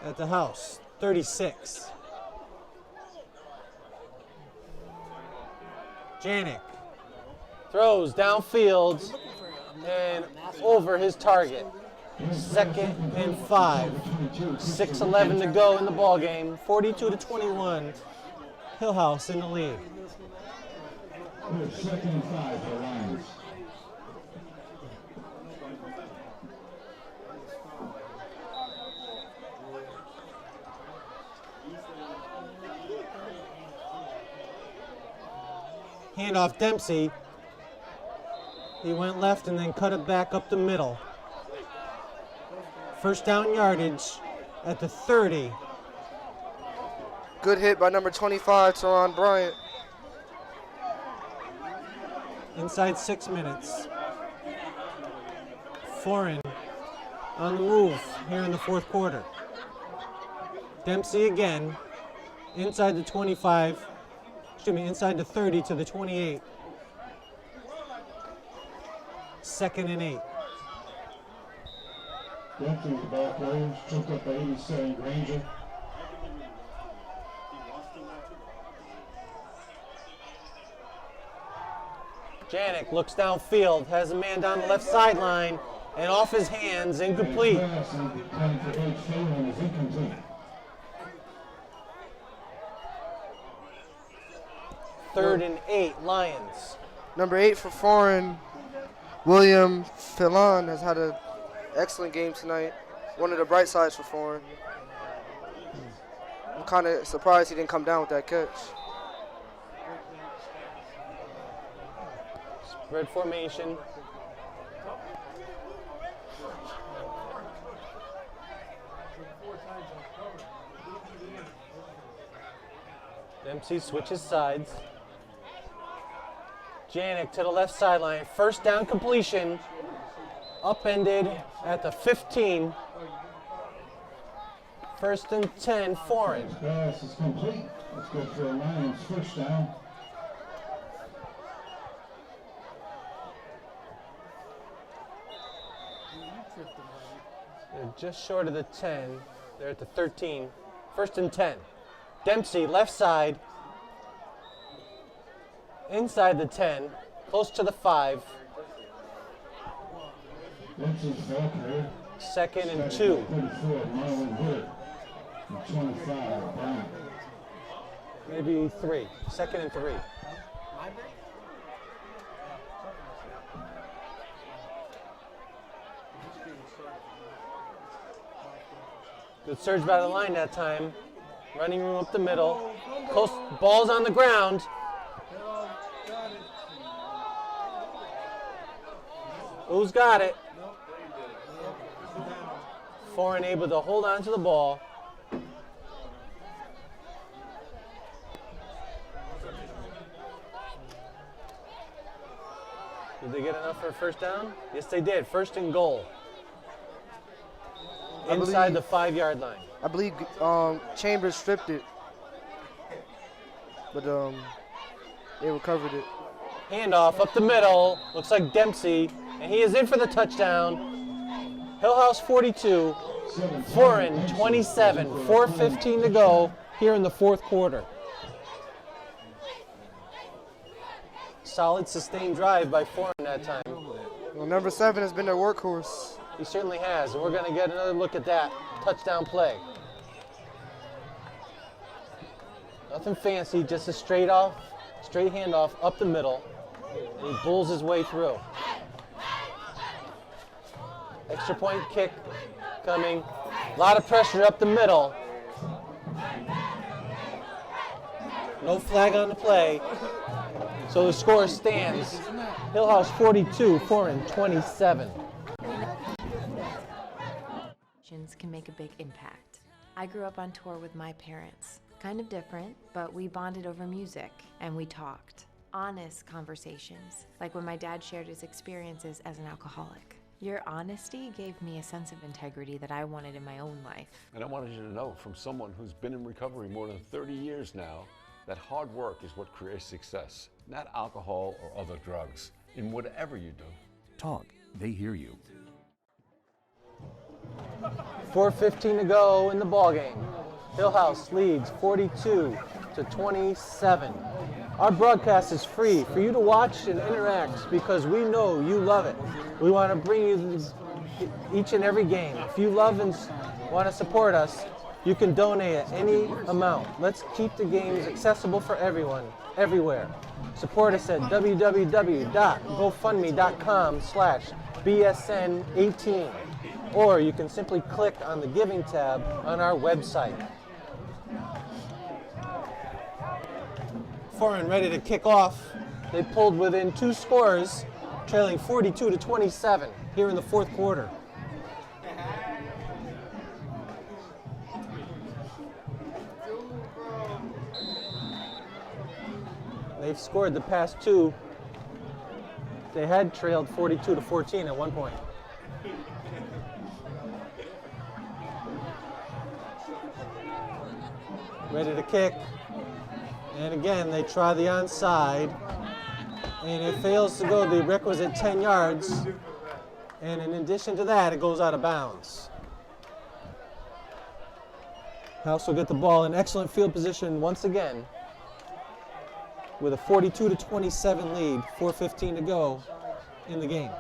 at the house, 36. Janik throws downfield and over his target. 2nd and 5. 6:11 to go in the ball game. 42-21. Hillhouse in the lead. 2nd and 5 for Lions. Handoff Dempsey. He went left and then cut it back up the middle. 1st down yardage at the 30. Good hit by number 25, Teron Bryant. Inside 6 minutes. Foran on the move here in the 4th quarter. Dempsey again, inside the 25, inside the 30 to the 28. 2nd and 8. Dempsey, the ball carrier, took up by 87 Granger. Janik looks downfield, has a man down the left sideline, and off his hands, incomplete. Third and 8, Lions. Number 8 for Foran, William Filon, has had an excellent game tonight. One of the bright sides for Foran. I'm kind of surprised he didn't come down with that catch. Spread formation. Dempsey switches sides. Janik to the left sideline. 1st down completion. Upended at the 15. 1st and 10, Foran. Pass is complete. Let's go for a Lions 1st down. They're just short of the 10. They're at the 13. 1st and 10. Dempsey, left side. Inside the 10. Close to the 5. Dempsey's ball carrier. 2nd and 2. 34, Marlon Wood. And 25, Brown. Maybe 3. 2nd and 3. Good surge by the line that time. Running room up the middle. Close, ball's on the ground. Who's got it? Foran able to hold on to the ball. Did they get enough for a 1st down? Yes, they did. 1st and goal. Inside the 5-yard line. I believe Chambers stripped it, but they recovered it. Handoff up the middle. Looks like Dempsey, and he is in for the touchdown. Hillhouse 42, Foran 27, 4:15 to go here in the fourth quarter. Solid sustained drive by Foran that time. Well, number 7 has been their workhorse. He certainly has, and we're going to get another look at that touchdown play. Nothing fancy, just a straight handoff up the middle, and he bulls his way through. Extra point kick coming. A lot of pressure up the middle. No flag on the play. So the score stands. Hillhouse 42, Foran 27. Can make a big impact. I grew up on tour with my parents. Kind of different, but we bonded over music and we talked. Honest conversations, like when my dad shared his experiences as an alcoholic. Your honesty gave me a sense of integrity that I wanted in my own life. And I wanted you to know from someone who's been in recovery more than 30 years now that hard work is what creates success, not alcohol or other drugs, in whatever you do. Talk, they hear you. 4:15 to go in the ballgame. Hillhouse leads 42-27. Our broadcast is free for you to watch and interact because we know you love it. We want to bring you each and every game. If you love and want to support us, you can donate at any amount. Let's keep the games accessible for everyone, everywhere. Support us at www.gofundme.com/BSN18. Or you can simply click on the Giving tab on our website. Foran ready to kick off. They pulled within 2 scores, trailing 42-27 here in the fourth quarter. They've scored the past 2. They had trailed 42-14 at one point. Ready to kick. And again, they try the onside. And it fails to go the requisite 10 yards. And in addition to that, it goes out of bounds. House will get the ball in excellent field position once again with a 42-27 lead, 4:15 to go in the game.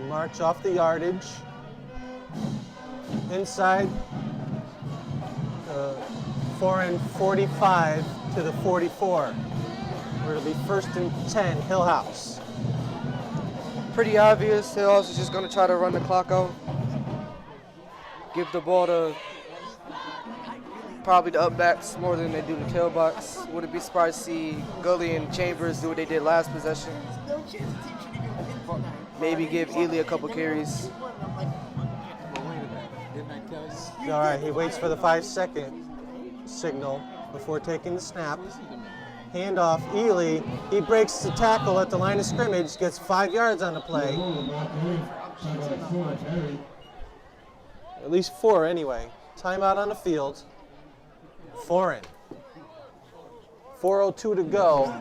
March off the yardage. Inside, Foran 45 to the 44. Where it'll be 1st and 10, Hillhouse. Pretty obvious. Hillhouse is just going to try to run the clock out. Give the ball to probably the upbacks more than they do the tailbacks. Wouldn't be surprised to see Gully and Chambers do what they did last possession. Maybe give Ely a couple carries. All right, he waits for the 5-second signal before taking the snap. Handoff, Ely. He breaks the tackle at the line of scrimmage, gets 5 yards on the play. At least 4 anyway. Timeout on the field. Foran. 4:02 to go.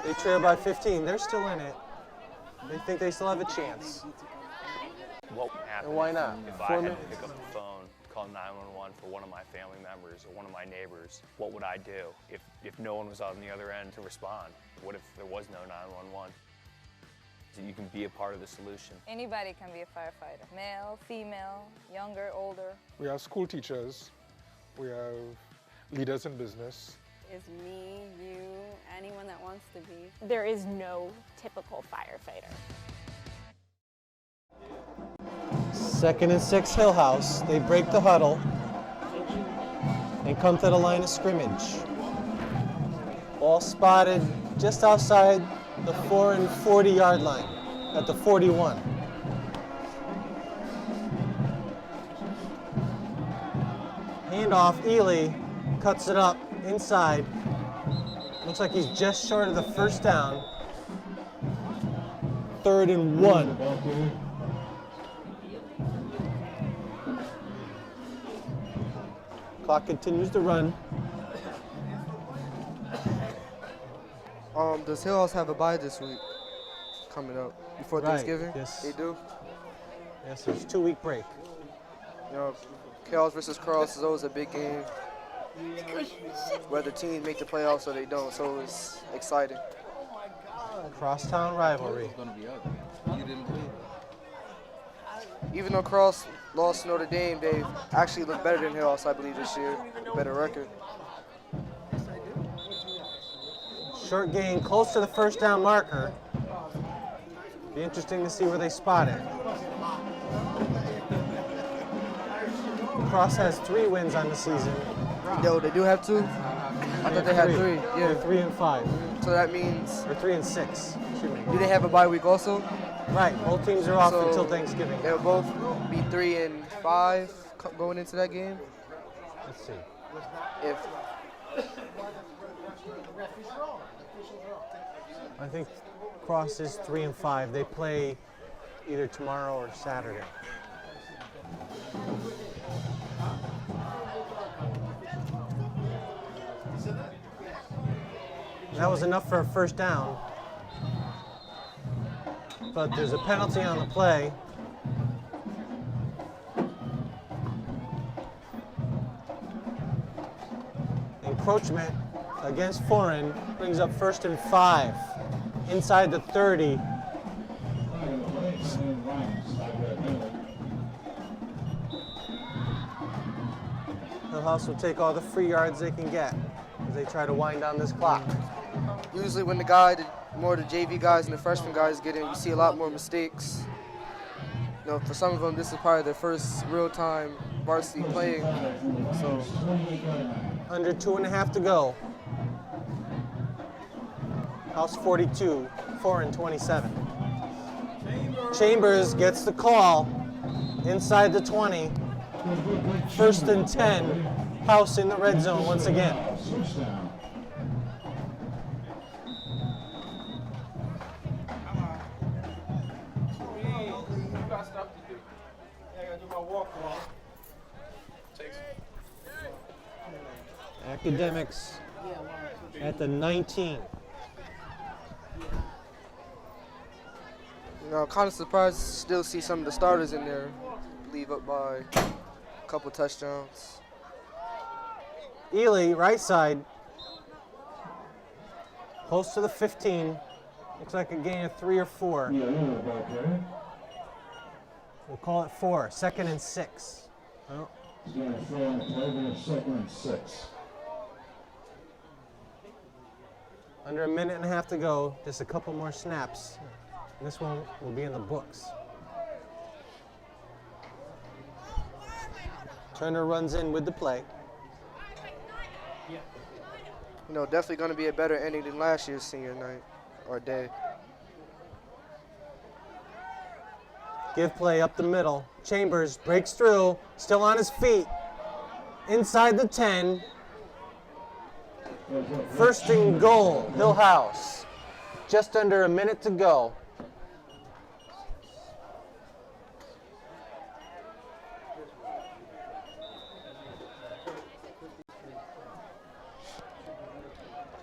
They trail by 15. They're still in it. They think they still have a chance. What would happen And why not? if 4 I had minutes. to pick up the phone, call 911 for one of my family members or one of my neighbors? What would I do if no one was on the other end to respond? What if there was no 911? So you can be a part of the solution. Anybody can be a firefighter. Male, female, younger, older. We have school teachers. We have leaders in business. Is me, you, anyone that wants to be. There is no typical firefighter. 2nd and 6, Hillhouse. They break the huddle and come to the line of scrimmage. Ball spotted just outside the 4 and 40-yard line at the 41. Handoff, Ely cuts it up inside. Looks like he's just short of the first down. 3rd and 1. Clock continues to run. Does Hillhouse have a bye this week coming up before Right, Thanksgiving? yes. They do? Yes, there's a 2-week break. You know, Hillhouse versus Cross is always a big game. Whether teams make the playoffs or they don't, so it's exciting. Crosstown rivalry. It's going to be ugly. You didn't believe it. Even though Cross lost to Notre Dame, they actually look better than Hillhouse, I believe, this year. Better record. Short gain close to the first down marker. Be interesting to see where they spot it. Cross has 3 wins on the season. No, they do have 2? I thought they had 3. Yeah. They're 3 and 5. So that means... Or 3 and 6. Do they have a bye week also? Right. Both teams are off So until Thanksgiving. They'll both be 3 and 5 going into that game? Let's see. If I think Cross is 3 and 5. They play either tomorrow or Saturday. That was enough for a first down. But there's a penalty on the play. Encroachment against Foran brings up 1st and 5 inside the 30. Hillhouse will take all the free yards they can get as they try to wind down this clock. usually when the more the JV guys and the freshman guys get in, you see a lot more mistakes. You know, for some of them, this is probably their first real-time varsity playing. So, under 2.5 to go. House 42, Foran 27. Chambers gets the call inside the 20. 1st and 10. House in the red zone once again. Academics at the 19. you know, kind of surprised to still see some of the starters in there leave up by a couple touchdowns. Ely, right side, close to the 15. Looks like a gain of 3 or 4. We'll call it 4. 2nd and 6. Oh. He's going to throw in the play, 2nd and 6. Under 1.5 minutes to go, just a couple more snaps. And this one will be in the books. Turner runs in with the play. You know, definitely going to be a better ending than last year's senior night or day. Give play up the middle. Chambers breaks through, still on his feet. Inside the 10. 1st and goal, Hillhouse. Just under 1 minute to go.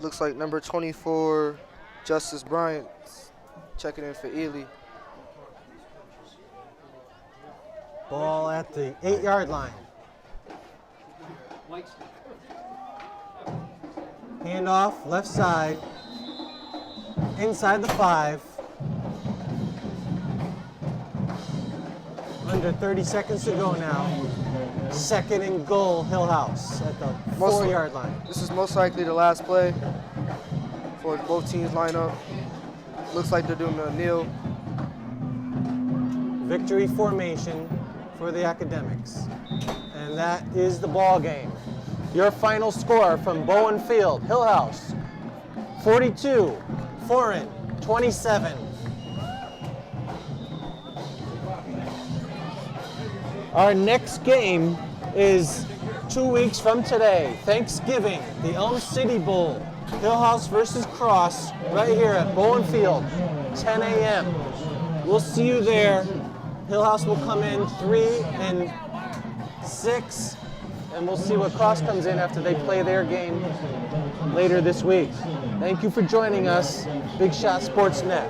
Looks like number 24, Justice Bryant, checking in for Ely. Ball at the 8-yard line. Handoff, left side, inside the 5. Under 30 seconds to go now. 2nd and goal, Hillhouse at the 4-yard line. This is most likely the last play for both teams line up. Looks like they're doing a kneel. Victory formation for the Academics. And that is the ball game. Your final score from Bowen Field, Hillhouse 42, Foran 27. Our next game is 2 weeks from today, Thanksgiving, the Elm City Bowl. Hillhouse versus Cross, right here at Bowen Field, 10 a.m. We'll see you there. Hillhouse will come in 3 and 6. and we'll see what cross comes in after they play their game later this week. Thank you for joining us, Big Shot Sports Net.